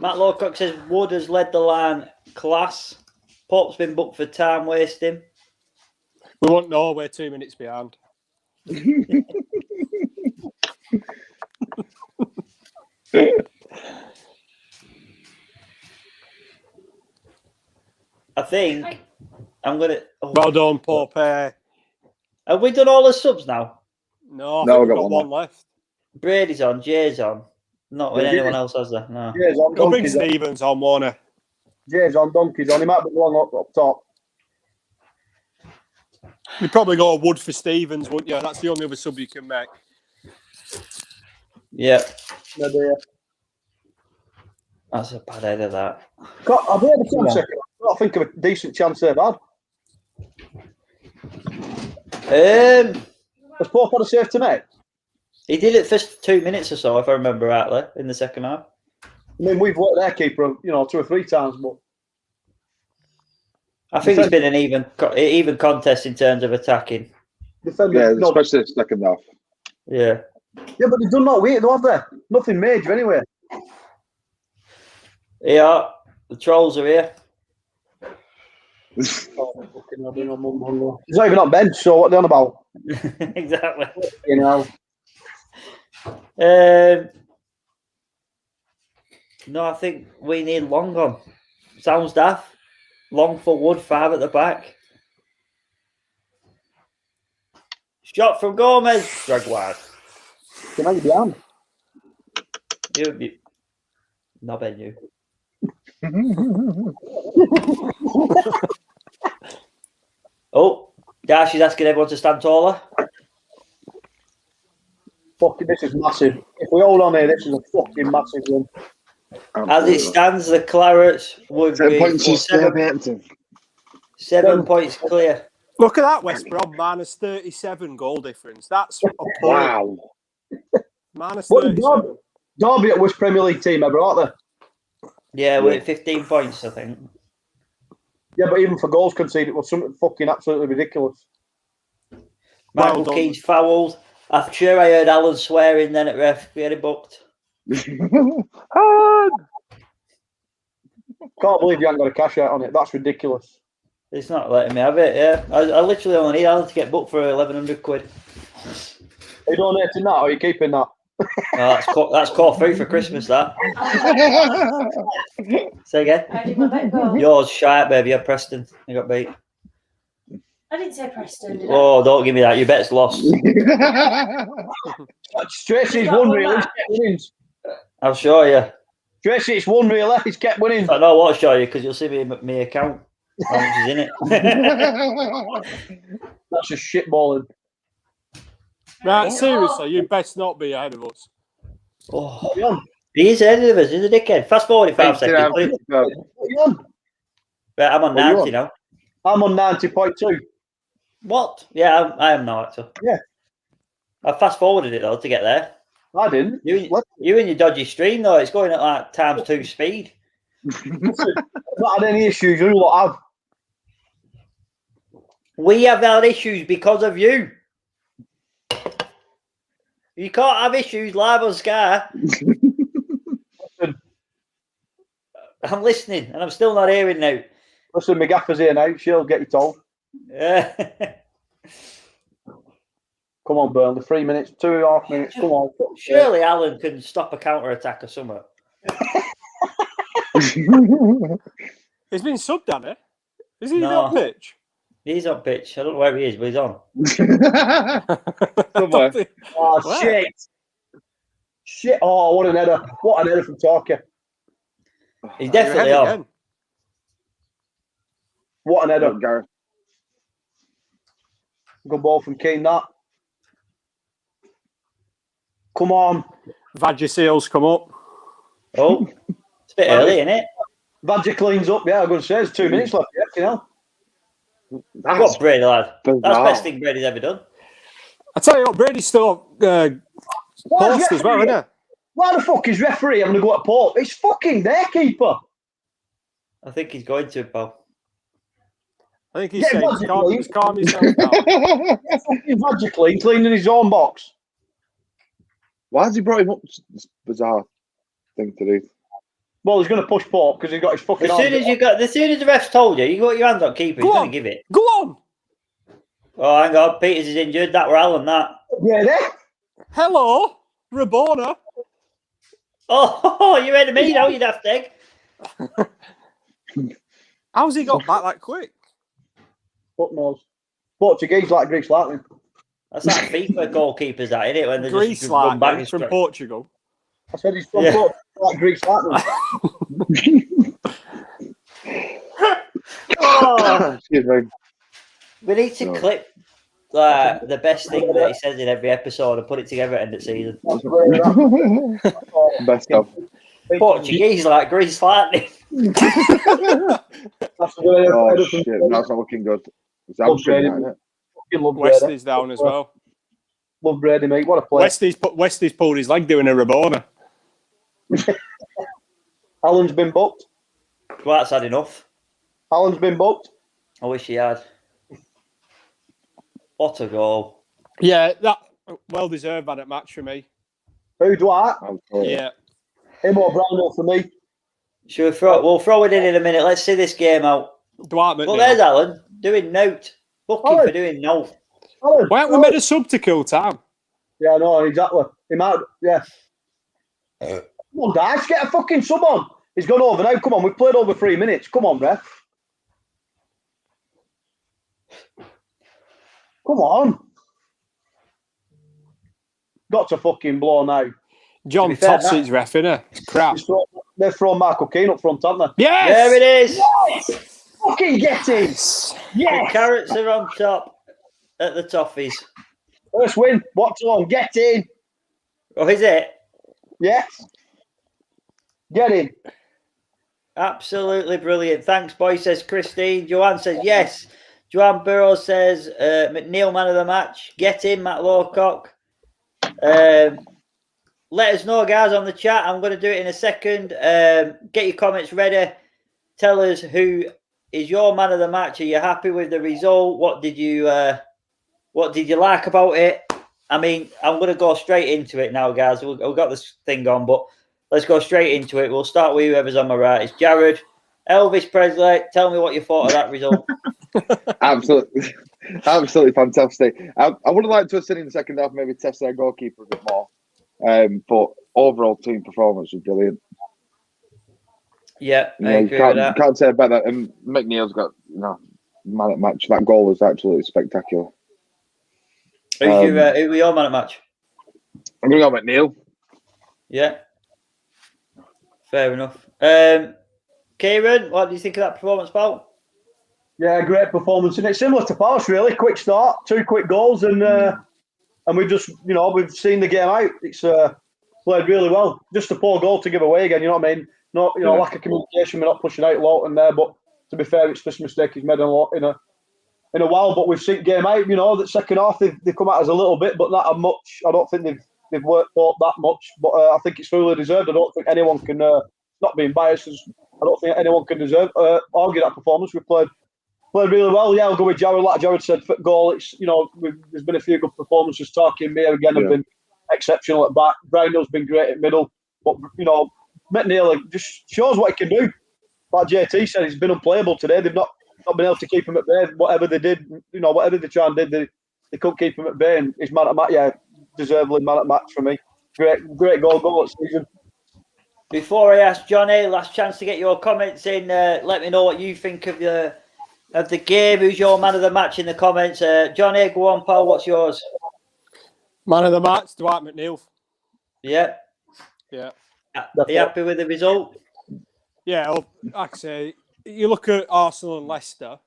Matt Lowcock says Wood has led the line. Class. Pope's been booked for time wasting. We won't know. We're 2 minutes behind. I think I'm gonna. Oh. Well done, Pope. Have we done all the subs now? No, I think we've got one left. Brady's on. Jay's on. Not when anyone else has that. No. Jay's on. Go bring Stevens on, Warner. Jay's on. Donkey's on. He might be the one up top. You'd probably go a Wood for Stevens, wouldn't you? That's the only other sub you can make. Yeah. Maybe, That's a bad idea, that. I've heard a chance. I don't think of a decent chance they've had. Has Pope had a save to make? He did it first 2 minutes or so, if I remember rightly, in the second half. I mean, we've worked their keeper, 2 or 3 times, but I think it's been an even contest in terms of attacking. Yeah, especially the second half. Yeah. Yeah, but they've done no weight, though, have they? Nothing major, anyway. Yeah, the trolls are here. He's not even on bench, so what are they on about? Exactly. No, I think we need Long on. Sounds daft. Long for Wood, 5 at the back. Shot from Gomez. Drag wide. Can I be on? You. Not Ben, you. Oh, Dash is asking everyone to stand taller. Fucking, this is massive. If we hold on here, this is a fucking massive one. As it stands, the Clarets would be 7 points clear. Look at that, West Brom, minus 37 goal difference. That's appalling. Wow. Minus 37. Derby at worst Premier League team ever, aren't they? Yeah, we're at 15 points, I think. Yeah, but even for goals conceded, it was something fucking absolutely ridiculous. Michael Keys fouled. I'm sure I heard Alan swearing then at ref. We had it booked. Can't believe you haven't got a cash out on it. That's ridiculous. It's not letting me have it, yeah. I literally only need Alan to get booked for 1,100 quid. Are you donating that or are you keeping that? Oh, that's core food for Christmas, that. Say again. How did my bet go? Yours, shite, baby. Yeah, Preston. You got beat. I didn't say Preston, did I? Oh, don't give me that. Your bet's lost. Tracy's won, really. I'll show you. Tracy, it's won, really. He's kept winning. I know what I'll show you because you'll see my account. How much is in it? That's a shitballing. Right, seriously, you best not be ahead of us. Oh, he's ahead of us. He's a dickhead. Fast forward 5 seconds. Please. What are you on? Right, I'm on 90 now. I'm on 90.2. What? Yeah, I am now, actually. Yeah. I fast forwarded it though to get there. I didn't. You and your dodgy stream though, it's going at like ×2 speed. I've not had any issues. You lot have. We have had issues because of you. You can't have issues live on Sky. I'm listening and I'm still not hearing now. Listen, my gaffer's here now. She'll get you told. Yeah. Come on, Burnley. 3 minutes, 2.5 minutes. Come on. Surely Alan can stop a counter attack or something. He's been subbed, hasn't he? Is he on pitch? He's on pitch. I don't know where he is, but he's on. Somewhere. Oh, Where? shit. Shit. Oh, what an header. What an header from Torquay. He's definitely on. Again. What an header. Gareth. Good ball from Keane, that. Come on. Vagiseals come up. Oh, it's a bit early, isn't it? Badger cleans up. Yeah, I'm going to say there's 2 minutes left. Yeah, you know. What's Brady, lad? That's the bizarre. best thing Brady's ever done. I tell you what, Brady's still post as well, isn't he? Why the fuck is referee having to go at Port? It's fucking their keeper. I think he's going to, pal. I think he's saying he's calm himself down. Fucking Badger cleaning his own box. Why has he brought him up? It's a bizarre thing to do. Well, he's going to push Port because he's got his fucking. As soon as the ref's told you, you got your hands on keeper, he's going to give it. Go on. Oh, hang on. Peters is injured. That were Alan, that. Yeah, there. Hello, Rabona. Oh, you're ready to me now, you daft egg. How's he got back that quick? Fuck knows. Portuguese like Greece lightning. That's like FIFA goalkeepers, that, isn't it? When they Greece just run back from Portugal. I said he's from Portugal like Greece lightning. Oh, Excuse me. we need to clip the best thing that he says in every episode and put it together at the end of the season. Best of. Portuguese like Greece lightning. Oh, shit. That's not looking good. It's hamstring, isn't it? Wesley's down as well. Love Brady, mate. What a play. Wesley's pulled his leg doing a Rabona. Alan's been booked. Well, that's had enough. Alan's been booked. I wish he had. What a goal. Yeah, that well deserved that match for me. Who, Dwight? Yeah. Him or Brownhill for me. We'll throw it in a minute. Let's see this game out. Dwight Well, there's Alan doing note. Fucking for doing note. Alan, why haven't we made a sub to kill time? Yeah, no, exactly. He might, yeah. Come on, guys, get a fucking sub on. He's gone over now. Come on, we've played over 3 minutes. Come on, ref. Come on. Got to fucking blow now. John Tossit's ref, innit? Crap. They've thrown Michael Keane up front, haven't they? Yes! There it is. Yes! Fucking get in. The Yes! Carrots are on top at the Toffees. First win. Watchalong. Get in. Oh, is it? Yes. Get in. Absolutely brilliant. Thanks, boy, says Christine. Joanne says yes. Joanne Burrows says McNeil, man of the match. Get in, Matt Lawcock. Let us know, guys, on the chat. I'm going to do it in a second. Get your comments ready. Tell us who is your man of the match. Are you happy with the result? What did you like about it? I mean, I'm going to go straight into it now, guys. We've got this thing on, but let's go straight into it. We'll start with whoever's on my right. It's Jared. Elvis Presley, tell me what you thought of that result. Absolutely fantastic. I would have liked to have seen in the second half maybe test their goalkeeper a bit more. But overall team performance was brilliant. Yeah, I agree with that. Can't say about that. And McNeil's got man at match. That goal was absolutely spectacular. Who were your man at match? I'm going to go McNeil. Yeah, fair enough. Kieran, what do you think of that performance, pal? Yeah, great performance, and it's similar to Palace, really. Quick start, 2 quick goals, and we've just, we've seen the game out. It's played really well. Just a poor goal to give away again. You know what I mean? Not, lack of communication. We're not pushing out Lawton there, but to be fair, it's just a mistake he's made in a while. But we've seen game out. The second half they've come at us a little bit, but not much. I don't think they've worked for that much. But I think it's fully deserved. I don't think anyone can, not being biased, I don't think anyone can argue that performance. We played really well. Yeah, I'll go with Jared. Like Jared said, goal. It's there's been a few good performances. Tarky and Mir again have been exceptional at back. Brownhill's been great at middle. But McNeil just shows what he can do. Like JT said, he's been unplayable today. They've not been able to keep him at bay. Whatever they did, whatever they tried and did, they couldn't keep him at bay. And he's man at match. Yeah, deservedly man at match for me. Great goal at season. Before I ask Johnny, last chance to get your comments in. Let me know what you think of the game. Who's your man of the match in the comments? Johnny, go on, pal. What's yours? Man of the match, Dwight McNeil. Yeah. Are you happy with the result? Yeah, well, like I say, you look at Arsenal and Leicester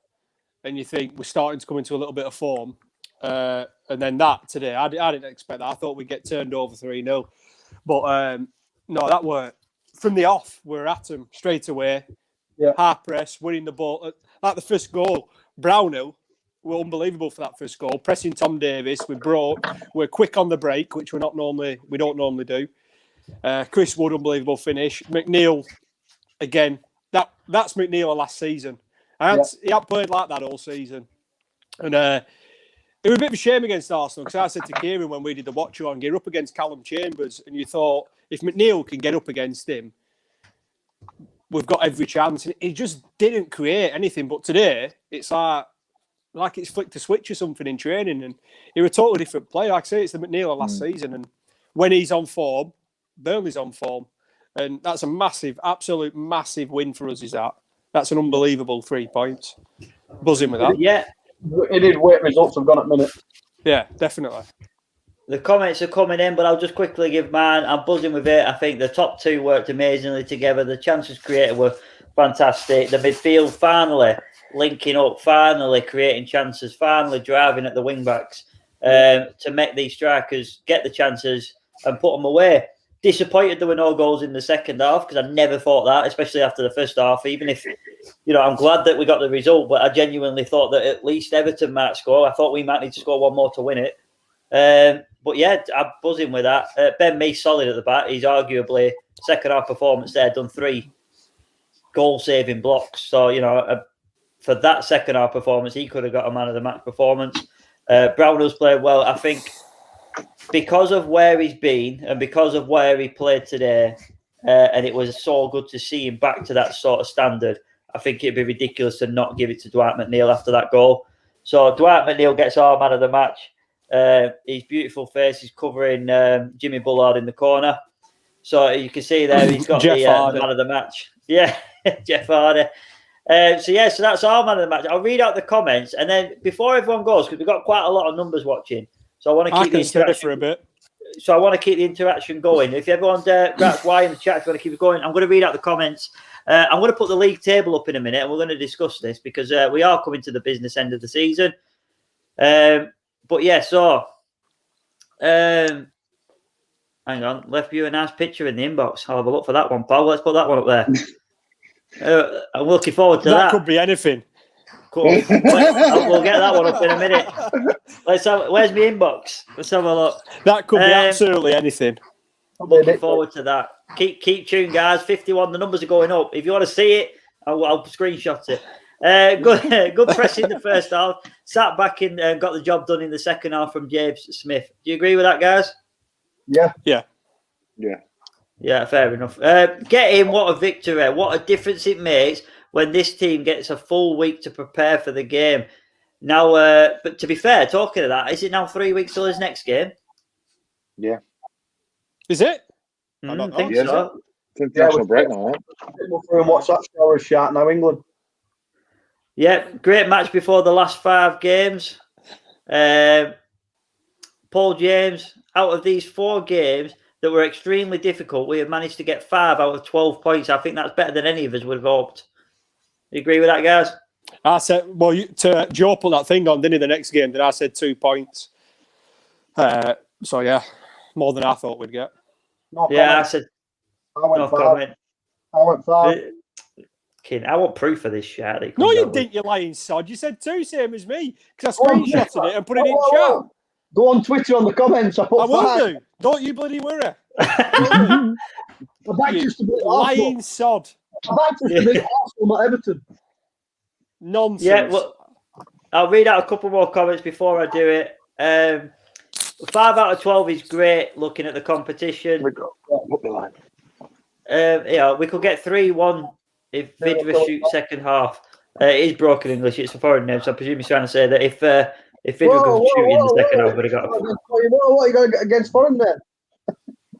and you think we're starting to come into a little bit of form. And then that today, I didn't expect that. I thought we'd get turned over 3-0. But no, that were from the off. We're at them straight away. Yeah. Hard press, winning the ball. Like the first goal, Brownhill were unbelievable for that first goal. Pressing Tom Davis, we're quick on the break, which we don't normally do. Chris Wood, unbelievable finish. McNeil, again, that's McNeil last season. He had played like that all season. And it was a bit of a shame against Arsenal, because I said to Kieran when we did the watch-along, you're up against Callum Chambers, and you thought, if McNeil can get up against him, we've got every chance. And he just didn't create anything. But today, it's like it's flicked a switch or something in training, and he was a totally different player. Like I say, it's the McNeil of last season, and when he's on form, Burnley's on form, and that's a massive, absolute massive win for us. That's an unbelievable 3 points. Buzzing with that. Yeah, it did. Wait, results have gone at minute. Yeah, definitely. The comments are coming in, but I'll just quickly give mine. I'm buzzing with it. I think the top two worked amazingly together. The chances created were fantastic. The midfield finally linking up, finally creating chances, finally driving at the wing backs to make these strikers get the chances and put them away. Disappointed there were no goals in the second half, because I never thought that, especially after the first half. Even if, I'm glad that we got the result, but I genuinely thought that at least Everton might score. I thought we might need to score one more to win it. But yeah, I'm buzzing with that. Ben Mee's solid at the back. He's arguably second half performance there, done 3 goal-saving blocks. So, for that second half performance, he could have got a man of the match performance. Brownhill's played well. I think because of where he's been and because of where he played today, and it was so good to see him back to that sort of standard, I think it'd be ridiculous to not give it to Dwight McNeil after that goal. So Dwight McNeil gets our man of the match. His beautiful face is covering Jimmy Bullard in the corner. So you can see there he's got the man of the match. Yeah, Jeff Hardy. So that's our man of the match. I'll read out the comments, and then before everyone goes, because we've got quite a lot of numbers watching, so I want to keep the interaction for a bit. So I want to keep the interaction going. If everyone's that's why in the chat, if you want to keep it going, I'm going to read out the comments. I'm going to put the league table up in a minute, and we're going to discuss this because we are coming to the business end of the season. But yeah, so hang on, left you a nice picture in the inbox. I'll have a look for that one, pal. Let's put that one up there. I'm looking forward to that. That could be anything. Cool. We'll get that one up in a minute. Where's my inbox? Let's have a look. That could be absolutely anything. I'm looking forward to that. Keep tuned, guys. 51. The numbers are going up. If you want to see it, I'll screenshot it. Good press in the first half. Sat back in and got the job done in the second half from James Smith. Do you agree with that, guys? Yeah. Yeah, fair enough. Get in. What a victory. What a difference it makes when this team gets a full week to prepare for the game. Now, but to be fair, talking of that, is it now 3 weeks till his next game? Yeah. Is it? I don't know. think Yeah, so. It's international break now. We'll through and watch that score of shark now, England. Yeah, great match before the last 5 games. Paul James, out of these 4 games that were extremely difficult, we have managed to get 5 out of 12 points. I think that's better than any of us would have hoped. You agree with that, guys? I said, well, Joe put that thing on, didn't he, the next game? Then I said 2 points. So, yeah, more than I thought we'd get. No Yeah, comment. I said I went no 5. comment. I went 5. Kid, I want proof of this shit. That No, you out didn't, you lying sod. You said 2, same as me. Because I Go on. screenshotted it and put it in chat. Go on Twitter on the comments. I put I will 5. do. Don't you bloody worry. I backed You us to beat lying Arsenal. sod. I backed us to beat Arsenal, not Everton. Nonsense. Yeah, well, I'll read out a couple more comments before I do it. 5 out of 12 is great looking at the competition. We could get 3-1 if Vidra shoots second half. It is broken English. It's a foreign name, so I presume he's trying to say that if Vidra could shoot in the second half, would have got. What you got against foreign men?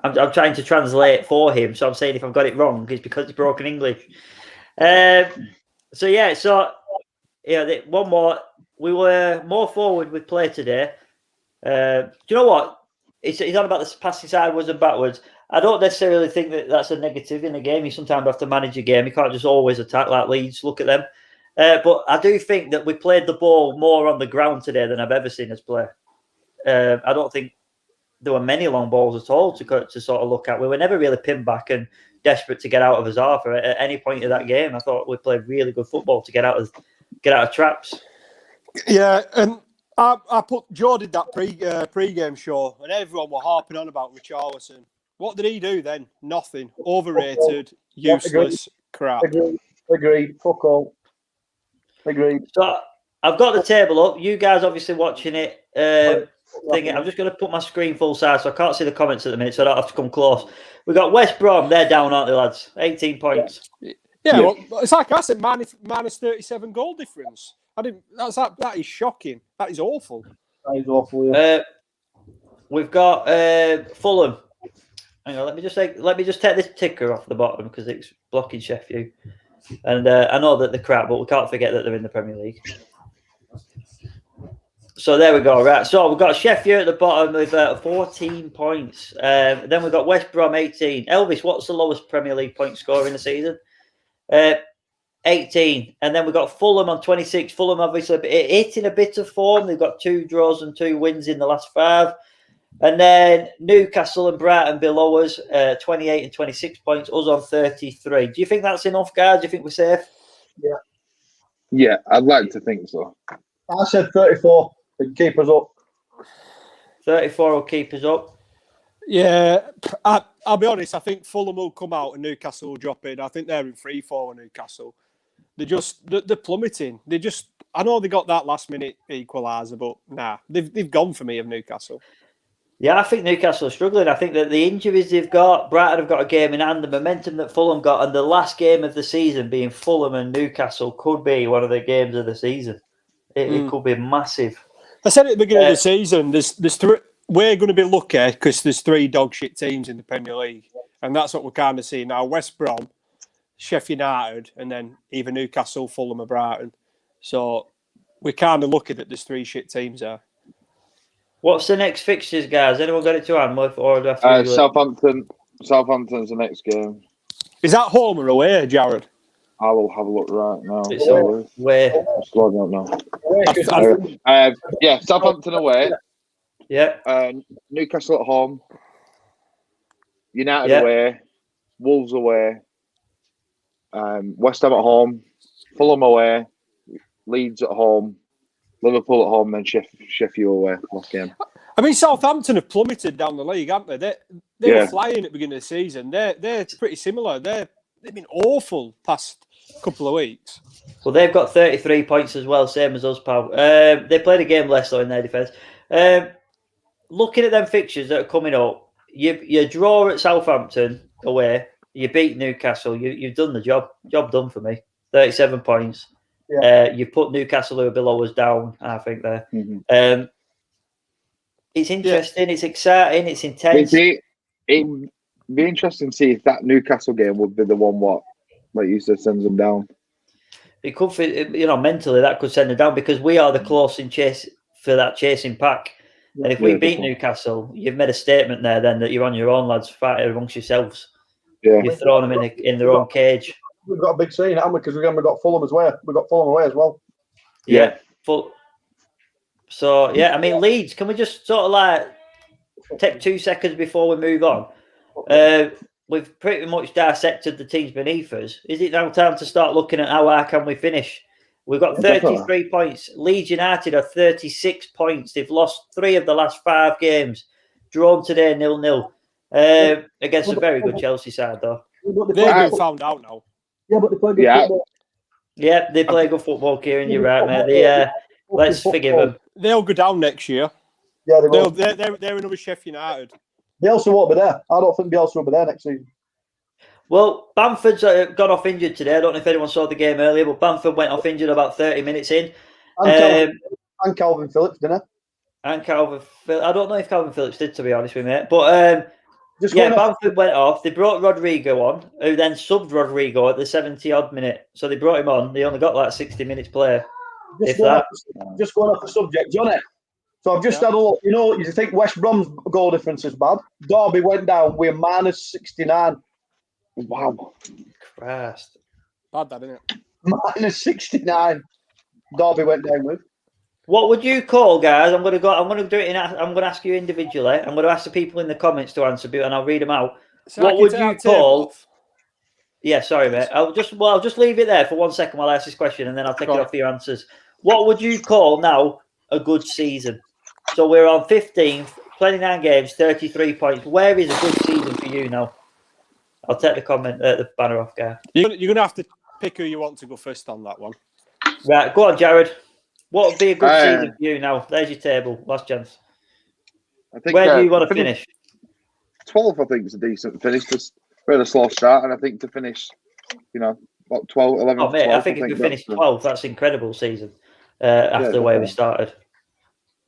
I'm trying to translate for him, so I'm saying if I've got it wrong, it's because it's broken English. One more. We were more forward with play today. Do you know what? He's on about the passing sideways and backwards. I don't necessarily think that that's a negative in a game. You sometimes have to manage a game. You can't just always attack like Leeds. Look at them. But I do think that we played the ball more on the ground today than I've ever seen us play. I don't think there were many long balls at all to sort of look at. We were never really pinned back and desperate to get out of his half at any point of that game. I thought we played really good football to get out of traps. Yeah, and I put Joe did that pre-game show, and everyone were harping on about Richarlison. What did he do then? Nothing. Overrated, useless crap. Agreed. Fuck all. Agreed. So I've got the table up. You guys obviously watching it. I'm just going to put my screen full size so I can't see the comments at the minute, so I don't have to come close. We've got West Brom. They're down, aren't they, lads? 18 points. Yeah. Well, it's like I said, minus 37 goal difference. That is shocking. That is awful. That is awful. Yeah. We've got Fulham. Hang on, let me just take this ticker off the bottom because it's blocking Sheffield. And I know that they're crap, but we can't forget that they're in the Premier League. So there we go. Right. So we've got Sheffield at the bottom with 14 points. Then we've got West Brom 18. Elvis, what's the lowest Premier League point score in the season? 18. And then we've got Fulham on 26. Fulham obviously hitting a bit of form. They've got 2 draws and 2 wins in the last 5. And then Newcastle and Brighton below us, 28 and 26 points. Us on 33. Do you think that's enough, guys? Do you think we're safe? Yeah. Yeah, I'd like to think so. I said 34. Keep us up. 34 will keep us up. Yeah, I'll be honest. I think Fulham will come out and Newcastle will drop in. I think they're in free fall. Newcastle. They're plummeting. I know they got that last minute equaliser, but nah, they've gone for me of Newcastle. Yeah, I think Newcastle are struggling. I think that the injuries they've got, Brighton have got a game in hand, the momentum that Fulham got, and the last game of the season being Fulham and Newcastle could be one of the games of the season. It could be massive. I said at the beginning of the season, we're going to be lucky because there's 3 dog shit teams in the Premier League, and that's what we're kind of seeing now. West Brom, Sheffield United, and then either Newcastle, Fulham or Brighton. So we're kind of lucky that there's 3 shit teams there. What's the next fixtures, guys? Anyone got it to hand? Southampton's the next game. Is that home or away, Jared? I will have a look right now. It's away. I'm loading up now. Yeah, Southampton away. Yeah. Newcastle at home. United away. Wolves away. West Ham at home. Fulham away. Leeds at home. Liverpool at home, then Sheffield away. Last game. I mean, Southampton have plummeted down the league, haven't they? They were flying at the beginning of the season. They're pretty similar. They've been awful past couple of weeks. Well, they've got 33 points as well, same as us, pal. They played a game less, though, in their defence. Looking at them fixtures that are coming up, you draw at Southampton away, you beat Newcastle, you've done the job. Job done for me. 37 points. Yeah. You put Newcastle who are below us down, I think there. Mm-hmm. It's interesting, it's exciting, it's intense. It'd be interesting to see if that Newcastle game would be the one like you said, sends them down. It could, mentally that could send them down because we are the close in chase for that chasing pack. And if we beat Newcastle, you've made a statement there then that you're on your own, lads, fighting amongst yourselves. Yeah. You've thrown them in their own cage. We've got a big scene, haven't we? Because we've got Fulham as well. We've got Fulham away as well. Yeah. So, I mean, Leeds, can we just sort of like take 2 seconds before we move on? We've pretty much dissected the teams beneath us. Is it now time to start looking at how high can we finish? We've got 33 points. Leeds United are 36 points. They've lost 3 of the last 5 games. Drawn today 0-0 against a very good Chelsea side, though. They've been found out now. Yeah, but they play good football. Yeah, they play good football, Kieran. You're right, mate. Let's forgive them. They'll go down next year. Yeah, they will. They're another Sheffield United. Bielsa won't be there. I don't think Bielsa will be there next season. Well, Bamford's gone off injured today. I don't know if anyone saw the game earlier, but Bamford went off injured about 30 minutes in. And Calvin Phillips, didn't he? And Calvin Phillips. I don't know if Calvin Phillips did, to be honest with you, mate. But Bamford went off. They brought Rodrigo on, who then subbed Rodrigo at the 70-odd minute. So they brought him on. They only got like 60 minutes play. Just going off the subject, Johnny. So I've just had a look. You think West Brom's goal difference is bad? Derby went down with minus 69. Wow. Christ. Bad that, isn't it? Minus 69. Derby went down with. What would you call, guys? I'm going to do it I'm going to ask you individually. I'm going to ask the people in the comments to answer, and I'll read them out. So what would you call? Yeah, sorry, mate. I'll just leave it there for 1 second while I ask this question, and then I'll take it off for your answers. What would you call now a good season? So we're on 15th, 29 games, 33 points. Where is a good season for you now? I'll take the banner off, guy. You're going to have to pick who you want to go first on that one. Right, go on, Jared. What would be a good season for you now? There's your table. Last chance. I think, where do you want to finish? 12, I think, is a decent finish. We had a slow start, and I think to finish, about 12, 11, Oh, mate, 12, I think if we finish 12th, that's an incredible season after the way we started.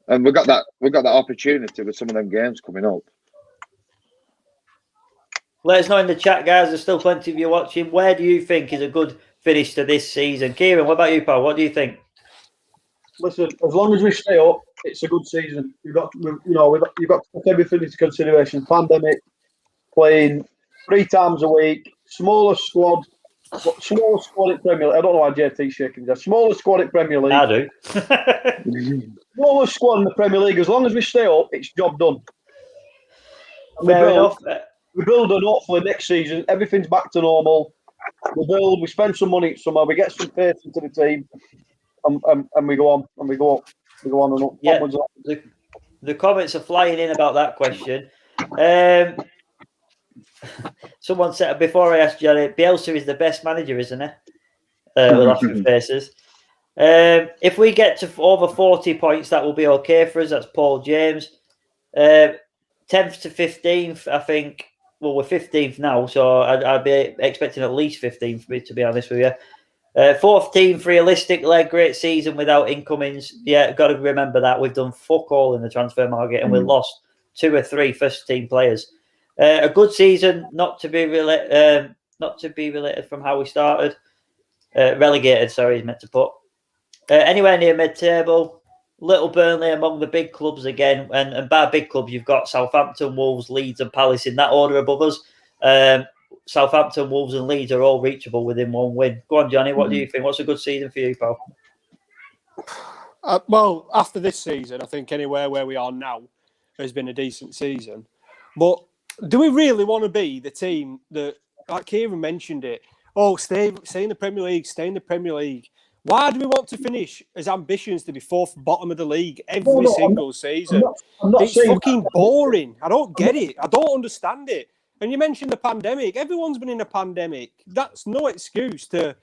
And we got that opportunity with some of them games coming up. Let us know in the chat, guys. There's still plenty of you watching. Where do you think is a good finish to this season? Kieran, what about you, pal? What do you think? Listen, as long as we stay up, it's a good season. You've got to take everything into consideration. Pandemic, playing 3 times a week, smaller squad in Premier League. I don't know why JT's shaking his head. Smaller squad in Premier League. I do. Smaller squad in the Premier League. As long as we stay up, it's job done. Fair enough. We build, and hopefully next season everything's back to normal. We build, we spend some money somewhere, we get some faith into the team, and we go on and up. Yeah, the comments are flying in about that question. Someone said before I asked Johnny, Bielsa is the best manager, isn't he? With laughing faces. If we get to over 40 points, that will be okay for us. That's Paul James. 10th to 15th, I think. Well, we're 15th now, so I'd be expecting at least 15th, to be honest with you. 4th team, realistically, great season without incomings. Yeah, got to remember that. We've done fuck all in the transfer market, and we lost 2 or 3 first-team players. A good season, not to be related from how we started. Relegated, sorry, he's meant to put. Anywhere near mid-table. Little Burnley among the big clubs again, and by big clubs you've got Southampton, Wolves, Leeds, and Palace in that order above us. Southampton, Wolves, and Leeds are all reachable within 1 win. Go on, Johnny. What do you think? What's a good season for you, pal? Well, after this season, I think anywhere where we are now has been a decent season. But do we really want to be the team that, like Kieran mentioned it, stay in the Premier League, stay in the Premier League? Why do we want to finish as ambitions to be 4th bottom of the league every single season? It's fucking boring. I don't get it. I don't understand it. And you mentioned the pandemic. Everyone's been in a pandemic. That's no excuse to,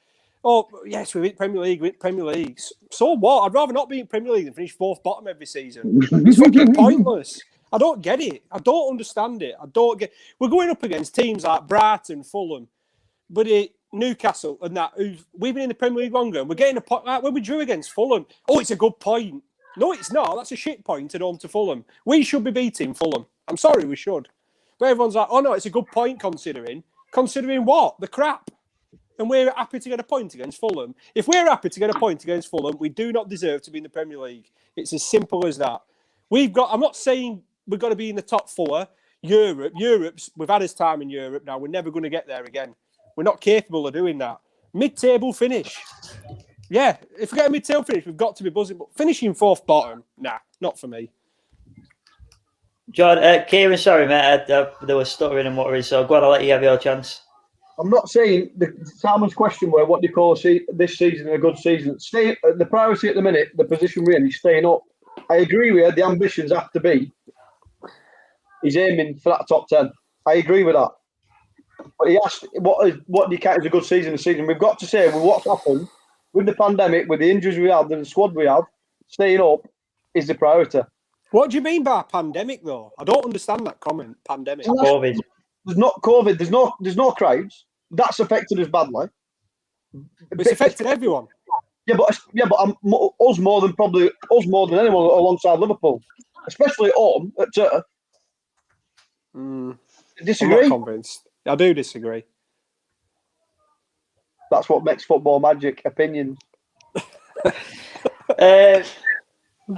yes, we win Premier League. So what? I'd rather not be in Premier League than finish 4th bottom every season. It's fucking pointless. I don't get it. I don't understand it. We're going up against teams like Brighton, Fulham, but Newcastle and that, we've been in the Premier League longer, and we're getting a point like when we drew against Fulham. It's a good point. No, it's not. That's a shit point at home to Fulham. We should be beating Fulham. I'm sorry, we should. But everyone's like, oh no, it's a good point considering. Considering what? The crap. And we're happy to get a point against Fulham. If we're happy to get a point against Fulham, we do not deserve to be in the Premier League. It's as simple as that. I'm not saying we've got to be in the top 4. Europe's, we've had his time in Europe now. We're never going to get there again. We're not capable of doing that. Mid-table finish. Yeah, if we get a mid-table finish, we've got to be buzzing. But finishing 4th bottom, nah, not for me. John, Kieran, sorry, mate. There was stuttering and muttering, so go on, I'll let you have your chance. I'm not saying Simon's question were what do you call this season a good season? The priority at the minute, the position we're in, is staying up. I agree with you. The ambitions have to be. He's aiming for that top 10. I agree with that. But he asked, what do you count as a good season? We've got to say, with what's happened with the pandemic, with the injuries we have, the squad we have, staying up is the priority. What do you mean by pandemic, though? I don't understand that comment. Pandemic. COVID. There's not COVID. There's no crowds. That's affected us badly. It's affected everyone. Yeah, but us more than anyone alongside Liverpool, especially at home at Turf. Disagree? I'm not convinced. I do disagree. That's what makes football magic. Opinions.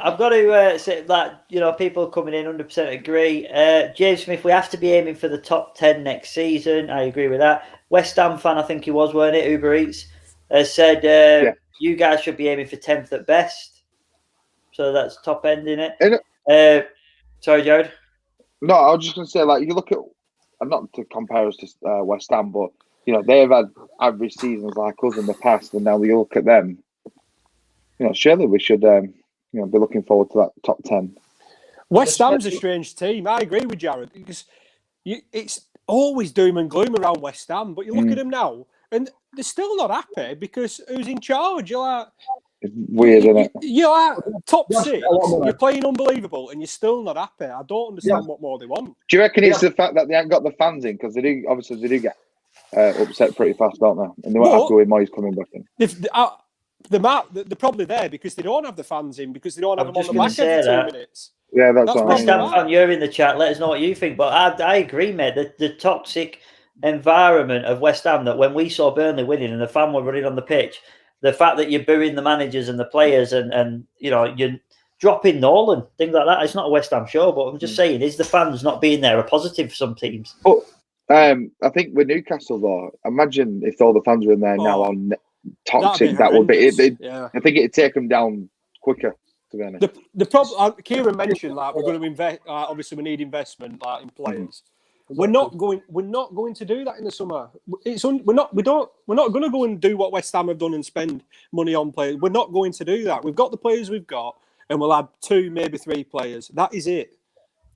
I've got to say that, people coming in 100% agree. James Smith, we have to be aiming for the top 10 next season. I agree with that. West Ham fan, I think he was, weren't it? Uber Eats has said you guys should be aiming for 10th at best. So that's top end, isn't it? Sorry, Jared. No, I was just going to say, you look at, not to compare us to West Ham, but they've had average seasons like us in the past, and now you look at them. Surely we should. Be looking forward to that top 10. West Ham's a strange team. I agree with Jared because it's always doom and gloom around West Ham. But you look at them now, and they're still not happy because who's in charge? You're like, it's weird, isn't it? You're like top 6. You're playing unbelievable, and you're still not happy. I don't understand what more they want. Do you reckon it's the fact that they haven't got the fans in? Because they do get upset pretty fast, don't they? And they weren't happy with Moyes coming back in. They're probably there because they don't have the fans in because they don't have them on the back every 2 minutes. Yeah, that's what West Ham fan, you're in the chat. Let us know what you think. But I agree, mate. The toxic environment of West Ham, that when we saw Burnley winning and the fan were running on the pitch, the fact that you're booing the managers and the players and you're dropping Nolan, things like that. It's not a West Ham show, but I'm just saying, is the fans not being there a positive for some teams? But I think with Newcastle, though, imagine if all the fans were in there now on toxic, that would be it. I think it'd take them down quicker, to be honest. The problem, Kieran mentioned, we're going to invest. Obviously, we need investment, in players. We're not going to do that in the summer. We're not going to go and do what West Ham have done and spend money on players. We're not going to do that. We've got the players we've got, and we'll add 2, maybe 3 players. That is it.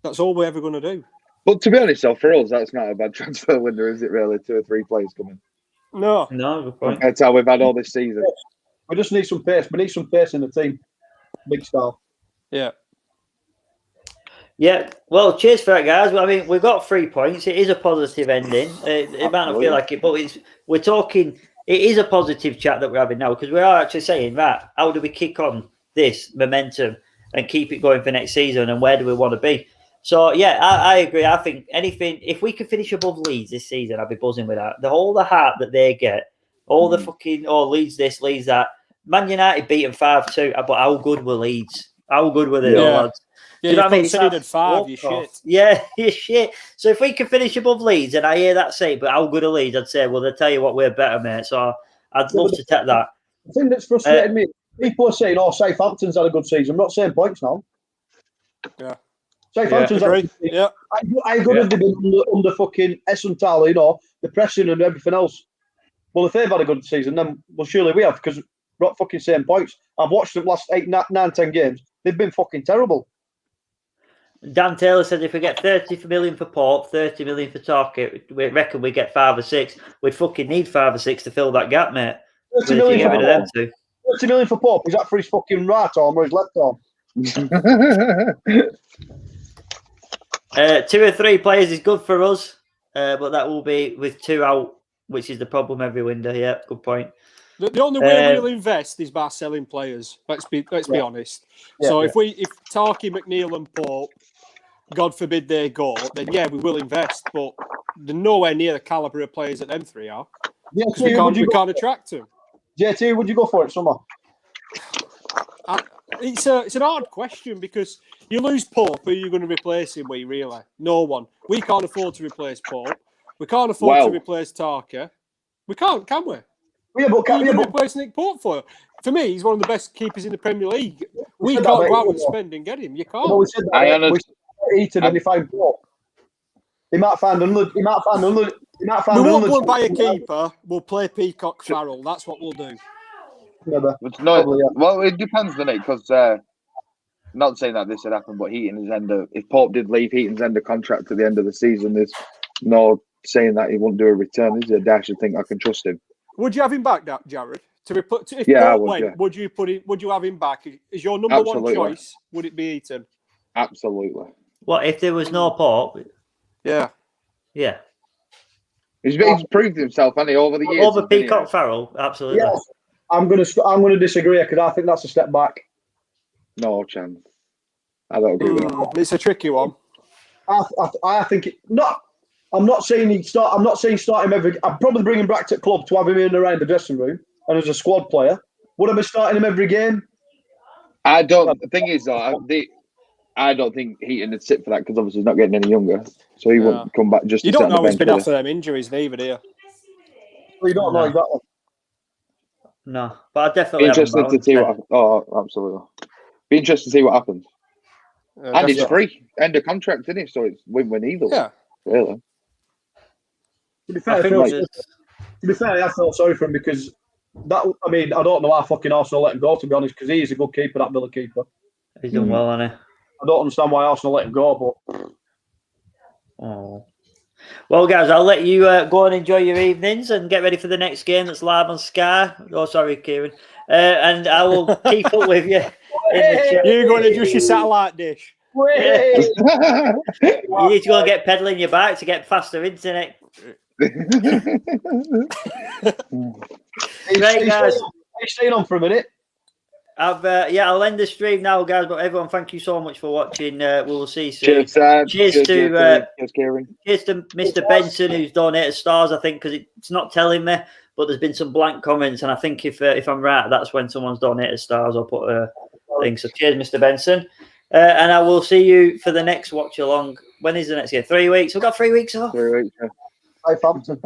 That's all we're ever going to do. But to be honest, though, for us, that's not a bad transfer window, is it? Really, 2 or 3 players coming. No, good point. That's how we've had all this season. We just need some pace. We need some pace in the team. Big style. Yeah. Yeah. Well, cheers for that, guys. I mean, we've got 3 points. It is a positive ending. It might not feel like it, but we're talking. It is a positive chat that we're having now because we are actually saying, right, how do we kick on this momentum and keep it going for next season, and where do we want to be? So, yeah, I agree. I think if we could finish above Leeds this season, I'd be buzzing with that. All the heart that they get, all the fucking, Leeds this, Leeds that. Man United beat them 5-2, but how good were Leeds? How good were they, lads? Yeah, you considered 5, you shit. Yeah, you shit. So if we can finish above Leeds, and I hear that say, but how good are Leeds? I'd say, well, they'll tell you what, we're better, mate. So I'd love to take that. The thing that's frustrated me, people are saying, Southampton's had a good season. I'm not saying points now. Yeah. Southampton's had a good season. Yeah. How good have they been under fucking Essenthaler, the pressing and everything else? Well, if they've had a good season, then surely we have, because we're not fucking same points. I've watched them last 8, 9, 10 games. They've been fucking terrible. Dan Taylor said if we get 30 million for Pope, 30 million for Target, we reckon we get 5 or 6. We'd fucking need 5 or 6 to fill that gap, mate. 30 million for them too. 30 million for Pope. Is that for his fucking right arm or his left arm? 2 or 3 players is good for us, but that will be with 2 out, which is the problem every window. Yeah, good point. The only way we'll invest is by selling players. Let's be honest. Yeah, so if Tarky, McNeil, and Pope God forbid they go, then yeah, we will invest. But they're nowhere near the calibre of players that them three are. Because we can't attract them. JT, would you go for it, Summer? It's an hard question because you lose Pope, who are you going to replace him with, really? No one. We can't afford to replace Pope. We can't afford to replace Tarker. We can't, can we? Yeah, but can you replace Nick Pope for? For me, he's one of the best keepers in the Premier League. We can't go out and spend and get him. You can't. We said that. We said Eaton and he found Pope. He might find another. We won't go and buy a keeper. We'll play Peacock Farrell. That's what we'll do. Well, it depends, doesn't it? Because not saying that this would happen, but if Pope did leave Heaton's end of contract at the end of the season, there's no saying that he won't do a return, is there? I should think I can trust him. Would you have him back, Jared? If I Pope would, went, yeah. would you have him back? Is your number one choice? Would it be Eaton? Absolutely. What if there was no Pope? Yeah. Yeah. He's proved himself, hasn't he, over the years? Over Peacock Farrell, absolutely. Yes. I'm gonna disagree because I think that's a step back. No chance. I don't agree with that. It's a tricky one. I think I'm not saying start him every. I'd probably bring him back to club to have him in and around the dressing room and as a squad player. Would I be starting him every game? I don't. The thing is, though, I don't think Heaton would sit for that because obviously he's not getting any younger, so he won't come back just. You don't know he's been after them injuries, neither, do you? Well, you don't know exactly. No, but I definitely interested to see what. Oh, absolutely. Be interested to see what happens. And he's free, end of contract, isn't he? So it's win-win either. Yeah, really. To be fair, I felt sorry for him because that. I mean, I don't know how fucking Arsenal let him go, to be honest, because he is a good keeper, that Villa keeper. He's done well, hasn't he? I don't understand why Arsenal let him go, but. Oh. Well, guys, I'll let you go and enjoy your evenings and get ready for the next game that's live on Sky. Oh, sorry, Kieran. And I will keep up with you in the chat. You're going to adjust your satellite dish. You need to go and get pedaling your bike to get faster internet. Right, guys. Are you staying on for a minute? I'll end the stream now, guys. But everyone, thank you so much for watching. We'll see you soon. Cheers to Mr. Benson, who's donated stars. I think because it's not telling me, but there's been some blank comments, and I think if I'm right, that's when someone's donated stars. I'll put a thing. So cheers, Mr. Benson, and I will see you for the next watch along. When is the next game? 3 weeks. We've got 3 weeks off. 3 weeks. Hi, Hampton.